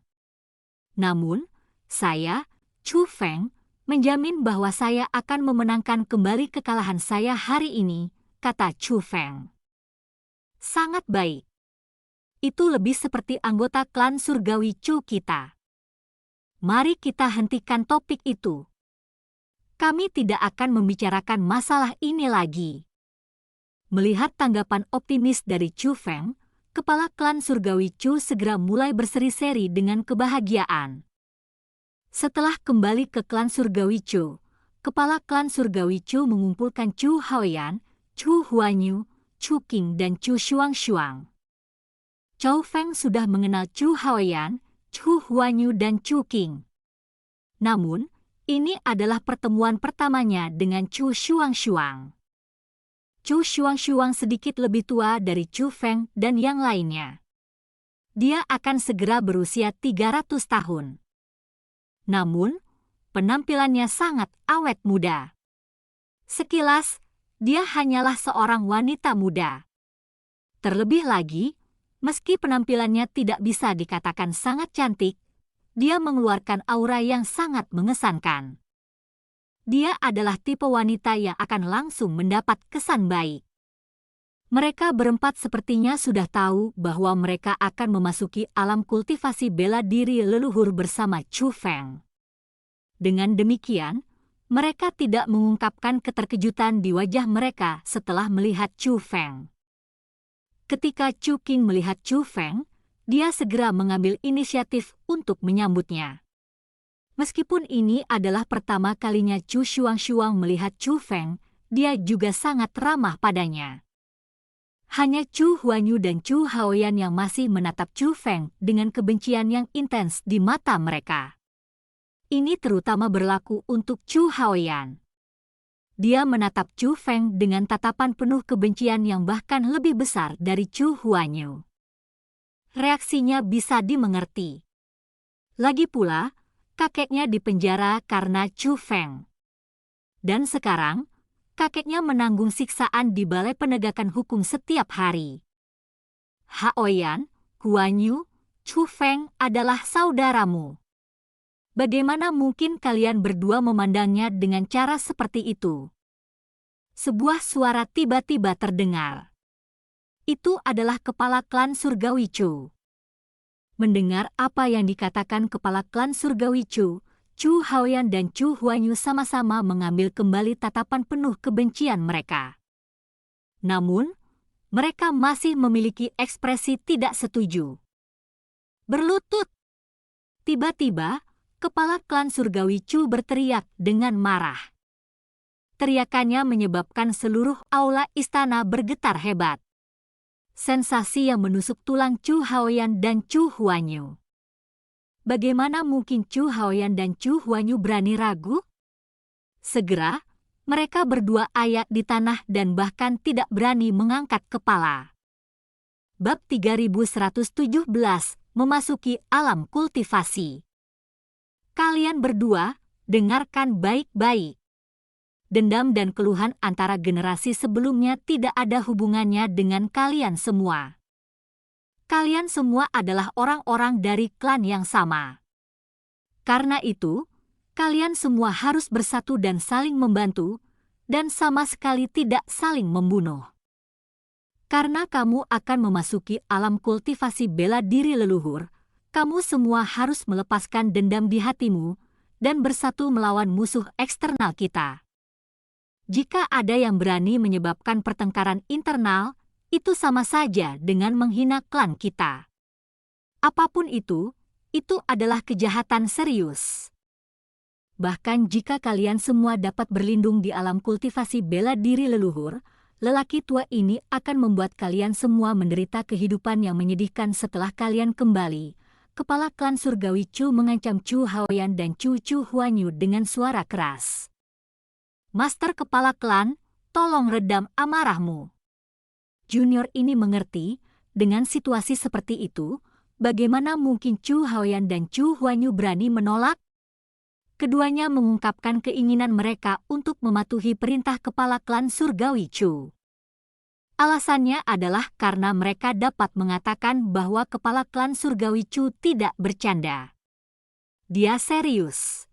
Speaker 1: Namun, saya, Chou Feng, menjamin bahwa saya akan memenangkan kembali kekalahan saya hari ini," kata Chou Feng. "Sangat baik. Itu lebih seperti anggota klan surgawi Chu kita. Mari kita hentikan topik itu. Kami tidak akan membicarakan masalah ini lagi." Melihat tanggapan optimis dari Chou Feng, kepala klan surgawi Chu segera mulai berseri-seri dengan kebahagiaan. Setelah kembali ke klan surgawi Chu, kepala klan surgawi Chu mengumpulkan Chu Haoyan, Chu Huanyu, Chu Qing dan Chu Shuang. Chou Feng sudah mengenal Chu Haoyan, Chu Huanyu dan Chu Qing. Namun, ini adalah pertemuan pertamanya dengan Chu Shuang. Chu Shuang sedikit lebih tua dari Chou Feng dan yang lainnya. Dia akan segera berusia 300 tahun. Namun, penampilannya sangat awet muda. Sekilas, dia hanyalah seorang wanita muda. Terlebih lagi, meski penampilannya tidak bisa dikatakan sangat cantik, dia mengeluarkan aura yang sangat mengesankan. Dia adalah tipe wanita yang akan langsung mendapat kesan baik. Mereka berempat sepertinya sudah tahu bahwa mereka akan memasuki alam kultivasi bela diri leluhur bersama Chou Feng. Dengan demikian, mereka tidak mengungkapkan keterkejutan di wajah mereka setelah melihat Chou Feng. Ketika Chu Qing melihat Chou Feng, dia segera mengambil inisiatif untuk menyambutnya. Meskipun ini adalah pertama kalinya Chu Shuang melihat Chou Feng, dia juga sangat ramah padanya. Hanya Chu Huanyu dan Chu Haoyan yang masih menatap Chou Feng dengan kebencian yang intens di mata mereka. Ini terutama berlaku untuk Chu Haoyan. Dia menatap Chu Feng dengan tatapan penuh kebencian yang bahkan lebih besar dari Chu Huanyu. Reaksinya bisa dimengerti. Lagi pula, kakeknya dipenjara karena Chu Feng. Dan sekarang, kakeknya menanggung siksaan di Balai Penegakan Hukum setiap hari. Haoyan, Huanyu, Chu Feng adalah saudaramu. Bagaimana mungkin kalian berdua memandangnya dengan cara seperti itu? Sebuah suara tiba-tiba terdengar. Itu adalah kepala klan Surgawi Chu. Mendengar apa yang dikatakan kepala klan Surgawi Chu, Chu Haoyan dan Chu Huanyu sama-sama mengambil kembali tatapan penuh kebencian mereka. Namun, mereka masih memiliki ekspresi tidak setuju. Berlutut! Tiba-tiba, kepala klan Surgawi Chu berteriak dengan marah. Teriakannya menyebabkan seluruh aula istana bergetar hebat. Sensasi yang menusuk tulang Chu Haoyan dan Chu Huanyu. Bagaimana mungkin Chu Haoyan dan Chu Huanyu berani ragu? Segera, mereka berdua ayak di tanah dan bahkan tidak berani mengangkat kepala. Bab 3117, memasuki alam kultivasi. Kalian berdua, dengarkan baik-baik. Dendam dan keluhan antara generasi sebelumnya tidak ada hubungannya dengan kalian semua. Kalian semua adalah orang-orang dari klan yang sama. Karena itu, kalian semua harus bersatu dan saling membantu, dan sama sekali tidak saling membunuh. Karena kamu akan memasuki alam kultivasi bela diri leluhur, kamu semua harus melepaskan dendam di hatimu dan bersatu melawan musuh eksternal kita. Jika ada yang berani menyebabkan pertengkaran internal, itu sama saja dengan menghina klan kita. Apapun itu adalah kejahatan serius. Bahkan jika kalian semua dapat berlindung di alam kultivasi bela diri leluhur, lelaki tua ini akan membuat kalian semua menderita kehidupan yang menyedihkan setelah kalian kembali. Kepala klan Surgawi Chu mengancam Chu Haoyan dan Chu Huanyu dengan suara keras. Master kepala klan, tolong redam amarahmu. Junior ini mengerti, dengan situasi seperti itu, bagaimana mungkin Chu Haoyan dan Chu Huanyu berani menolak? Keduanya mengungkapkan keinginan mereka untuk mematuhi perintah kepala klan Surgawi Chu. Alasannya adalah karena mereka dapat mengatakan bahwa kepala klan Surgawi Chu tidak bercanda. Dia serius.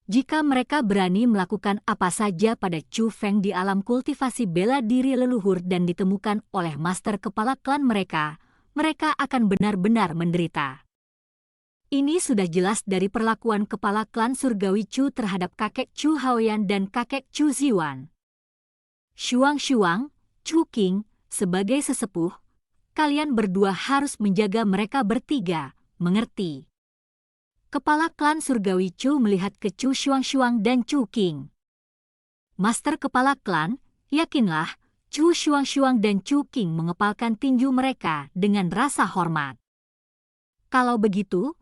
Speaker 1: Jika mereka berani melakukan apa saja pada Chu Feng di alam kultivasi bela diri leluhur dan ditemukan oleh master kepala klan mereka, mereka akan benar-benar menderita. Ini sudah jelas dari perlakuan kepala klan Surgawi Chu terhadap kakek Chu Haoyan dan kakek Chu Ziwan. Shuang, Chu Qing, sebagai sesepuh, kalian berdua harus menjaga mereka bertiga, mengerti? Kepala klan Surgawi Chu melihat ke Chu Shuang dan Chu Qing. Master kepala klan, yakinlah, Chu Shuang dan Chu Qing mengepalkan tinju mereka dengan rasa hormat. Kalau begitu,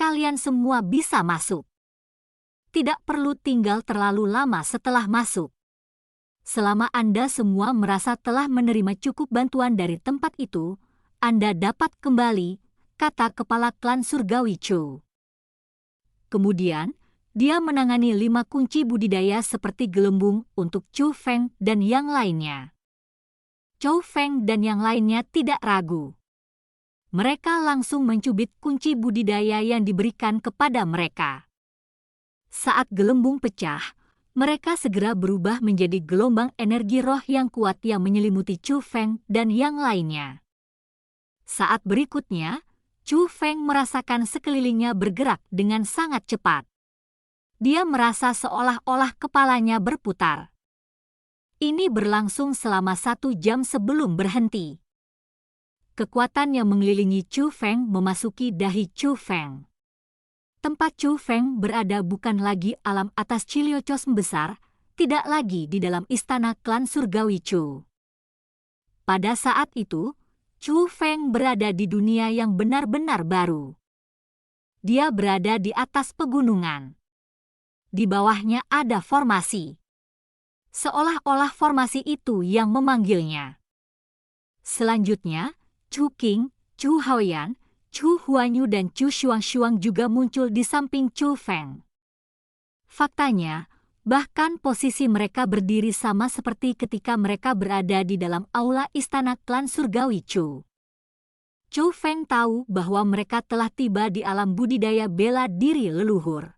Speaker 1: kalian semua bisa masuk. Tidak perlu tinggal terlalu lama setelah masuk. Selama Anda semua merasa telah menerima cukup bantuan dari tempat itu, Anda dapat kembali, kata kepala klan Surgawi Chu. Kemudian, dia menangani 5 kunci budidaya seperti gelembung untuk Chu Feng dan yang lainnya. Chu Feng dan yang lainnya tidak ragu. Mereka langsung mencubit kunci budidaya yang diberikan kepada mereka. Saat gelembung pecah, mereka segera berubah menjadi gelombang energi roh yang kuat yang menyelimuti Chu Feng dan yang lainnya. Saat berikutnya, Chu Feng merasakan sekelilingnya bergerak dengan sangat cepat. Dia merasa seolah-olah kepalanya berputar. Ini berlangsung selama 1 jam sebelum berhenti. Kekuatan yang mengelilingi Chu Feng memasuki dahi Chu Feng. Tempat Chu Feng berada bukan lagi alam atas Chiliocos besar, tidak lagi di dalam istana klan Surgawi Chu. Pada saat itu, Chu Feng berada di dunia yang benar-benar baru. Dia berada di atas pegunungan. Di bawahnya ada formasi. Seolah-olah formasi itu yang memanggilnya. Selanjutnya, Chu Qing, Chu Haoyan, Chu Huanyu dan Chu Shuang juga muncul di samping Chu Feng. Faktanya, bahkan posisi mereka berdiri sama seperti ketika mereka berada di dalam aula istana klan surgawi Chu. Chu Feng tahu bahwa mereka telah tiba di alam budidaya bela diri leluhur.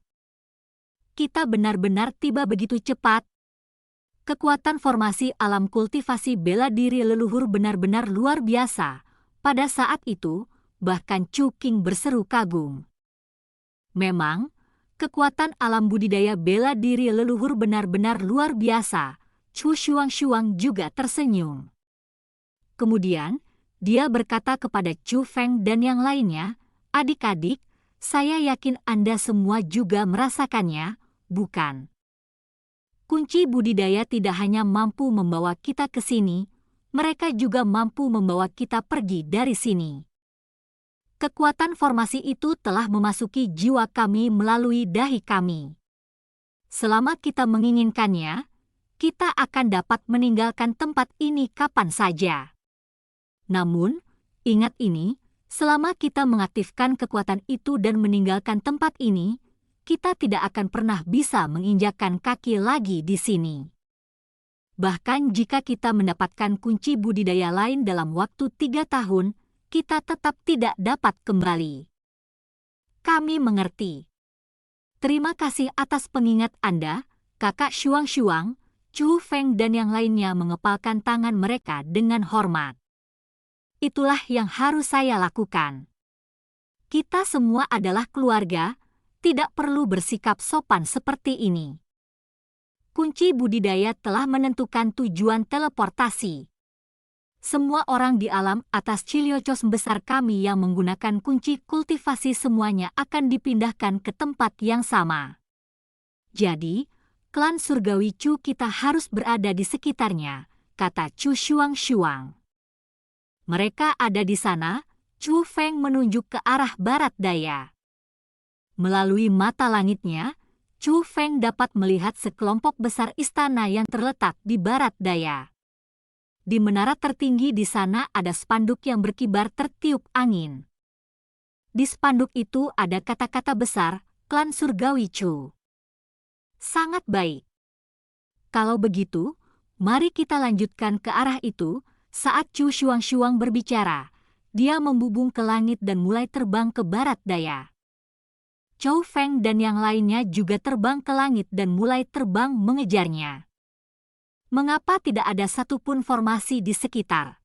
Speaker 1: Kita benar-benar tiba begitu cepat. Kekuatan formasi alam kultivasi bela diri leluhur benar-benar luar biasa. Pada saat itu, bahkan Chu Qing berseru kagum. Memang, kekuatan alam budidaya bela diri leluhur benar-benar luar biasa. Chu Shuang juga tersenyum. Kemudian, dia berkata kepada Chu Feng dan yang lainnya, "Adik-adik, saya yakin Anda semua juga merasakannya, bukan? Kunci budidaya tidak hanya mampu membawa kita ke sini, mereka juga mampu membawa kita pergi dari sini. Kekuatan formasi itu telah memasuki jiwa kami melalui dahi kami. Selama kita menginginkannya, kita akan dapat meninggalkan tempat ini kapan saja. Namun, ingat ini, selama kita mengaktifkan kekuatan itu dan meninggalkan tempat ini, kita tidak akan pernah bisa menginjakkan kaki lagi di sini. Bahkan jika kita mendapatkan kunci budidaya lain dalam waktu 3 tahun, kita tetap tidak dapat kembali." "Kami mengerti. Terima kasih atas pengingat Anda, Kakak Shuang." Chu Feng dan yang lainnya mengepalkan tangan mereka dengan hormat. "Itulah yang harus saya lakukan. Kita semua adalah keluarga, tidak perlu bersikap sopan seperti ini. Kunci budidaya telah menentukan tujuan teleportasi. Semua orang di alam atas Ciliocos besar kami yang menggunakan kunci kultivasi semuanya akan dipindahkan ke tempat yang sama. Jadi, klan surgawi Chu kita harus berada di sekitarnya," kata Chu Shuang. "Mereka ada di sana." Chu Feng menunjuk ke arah barat daya. Melalui mata langitnya, Chu Feng dapat melihat sekelompok besar istana yang terletak di barat daya. Di menara tertinggi di sana ada spanduk yang berkibar tertiup angin. Di spanduk itu ada kata-kata besar, "Klan Surgawi Chu." "Sangat baik. Kalau begitu, mari kita lanjutkan ke arah itu." Saat Chu Shuang berbicara, dia membubung ke langit dan mulai terbang ke barat daya. Chu Feng dan yang lainnya juga terbang ke langit dan mulai terbang mengejarnya. Mengapa tidak ada satupun formasi di sekitar?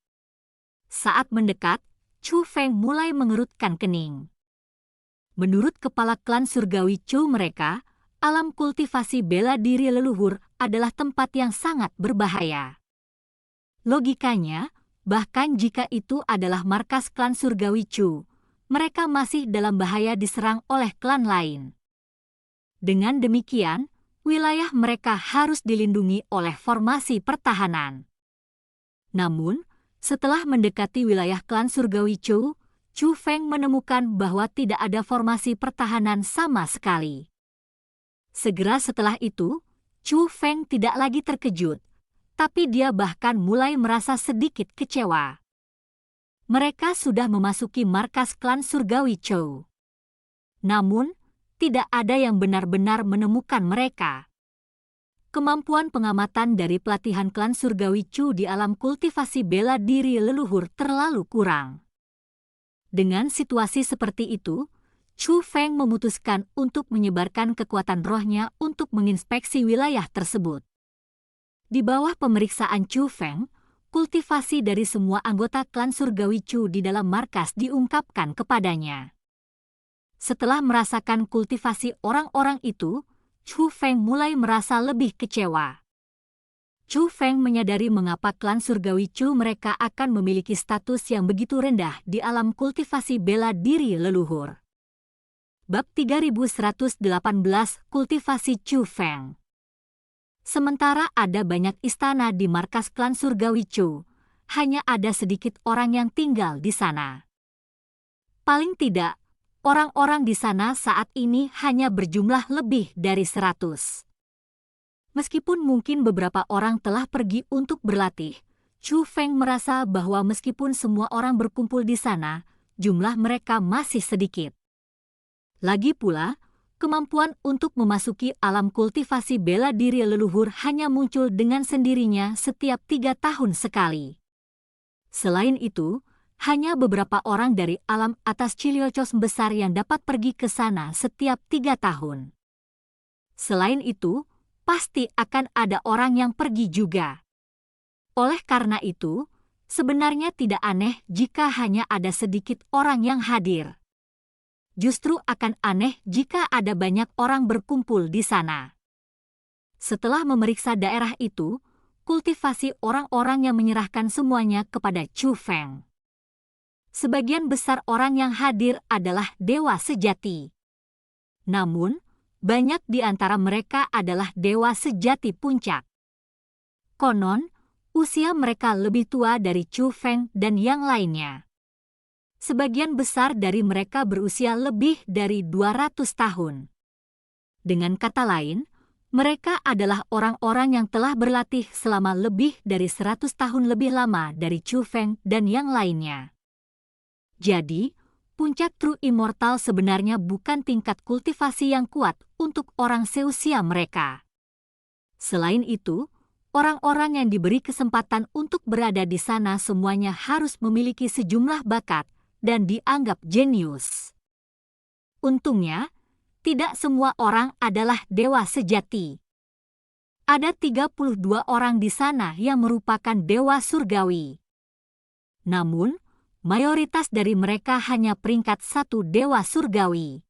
Speaker 1: Saat mendekat, Chu Feng mulai mengerutkan kening. Menurut kepala klan surgawi Chu mereka, alam kultivasi bela diri leluhur adalah tempat yang sangat berbahaya. Logikanya, bahkan jika itu adalah markas klan surgawi Chu, mereka masih dalam bahaya diserang oleh klan lain. Dengan demikian, wilayah mereka harus dilindungi oleh formasi pertahanan. Namun, setelah mendekati wilayah klan surgawi Chu, Chu Feng menemukan bahwa tidak ada formasi pertahanan sama sekali. Segera setelah itu, Chu Feng tidak lagi terkejut, tapi dia bahkan mulai merasa sedikit kecewa. Mereka sudah memasuki markas klan surgawi Chu. Namun, tidak ada yang benar-benar menemukan mereka. Kemampuan pengamatan dari pelatihan klan surgawi Chu di alam kultivasi bela diri leluhur terlalu kurang. Dengan situasi seperti itu, Chu Feng memutuskan untuk menyebarkan kekuatan rohnya untuk menginspeksi wilayah tersebut. Di bawah pemeriksaan Chu Feng, kultivasi dari semua anggota klan surgawi Chu di dalam markas diungkapkan kepadanya. Setelah merasakan kultivasi orang-orang itu, Chu Feng mulai merasa lebih kecewa. Chu Feng menyadari mengapa klan surgawi Chu mereka akan memiliki status yang begitu rendah di alam kultivasi bela diri leluhur. Bab 3118 Kultivasi Chu Feng. Sementara ada banyak istana di markas klan surgawi Chu, hanya ada sedikit orang yang tinggal di sana. Paling tidak, orang-orang di sana saat ini hanya berjumlah lebih dari 100. Meskipun mungkin beberapa orang telah pergi untuk berlatih, Chu Feng merasa bahwa meskipun semua orang berkumpul di sana, jumlah mereka masih sedikit. Lagi pula, kemampuan untuk memasuki alam kultivasi bela diri leluhur hanya muncul dengan sendirinya setiap 3 tahun sekali. Selain itu, hanya beberapa orang dari alam atas Chiliocos besar yang dapat pergi ke sana setiap 3 tahun. Selain itu, pasti akan ada orang yang pergi juga. Oleh karena itu, sebenarnya tidak aneh jika hanya ada sedikit orang yang hadir. Justru akan aneh jika ada banyak orang berkumpul di sana. Setelah memeriksa daerah itu, kultivasi orang-orang yang menyerahkan semuanya kepada Chu Feng. Sebagian besar orang yang hadir adalah dewa sejati. Namun, banyak di antara mereka adalah dewa sejati puncak. Konon, usia mereka lebih tua dari Chu Feng dan yang lainnya. Sebagian besar dari mereka berusia lebih dari 200 tahun. Dengan kata lain, mereka adalah orang-orang yang telah berlatih selama lebih dari 100 tahun lebih lama dari Chu Feng dan yang lainnya. Jadi, puncak True Immortal sebenarnya bukan tingkat kultivasi yang kuat untuk orang seusia mereka. Selain itu, orang-orang yang diberi kesempatan untuk berada di sana semuanya harus memiliki sejumlah bakat dan dianggap jenius. Untungnya, tidak semua orang adalah dewa sejati. Ada 32 orang di sana yang merupakan dewa surgawi. Namun, mayoritas dari mereka hanya peringkat 1 dewa surgawi.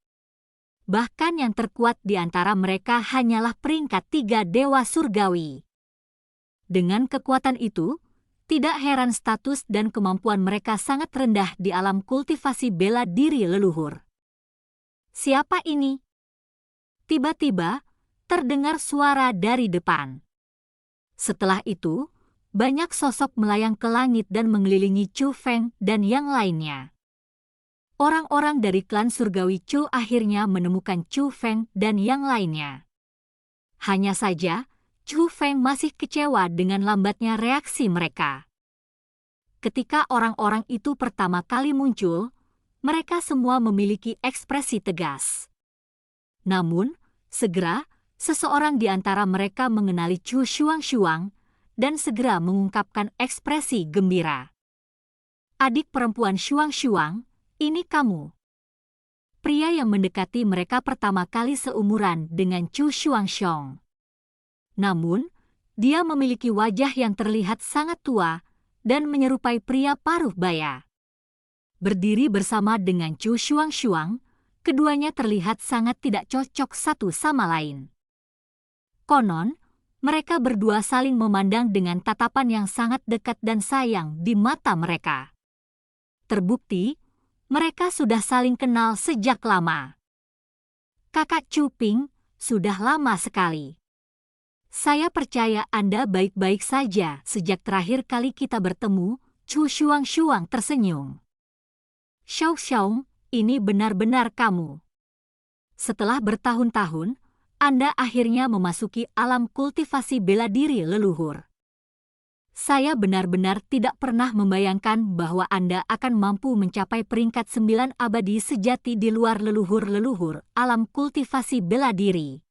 Speaker 1: Bahkan yang terkuat di antara mereka hanyalah peringkat 3 dewa surgawi. Dengan kekuatan itu, tidak heran status dan kemampuan mereka sangat rendah di alam kultivasi bela diri leluhur. Siapa ini? Tiba-tiba, terdengar suara dari depan. Setelah itu, banyak sosok melayang ke langit dan mengelilingi Chu Feng dan yang lainnya. Orang-orang dari klan surgawi Chu akhirnya menemukan Chu Feng dan yang lainnya. Hanya saja, Chu Feng masih kecewa dengan lambatnya reaksi mereka. Ketika orang-orang itu pertama kali muncul, mereka semua memiliki ekspresi tegas. Namun, segera, seseorang di antara mereka mengenali Chu Shuang dan segera mengungkapkan ekspresi gembira. Adik perempuan Shuang, ini kamu. Pria yang mendekati mereka pertama kali seumuran dengan Chu Shuang. Namun, dia memiliki wajah yang terlihat sangat tua dan menyerupai pria paruh baya. Berdiri bersama dengan Chu Shuang, keduanya terlihat sangat tidak cocok satu sama lain. Konon, mereka berdua saling memandang dengan tatapan yang sangat dekat dan sayang di mata mereka. Terbukti, mereka sudah saling kenal sejak lama. Kakak Chu Ping, sudah lama sekali. Saya percaya Anda baik-baik saja sejak terakhir kali kita bertemu, Chu Shuang tersenyum. Xiao, ini benar-benar kamu. Setelah bertahun-tahun, Anda akhirnya memasuki alam kultivasi bela diri leluhur. Saya benar-benar tidak pernah membayangkan bahwa Anda akan mampu mencapai peringkat 9 abadi sejati di luar leluhur-leluhur alam kultivasi bela diri.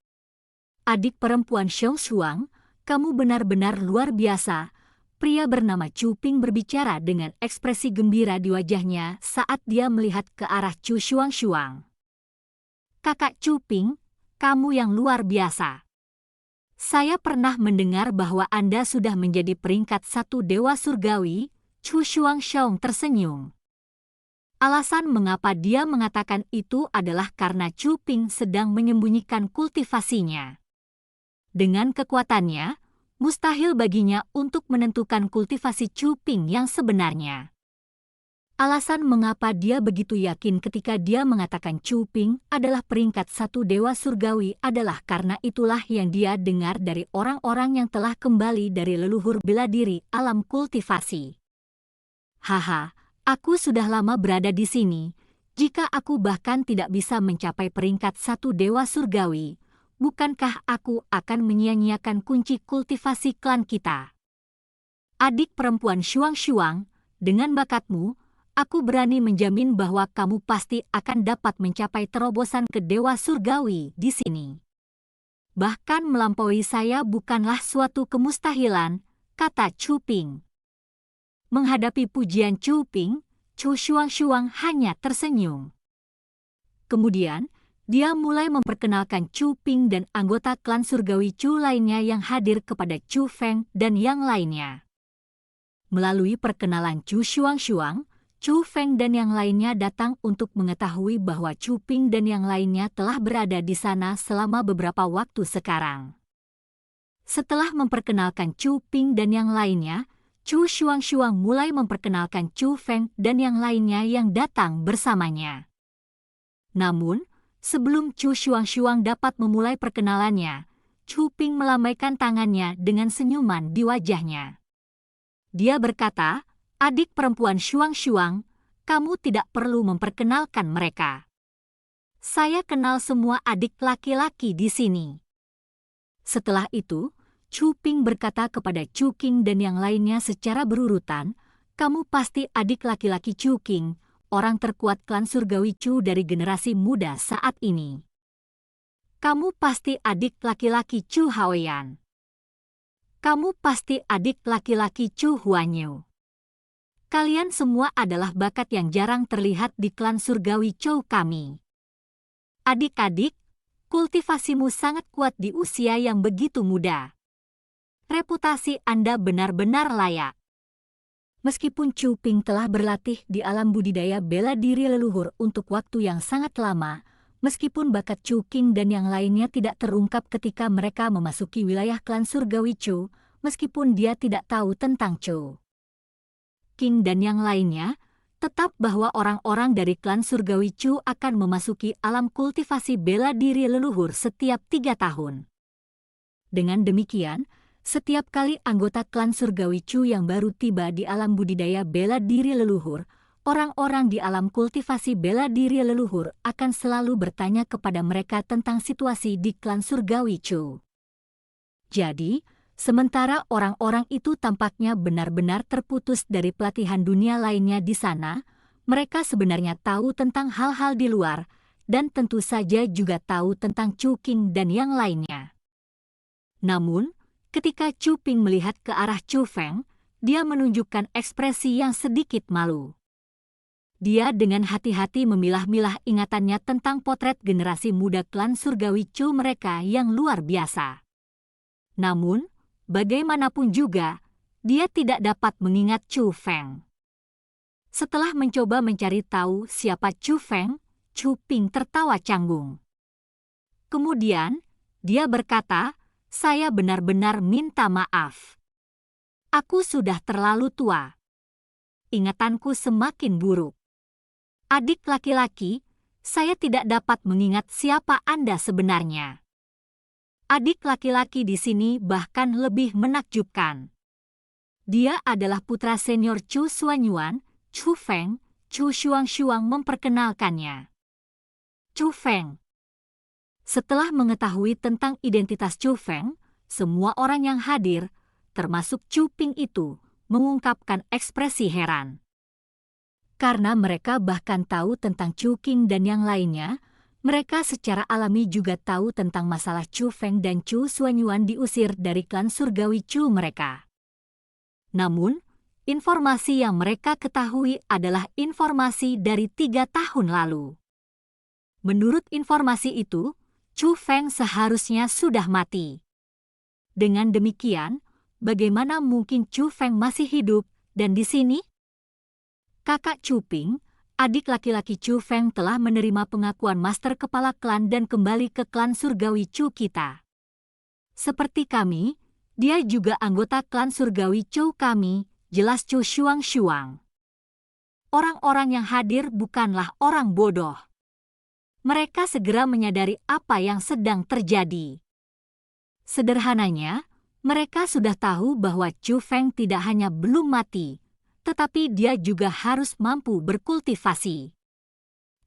Speaker 1: Adik perempuan Shuang, kamu benar-benar luar biasa. Pria bernama Chu Ping berbicara dengan ekspresi gembira di wajahnya saat dia melihat ke arah Chu Shuang. Kakak Chu Ping, kamu yang luar biasa. Saya pernah mendengar bahwa Anda sudah menjadi peringkat 1 dewa surgawi. Chu Shuang tersenyum. Alasan mengapa dia mengatakan itu adalah karena Chu Ping sedang menyembunyikan kultivasinya. Dengan kekuatannya, mustahil baginya untuk menentukan kultivasi Chu Ping yang sebenarnya. Alasan mengapa dia begitu yakin ketika dia mengatakan Chu Ping adalah peringkat 1 dewa surgawi adalah karena itulah yang dia dengar dari orang-orang yang telah kembali dari leluhur bela diri alam kultivasi. Haha, aku sudah lama berada di sini. Jika aku bahkan tidak bisa mencapai peringkat 1 dewa surgawi, bukankah aku akan menyia-nyiakan kunci kultivasi klan kita? Adik perempuan Shuang-Shuang, dengan bakatmu, aku berani menjamin bahwa kamu pasti akan dapat mencapai terobosan ke Dewa Surgawi di sini. Bahkan melampaui saya bukanlah suatu kemustahilan, kata Chu Ping. Menghadapi pujian Chu Ping, Chu Shuang-Shuang hanya tersenyum. Kemudian, dia mulai memperkenalkan Chu Ping dan anggota klan surgawi Chu lainnya yang hadir kepada Chu Feng dan yang lainnya. Melalui perkenalan Chu Shuang-Shuang, Chu Feng dan yang lainnya datang untuk mengetahui bahwa Chu Ping dan yang lainnya telah berada di sana selama beberapa waktu sekarang. Setelah memperkenalkan Chu Ping dan yang lainnya, Chu Shuang-Shuang mulai memperkenalkan Chu Feng dan yang lainnya yang datang bersamanya. Namun, sebelum Chu Shuang-Shuang dapat memulai perkenalannya, Chu Ping melambaikan tangannya dengan senyuman di wajahnya. Dia berkata, "Adik perempuan Shuang-Shuang, kamu tidak perlu memperkenalkan mereka. Saya kenal semua adik laki-laki di sini." Setelah itu, Chu Ping berkata kepada Chu Qing dan yang lainnya secara berurutan, "Kamu pasti adik laki-laki Chu Qing, orang terkuat klan surgawi Chu dari generasi muda saat ini. Kamu pasti adik laki-laki Chu Haoyan. Kamu pasti adik laki-laki Chu Huanyu. Kalian semua adalah bakat yang jarang terlihat di klan surgawi Chou kami. Adik-adik, kultivasimu sangat kuat di usia yang begitu muda. Reputasi Anda benar-benar layak." Meskipun Chu Ping telah berlatih di alam budidaya bela diri leluhur untuk waktu yang sangat lama, meskipun bakat Chu Qing dan yang lainnya tidak terungkap ketika mereka memasuki wilayah klan surgawi Chu, meskipun dia tidak tahu tentang Chu Qing dan yang lainnya, tetap bahwa orang-orang dari klan surgawi Chu akan memasuki alam kultivasi bela diri leluhur setiap 3 tahun. Dengan demikian, setiap kali anggota klan surgawi Chu yang baru tiba di alam budidaya bela diri leluhur, orang-orang di alam kultivasi bela diri leluhur akan selalu bertanya kepada mereka tentang situasi di klan surgawi Chu. Jadi, sementara orang-orang itu tampaknya benar-benar terputus dari pelatihan dunia lainnya di sana, mereka sebenarnya tahu tentang hal-hal di luar, dan tentu saja juga tahu tentang Chu Qing dan yang lainnya. Namun, ketika Chu Ping melihat ke arah Chu Feng, dia menunjukkan ekspresi yang sedikit malu. Dia dengan hati-hati memilah-milah ingatannya tentang potret generasi muda klan surgawi Chu mereka yang luar biasa. Namun, bagaimanapun juga, dia tidak dapat mengingat Chu Feng. Setelah mencoba mencari tahu siapa Chu Feng, Chu Ping tertawa canggung. Kemudian, dia berkata, "Saya benar-benar minta maaf. Aku sudah terlalu tua. Ingatanku semakin buruk. Adik laki-laki, saya tidak dapat mengingat siapa Anda sebenarnya." Adik laki-laki di sini bahkan lebih menakjubkan. Dia adalah putra senior Chu Xuanyuan, Chu Feng. Chu Shuang-Shuang memperkenalkannya. Chu Feng. Setelah mengetahui tentang identitas Chu Feng, semua orang yang hadir, termasuk Chu Ping itu, mengungkapkan ekspresi heran. Karena mereka bahkan tahu tentang Chu Qing dan yang lainnya, mereka secara alami juga tahu tentang masalah Chu Feng dan Chu Xuanyuan diusir dari klan surgawi Chu mereka. Namun, informasi yang mereka ketahui adalah informasi dari 3 tahun lalu. Menurut informasi itu, Chu Feng seharusnya sudah mati. Dengan demikian, bagaimana mungkin Chu Feng masih hidup dan di sini? Kakak Chu Ping, adik laki-laki Chu Feng telah menerima pengakuan master kepala klan dan kembali ke klan surgawi Chu kita. Seperti kami, dia juga anggota klan surgawi Chou kami, jelas Chu Shuang-Shuang. Orang-orang yang hadir bukanlah orang bodoh. Mereka segera menyadari apa yang sedang terjadi. Sederhananya, mereka sudah tahu bahwa Chu Feng tidak hanya belum mati, tetapi dia juga harus mampu berkultivasi.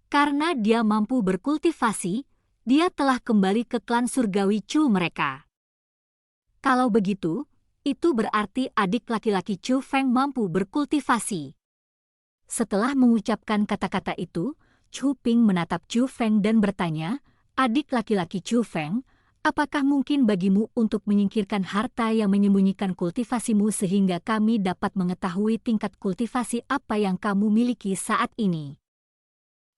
Speaker 1: Karena dia mampu berkultivasi, dia telah kembali ke klan surgawi Chu mereka. Kalau begitu, itu berarti adik laki-laki Chu Feng mampu berkultivasi. Setelah mengucapkan kata-kata itu, Chu Ping menatap Chu Feng dan bertanya, "Adik laki-laki Chu Feng, apakah mungkin bagimu untuk menyingkirkan harta yang menyembunyikan kultivasimu sehingga kami dapat mengetahui tingkat kultivasi apa yang kamu miliki saat ini?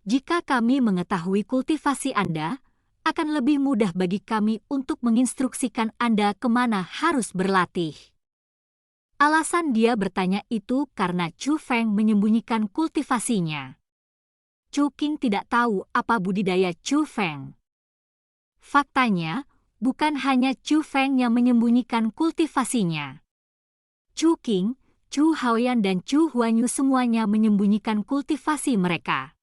Speaker 1: Jika kami mengetahui kultivasi Anda, akan lebih mudah bagi kami untuk menginstruksikan Anda kemana harus berlatih." Alasan dia bertanya itu karena Chu Feng menyembunyikan kultivasinya. Chu Qing tidak tahu apa budidaya Chu Feng. Faktanya, bukan hanya Chu Feng yang menyembunyikan kultivasinya. Chu Qing, Chu Haoyan dan Chu Huanyu semuanya menyembunyikan kultivasi mereka.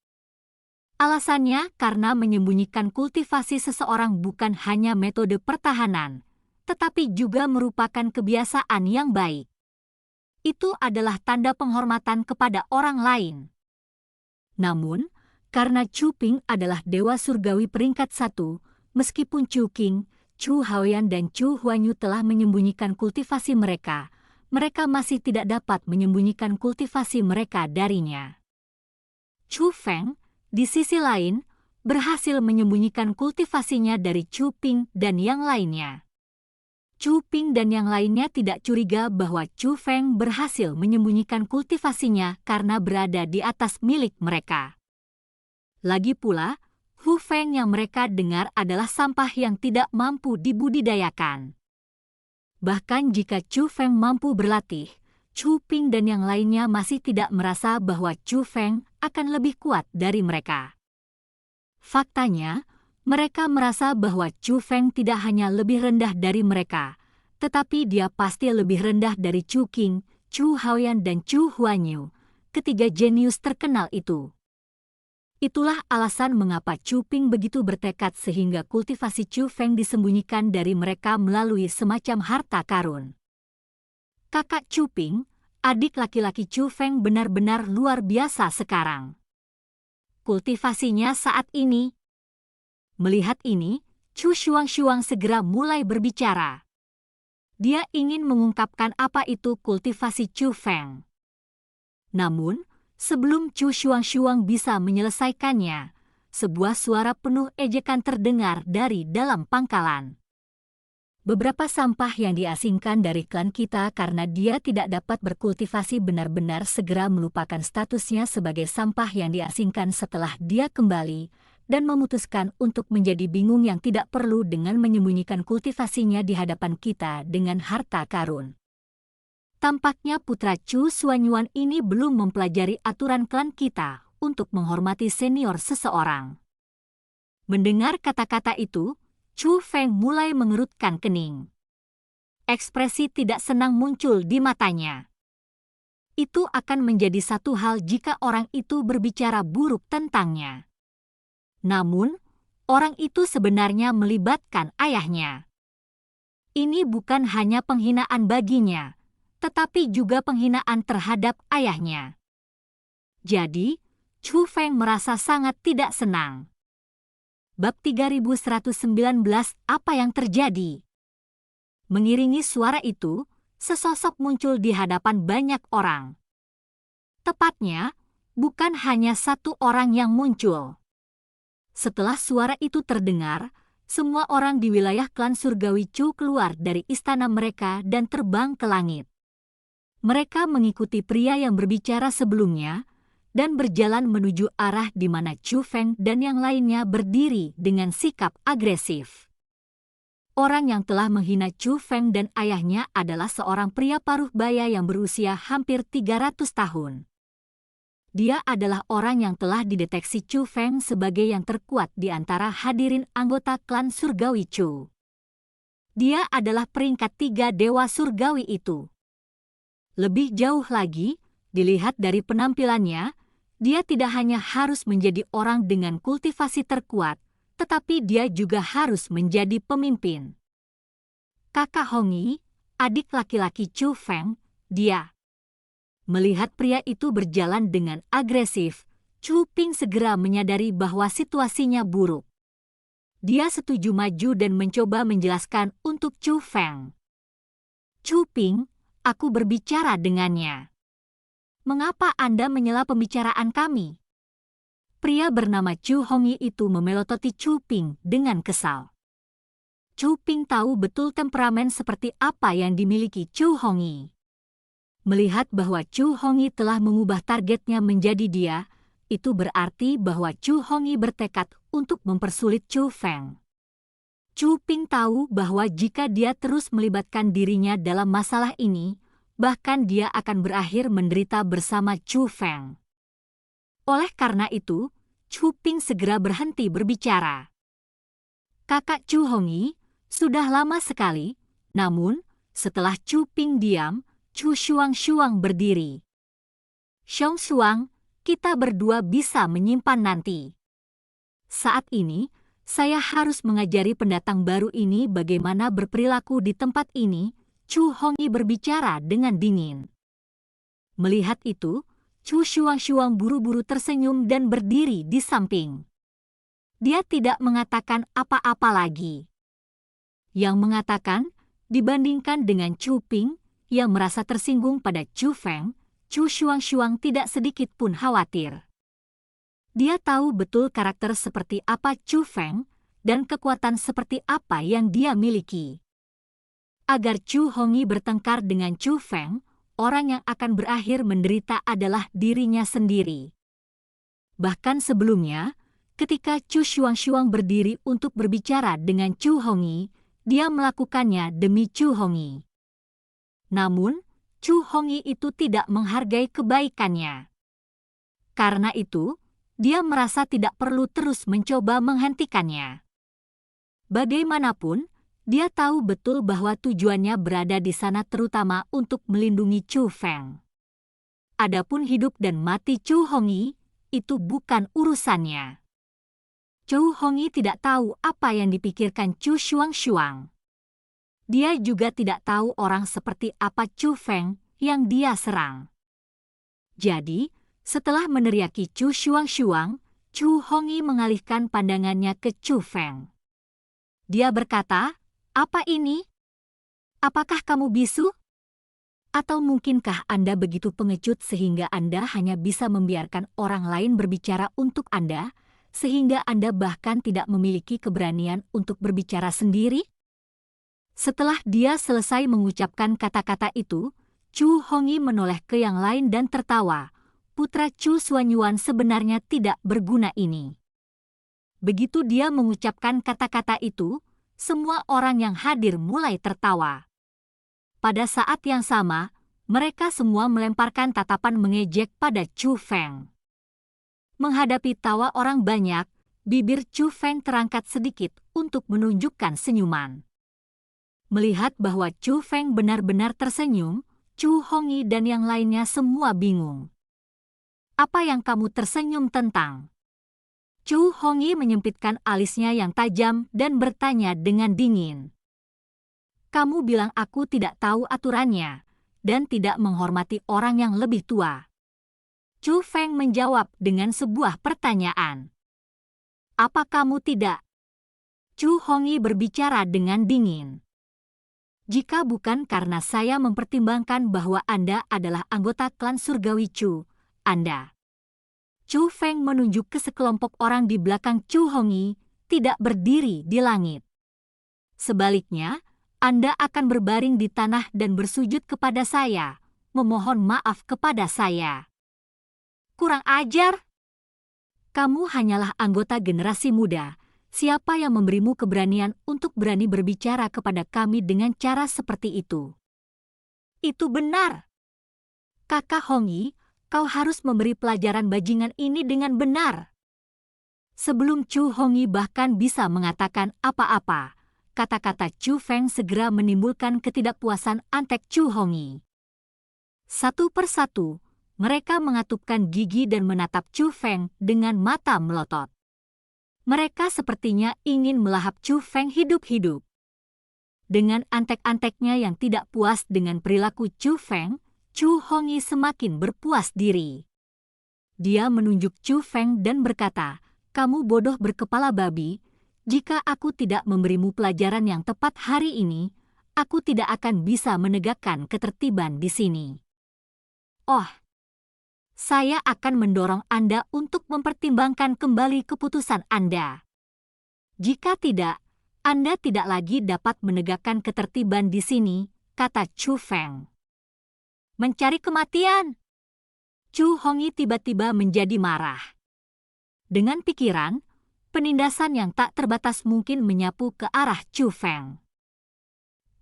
Speaker 1: Alasannya karena menyembunyikan kultivasi seseorang bukan hanya metode pertahanan, tetapi juga merupakan kebiasaan yang baik. Itu adalah tanda penghormatan kepada orang lain. Namun, karena Chu Ping adalah dewa surgawi peringkat 1, meskipun Chu Qing, Chu Haoyan dan Chu Huanyu telah menyembunyikan kultivasi mereka, mereka masih tidak dapat menyembunyikan kultivasi mereka darinya. Chu Feng, di sisi lain, berhasil menyembunyikan kultivasinya dari Chu Ping dan yang lainnya. Chu Ping dan yang lainnya tidak curiga bahwa Chu Feng berhasil menyembunyikan kultivasinya karena berada di atas milik mereka. Lagi pula, Hu Feng yang mereka dengar adalah sampah yang tidak mampu dibudidayakan. Bahkan jika Chu Feng mampu berlatih, Chu Ping dan yang lainnya masih tidak merasa bahwa Chu Feng akan lebih kuat dari mereka. Faktanya, mereka merasa bahwa Chu Feng tidak hanya lebih rendah dari mereka, tetapi dia pasti lebih rendah dari Chu Qing, Chu Haoyan dan Chu Huanyu, ketiga jenius terkenal itu. Itulah alasan mengapa Chu Ping begitu bertekad sehingga kultivasi Chu Feng disembunyikan dari mereka melalui semacam harta karun. Kakak Chu Ping, adik laki-laki Chu Feng benar-benar luar biasa sekarang. Kultivasinya saat ini. Melihat ini, Chu Shuang segera mulai berbicara. Dia ingin mengungkapkan apa itu kultivasi Chu Feng. Namun, sebelum Chu Shuang bisa menyelesaikannya, sebuah suara penuh ejekan terdengar dari dalam pangkalan. Beberapa sampah yang diasingkan dari klan kita karena dia tidak dapat berkultivasi benar-benar segera melupakan statusnya sebagai sampah yang diasingkan setelah dia kembali, dan memutuskan untuk menjadi bingung yang tidak perlu dengan menyembunyikan kultivasinya di hadapan kita dengan harta karun. Tampaknya putra Chu Xuanyuan ini belum mempelajari aturan klan kita untuk menghormati senior seseorang. Mendengar kata-kata itu, Chu Feng mulai mengerutkan kening. Ekspresi tidak senang muncul di matanya. Itu akan menjadi satu hal jika orang itu berbicara buruk tentangnya. Namun, orang itu sebenarnya melibatkan ayahnya. Ini bukan hanya penghinaan baginya, tetapi juga penghinaan terhadap ayahnya. Jadi, Chu Feng merasa sangat tidak senang. Bab 3119, apa yang terjadi? Mengiringi suara itu, sesosok muncul di hadapan banyak orang. Tepatnya, bukan hanya satu orang yang muncul. Setelah suara itu terdengar, semua orang di wilayah klan surgawi Chu keluar dari istana mereka dan terbang ke langit. Mereka mengikuti pria yang berbicara sebelumnya dan berjalan menuju arah di mana Chu Feng dan yang lainnya berdiri dengan sikap agresif. Orang yang telah menghina Chu Feng dan ayahnya adalah seorang pria paruh baya yang berusia hampir 300 tahun. Dia adalah orang yang telah dideteksi Chu Feng sebagai yang terkuat di antara hadirin anggota klan surgawi Chu. Dia adalah peringkat 3 dewa surgawi itu. Lebih jauh lagi, dilihat dari penampilannya, dia tidak hanya harus menjadi orang dengan kultivasi terkuat, tetapi dia juga harus menjadi pemimpin. Kakak Hongyi, adik laki-laki Chu Feng, dia. Melihat pria itu berjalan dengan agresif, Chu Ping segera menyadari bahwa situasinya buruk. Dia setuju maju dan mencoba menjelaskan untuk Chu Feng. "Chu Ping, aku berbicara dengannya. Mengapa Anda menyela pembicaraan kami?" Pria bernama Chu Hongyi itu memelototi Chu Ping dengan kesal. Chu Ping tahu betul temperamen seperti apa yang dimiliki Chu Hongyi. Melihat bahwa Chu Hongyi telah mengubah targetnya menjadi dia, itu berarti bahwa Chu Hongyi bertekad untuk mempersulit Chu Feng. Chu Ping tahu bahwa jika dia terus melibatkan dirinya dalam masalah ini, bahkan dia akan berakhir menderita bersama Chu Feng. Oleh karena itu, Chu Ping segera berhenti berbicara. Kakak Chu Hongyi, sudah lama sekali, namun setelah Chu Ping diam, Chu Shuang berdiri. "Shuang, kita berdua bisa menyimpan nanti. Saat ini, saya harus mengajari pendatang baru ini bagaimana berperilaku di tempat ini," Chu Hongyi berbicara dengan dingin. Melihat itu, Chu Shuang buru-buru tersenyum dan berdiri di samping. Dia tidak mengatakan apa-apa lagi. Yang mengatakan, dibandingkan dengan Chu Ping, yang merasa tersinggung pada Chu Feng, Chu Shuang tidak sedikit pun khawatir. Dia tahu betul karakter seperti apa Chu Feng dan kekuatan seperti apa yang dia miliki. Agar Chu Hongyi bertengkar dengan Chu Feng, orang yang akan berakhir menderita adalah dirinya sendiri. Bahkan sebelumnya, ketika Chu Shuang berdiri untuk berbicara dengan Chu Hongyi, dia melakukannya demi Chu Hongyi. Namun, Chu Hongyi itu tidak menghargai kebaikannya. Karena itu, dia merasa tidak perlu terus mencoba menghentikannya. Bagaimanapun, dia tahu betul bahwa tujuannya berada di sana terutama untuk melindungi Chu Feng. Adapun hidup dan mati Chu Hongyi, itu bukan urusannya. Chu Hongyi tidak tahu apa yang dipikirkan Chu Shuang. Dia juga tidak tahu orang seperti apa Chu Feng yang dia serang. Jadi, setelah meneriaki Chu Shuang, Chu Hongyi mengalihkan pandangannya ke Chu Feng. Dia berkata, "Apa ini? Apakah kamu bisu? Atau mungkinkah Anda begitu pengecut sehingga Anda hanya bisa membiarkan orang lain berbicara untuk Anda, sehingga Anda bahkan tidak memiliki keberanian untuk berbicara sendiri?" Setelah dia selesai mengucapkan kata-kata itu, Chu Hongyi menoleh ke yang lain dan tertawa. Putra Chu Xuanyuan sebenarnya tidak berguna ini. Begitu dia mengucapkan kata-kata itu, semua orang yang hadir mulai tertawa. Pada saat yang sama, mereka semua melemparkan tatapan mengejek pada Chu Feng. Menghadapi tawa orang banyak, bibir Chu Feng terangkat sedikit untuk menunjukkan senyuman. Melihat bahwa Chu Feng benar-benar tersenyum, Chu Hongyi dan yang lainnya semua bingung. "Apa yang kamu tersenyum tentang?" Chu Hongyi menyempitkan alisnya yang tajam dan bertanya dengan dingin. "Kamu bilang aku tidak tahu aturannya dan tidak menghormati orang yang lebih tua." Chu Feng menjawab dengan sebuah pertanyaan. "Apa kamu tidak?" Chu Hongyi berbicara dengan dingin. "Jika bukan karena saya mempertimbangkan bahwa Anda adalah anggota klan surgawi Chu, Anda..." Chu Feng menunjuk ke sekelompok orang di belakang Chu Hongyi, tidak berdiri di langit. "Sebaliknya, Anda akan berbaring di tanah dan bersujud kepada saya, memohon maaf kepada saya." "Kurang ajar! Kamu hanyalah anggota generasi muda. Siapa yang memberimu keberanian untuk berani berbicara kepada kami dengan cara seperti itu?" "Itu benar. Kakak Hongyi, kau harus memberi pelajaran bajingan ini dengan benar." Sebelum Chu Hongyi bahkan bisa mengatakan apa-apa, kata-kata Chu Feng segera menimbulkan ketidakpuasan antek Chu Hongyi. Satu persatu, mereka mengatupkan gigi dan menatap Chu Feng dengan mata melotot. Mereka sepertinya ingin melahap Chu Feng hidup-hidup. Dengan antek-anteknya yang tidak puas dengan perilaku Chu Feng, Chu Hongyi semakin berpuas diri. Dia menunjuk Chu Feng dan berkata, "Kamu bodoh berkepala babi, Jika aku tidak memberimu pelajaran yang tepat hari ini, aku tidak akan bisa menegakkan ketertiban di sini. Oh, saya akan mendorong Anda untuk mempertimbangkan kembali keputusan Anda. Jika tidak, Anda tidak lagi dapat menegakkan ketertiban di sini, kata Chu Feng. Mencari kematian? Chu Hongyi tiba-tiba menjadi marah. Dengan pikiran, penindasan yang tak terbatas mungkin menyapu ke arah Chu Feng.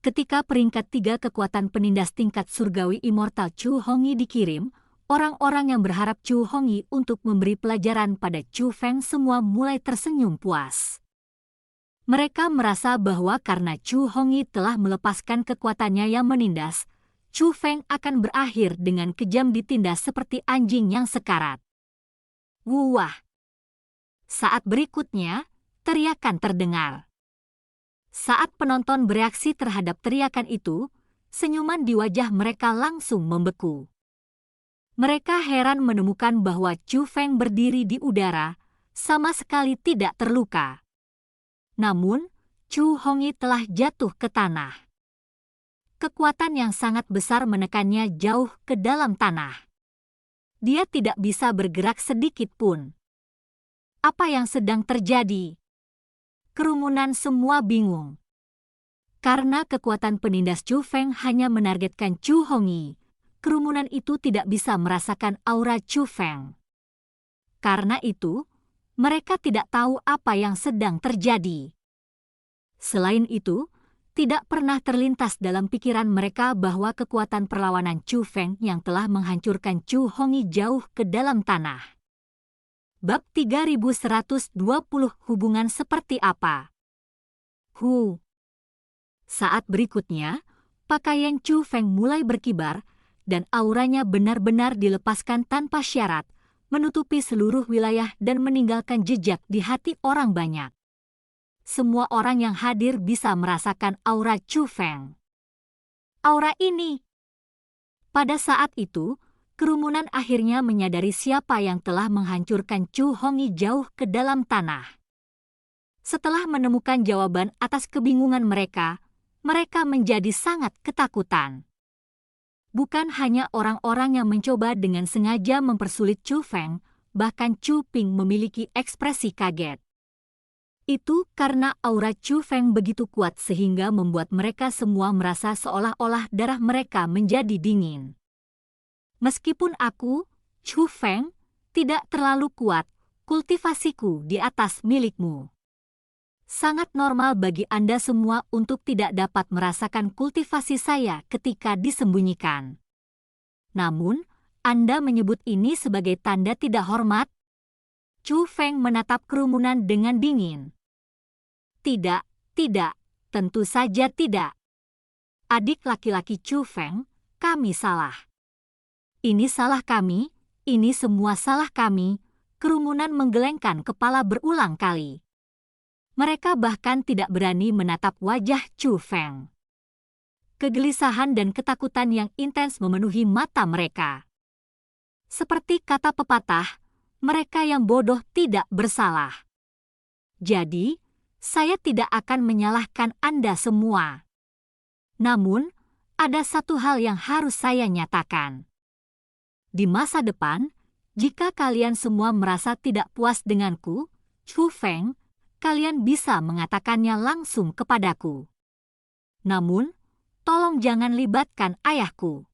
Speaker 1: Ketika peringkat 3 kekuatan penindas tingkat surgawi immortal Chu Hongyi dikirim, orang-orang yang berharap Chu Hongyi untuk memberi pelajaran pada Chu Feng semua mulai tersenyum puas. Mereka merasa bahwa karena Chu Hongyi telah melepaskan kekuatannya yang menindas, Chu Feng akan berakhir dengan kejam ditindas seperti anjing yang sekarat. Wah! Saat berikutnya, teriakan terdengar. Saat penonton bereaksi terhadap teriakan itu, senyuman di wajah mereka langsung membeku. Mereka heran menemukan bahwa Chu Feng berdiri di udara, sama sekali tidak terluka. Namun, Chu Hongyi telah jatuh ke tanah. Kekuatan yang sangat besar menekannya jauh ke dalam tanah. Dia tidak bisa bergerak sedikit pun. Apa yang sedang terjadi? Kerumunan semua bingung. Karena kekuatan penindas Chu Feng hanya menargetkan Chu Hongyi, kerumunan itu tidak bisa merasakan aura Chu Feng. Karena itu, mereka tidak tahu apa yang sedang terjadi. Selain itu, tidak pernah terlintas dalam pikiran mereka bahwa kekuatan perlawanan Chu Feng yang telah menghancurkan Chu Hongyi jauh ke dalam tanah. Bab 3120 hubungan seperti apa? Saat berikutnya, pakaian Chu Feng mulai berkibar dan auranya benar-benar dilepaskan tanpa syarat, menutupi seluruh wilayah dan meninggalkan jejak di hati orang banyak. Semua orang yang hadir bisa merasakan aura Chu Feng. Aura ini. Pada saat itu, kerumunan akhirnya menyadari siapa yang telah menghancurkan Chu Hongyi jauh ke dalam tanah. Setelah menemukan jawaban atas kebingungan mereka, mereka menjadi sangat ketakutan. Bukan hanya orang-orang yang mencoba dengan sengaja mempersulit Chu Feng, bahkan Chu Ping memiliki ekspresi kaget. Itu karena aura Chu Feng begitu kuat sehingga membuat mereka semua merasa seolah-olah darah mereka menjadi dingin. Meskipun aku, Chu Feng, tidak terlalu kuat, kultivasiku di atas milikmu. Sangat normal bagi Anda semua untuk tidak dapat merasakan kultivasi saya ketika disembunyikan. Namun, Anda menyebut ini sebagai tanda tidak hormat? Chu Feng menatap kerumunan dengan dingin. Tidak, tentu saja tidak. Adik laki-laki Chu Feng, kami salah. Ini salah kami, ini semua salah kami, kerumunan menggelengkan kepala berulang kali. Mereka bahkan tidak berani menatap wajah Chu Feng. Kegelisahan dan ketakutan yang intens memenuhi mata mereka. Seperti kata pepatah, mereka yang bodoh tidak bersalah. Jadi, saya tidak akan menyalahkan Anda semua. Namun, ada satu hal yang harus saya nyatakan. Di masa depan, jika kalian semua merasa tidak puas denganku, Chu Feng, kalian bisa mengatakannya langsung kepadaku. Namun, tolong jangan libatkan ayahku.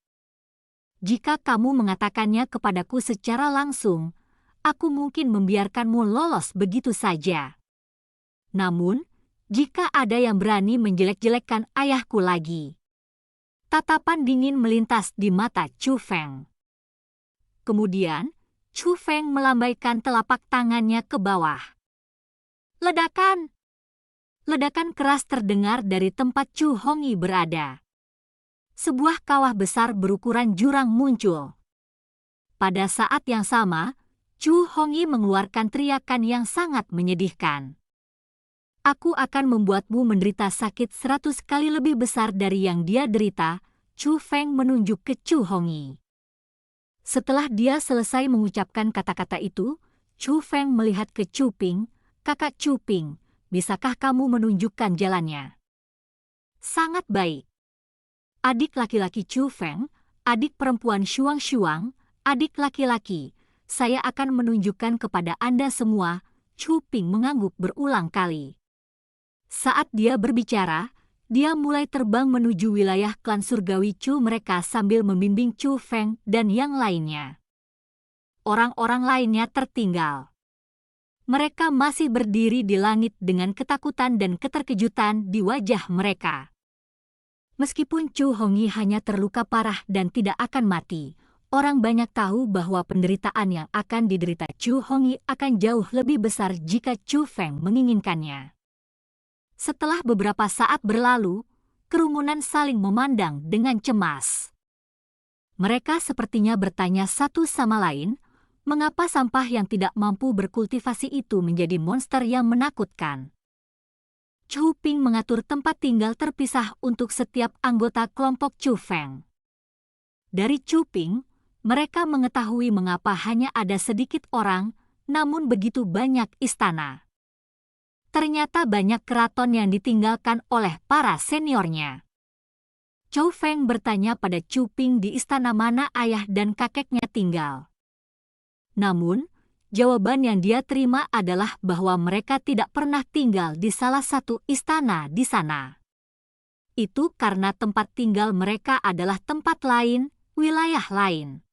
Speaker 1: Jika kamu mengatakannya kepadaku secara langsung, aku mungkin membiarkanmu lolos begitu saja. Namun, jika ada yang berani menjelek-jelekkan ayahku lagi. Tatapan dingin melintas di mata Chu Feng. Kemudian, Chu Feng melambaikan telapak tangannya ke bawah. Ledakan! Ledakan keras terdengar dari tempat Chu Hongyi berada. Sebuah kawah besar berukuran jurang muncul. Pada saat yang sama, Chu Hongyi mengeluarkan teriakan yang sangat menyedihkan. Aku akan membuatmu menderita sakit 100 kali lebih besar dari yang dia derita, Chu Feng menunjuk ke Chu Hongyi. Setelah dia selesai mengucapkan kata-kata itu, Chu Feng melihat ke Chu Ping, kakak Chu Ping, bisakah kamu menunjukkan jalannya? Sangat baik. Adik laki-laki Chu Feng, adik perempuan Shuang Shuang, adik laki-laki, saya akan menunjukkan kepada Anda semua, Chu Ping mengangguk berulang kali. Saat dia berbicara, dia mulai terbang menuju wilayah klan surgawi Chu mereka sambil membimbing Chu Feng dan yang lainnya. Orang-orang lainnya tertinggal. Mereka masih berdiri di langit dengan ketakutan dan keterkejutan di wajah mereka. Meskipun Chu Hongyi hanya terluka parah dan tidak akan mati, orang banyak tahu bahwa penderitaan yang akan diderita Chu Hongyi akan jauh lebih besar jika Chu Feng menginginkannya. Setelah beberapa saat berlalu, kerumunan saling memandang dengan cemas. Mereka sepertinya bertanya satu sama lain, mengapa sampah yang tidak mampu berkultivasi itu menjadi monster yang menakutkan. Chu Ping mengatur tempat tinggal terpisah untuk setiap anggota kelompok Chu Feng. Dari Chu Ping, mereka mengetahui mengapa hanya ada sedikit orang, namun begitu banyak istana. Ternyata banyak keraton yang ditinggalkan oleh para seniornya. Chu Feng bertanya pada Chu Ping di istana mana ayah dan kakeknya tinggal. Namun, jawaban yang dia terima adalah bahwa mereka tidak pernah tinggal di salah satu istana di sana. Itu karena tempat tinggal mereka adalah tempat lain, wilayah lain.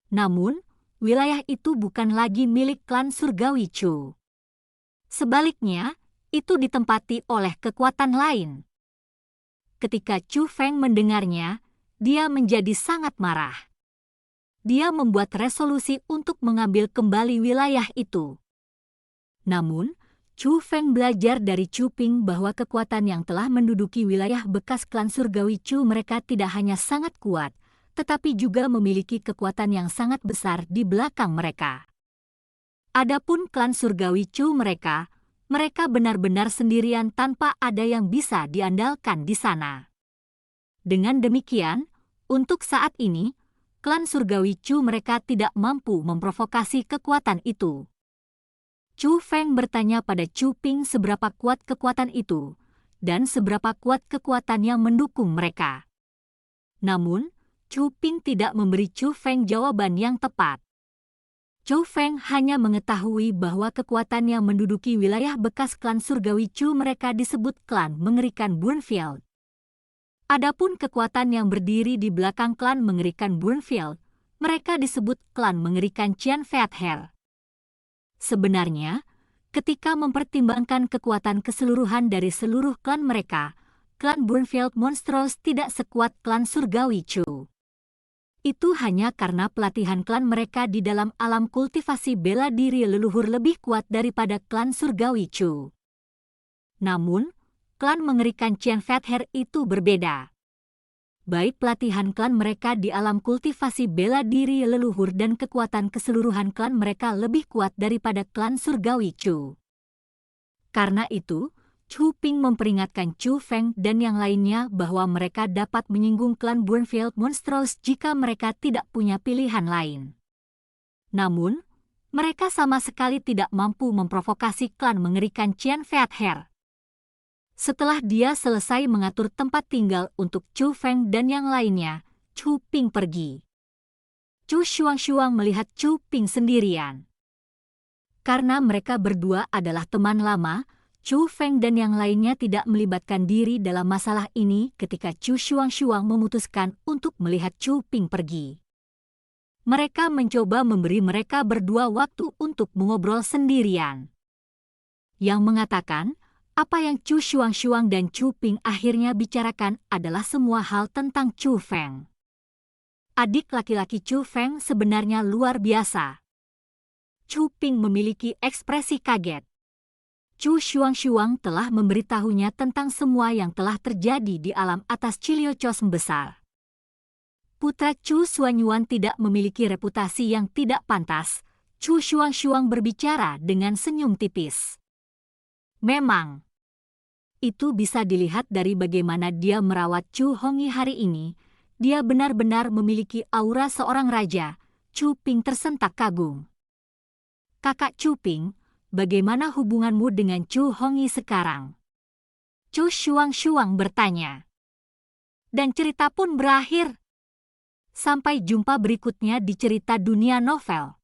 Speaker 1: Namun, wilayah itu bukan lagi milik klan surgawi Chu. Sebaliknya, itu ditempati oleh kekuatan lain. Ketika Chu Feng mendengarnya, dia menjadi sangat marah. Dia membuat resolusi untuk mengambil kembali wilayah itu. Namun, Chu Feng belajar dari Chu Ping bahwa kekuatan yang telah menduduki wilayah bekas klan surgawi Chu mereka tidak hanya sangat kuat, tetapi juga memiliki kekuatan yang sangat besar di belakang mereka. Adapun klan surgawi Chu mereka benar-benar sendirian tanpa ada yang bisa diandalkan di sana. Dengan demikian, untuk saat ini, klan surgawi Chu mereka tidak mampu memprovokasi kekuatan itu. Chu Feng bertanya pada Chu Ping seberapa kuat kekuatan itu, dan seberapa kuat kekuatan yang mendukung mereka. Namun, Chu Ping tidak memberi Chu Feng jawaban yang tepat. Chu Feng hanya mengetahui bahwa kekuatan yang menduduki wilayah bekas klan surgawi Chu mereka disebut klan mengerikan Burnfield. Adapun kekuatan yang berdiri di belakang klan mengerikan Burnfield, mereka disebut klan mengerikan Qian Feather. Sebenarnya, ketika mempertimbangkan kekuatan keseluruhan dari seluruh klan mereka, klan Burnfield Monstrous tidak sekuat klan surgawi Chu. Itu hanya karena pelatihan klan mereka di dalam alam kultivasi bela diri leluhur lebih kuat daripada klan surgawi Chu. Namun, klan mengerikan Qian Feather itu berbeda. Baik pelatihan klan mereka di alam kultivasi bela diri leluhur dan kekuatan keseluruhan klan mereka lebih kuat daripada klan surgawi Chu. Karena itu, Chu Ping memperingatkan Chu Feng dan yang lainnya bahwa mereka dapat menyinggung klan Burnfield Monstrous jika mereka tidak punya pilihan lain. Namun, mereka sama sekali tidak mampu memprovokasi klan mengerikan Qian Feather. Setelah dia selesai mengatur tempat tinggal untuk Chu Feng dan yang lainnya, Chu Ping pergi. Chu Shuang melihat Chu Ping sendirian. Karena mereka berdua adalah teman lama, Chu Feng dan yang lainnya tidak melibatkan diri dalam masalah ini ketika Chu Shuang memutuskan untuk melihat Chu Ping pergi. Mereka mencoba memberi mereka berdua waktu untuk mengobrol sendirian. Yang mengatakan, apa yang Chu Shuang dan Chu Ping akhirnya bicarakan adalah semua hal tentang Chu Feng. Adik laki-laki Chu Feng sebenarnya luar biasa. Chu Ping memiliki ekspresi kaget. Chu Shuang telah memberitahunya tentang semua yang telah terjadi di alam atas Chiliocos besar. Putra Chu Xuanyuan tidak memiliki reputasi yang tidak pantas. Chu Shuang berbicara dengan senyum tipis. Memang, itu bisa dilihat dari bagaimana dia merawat Chu Hongyi hari ini. Dia benar-benar memiliki aura seorang raja. Chu Ping tersentak kagum. Kakak Chu Ping, bagaimana hubunganmu dengan Chu Hongyi sekarang? Chu Shuang-Shuang bertanya. Dan cerita pun berakhir. Sampai jumpa berikutnya di cerita dunia novel.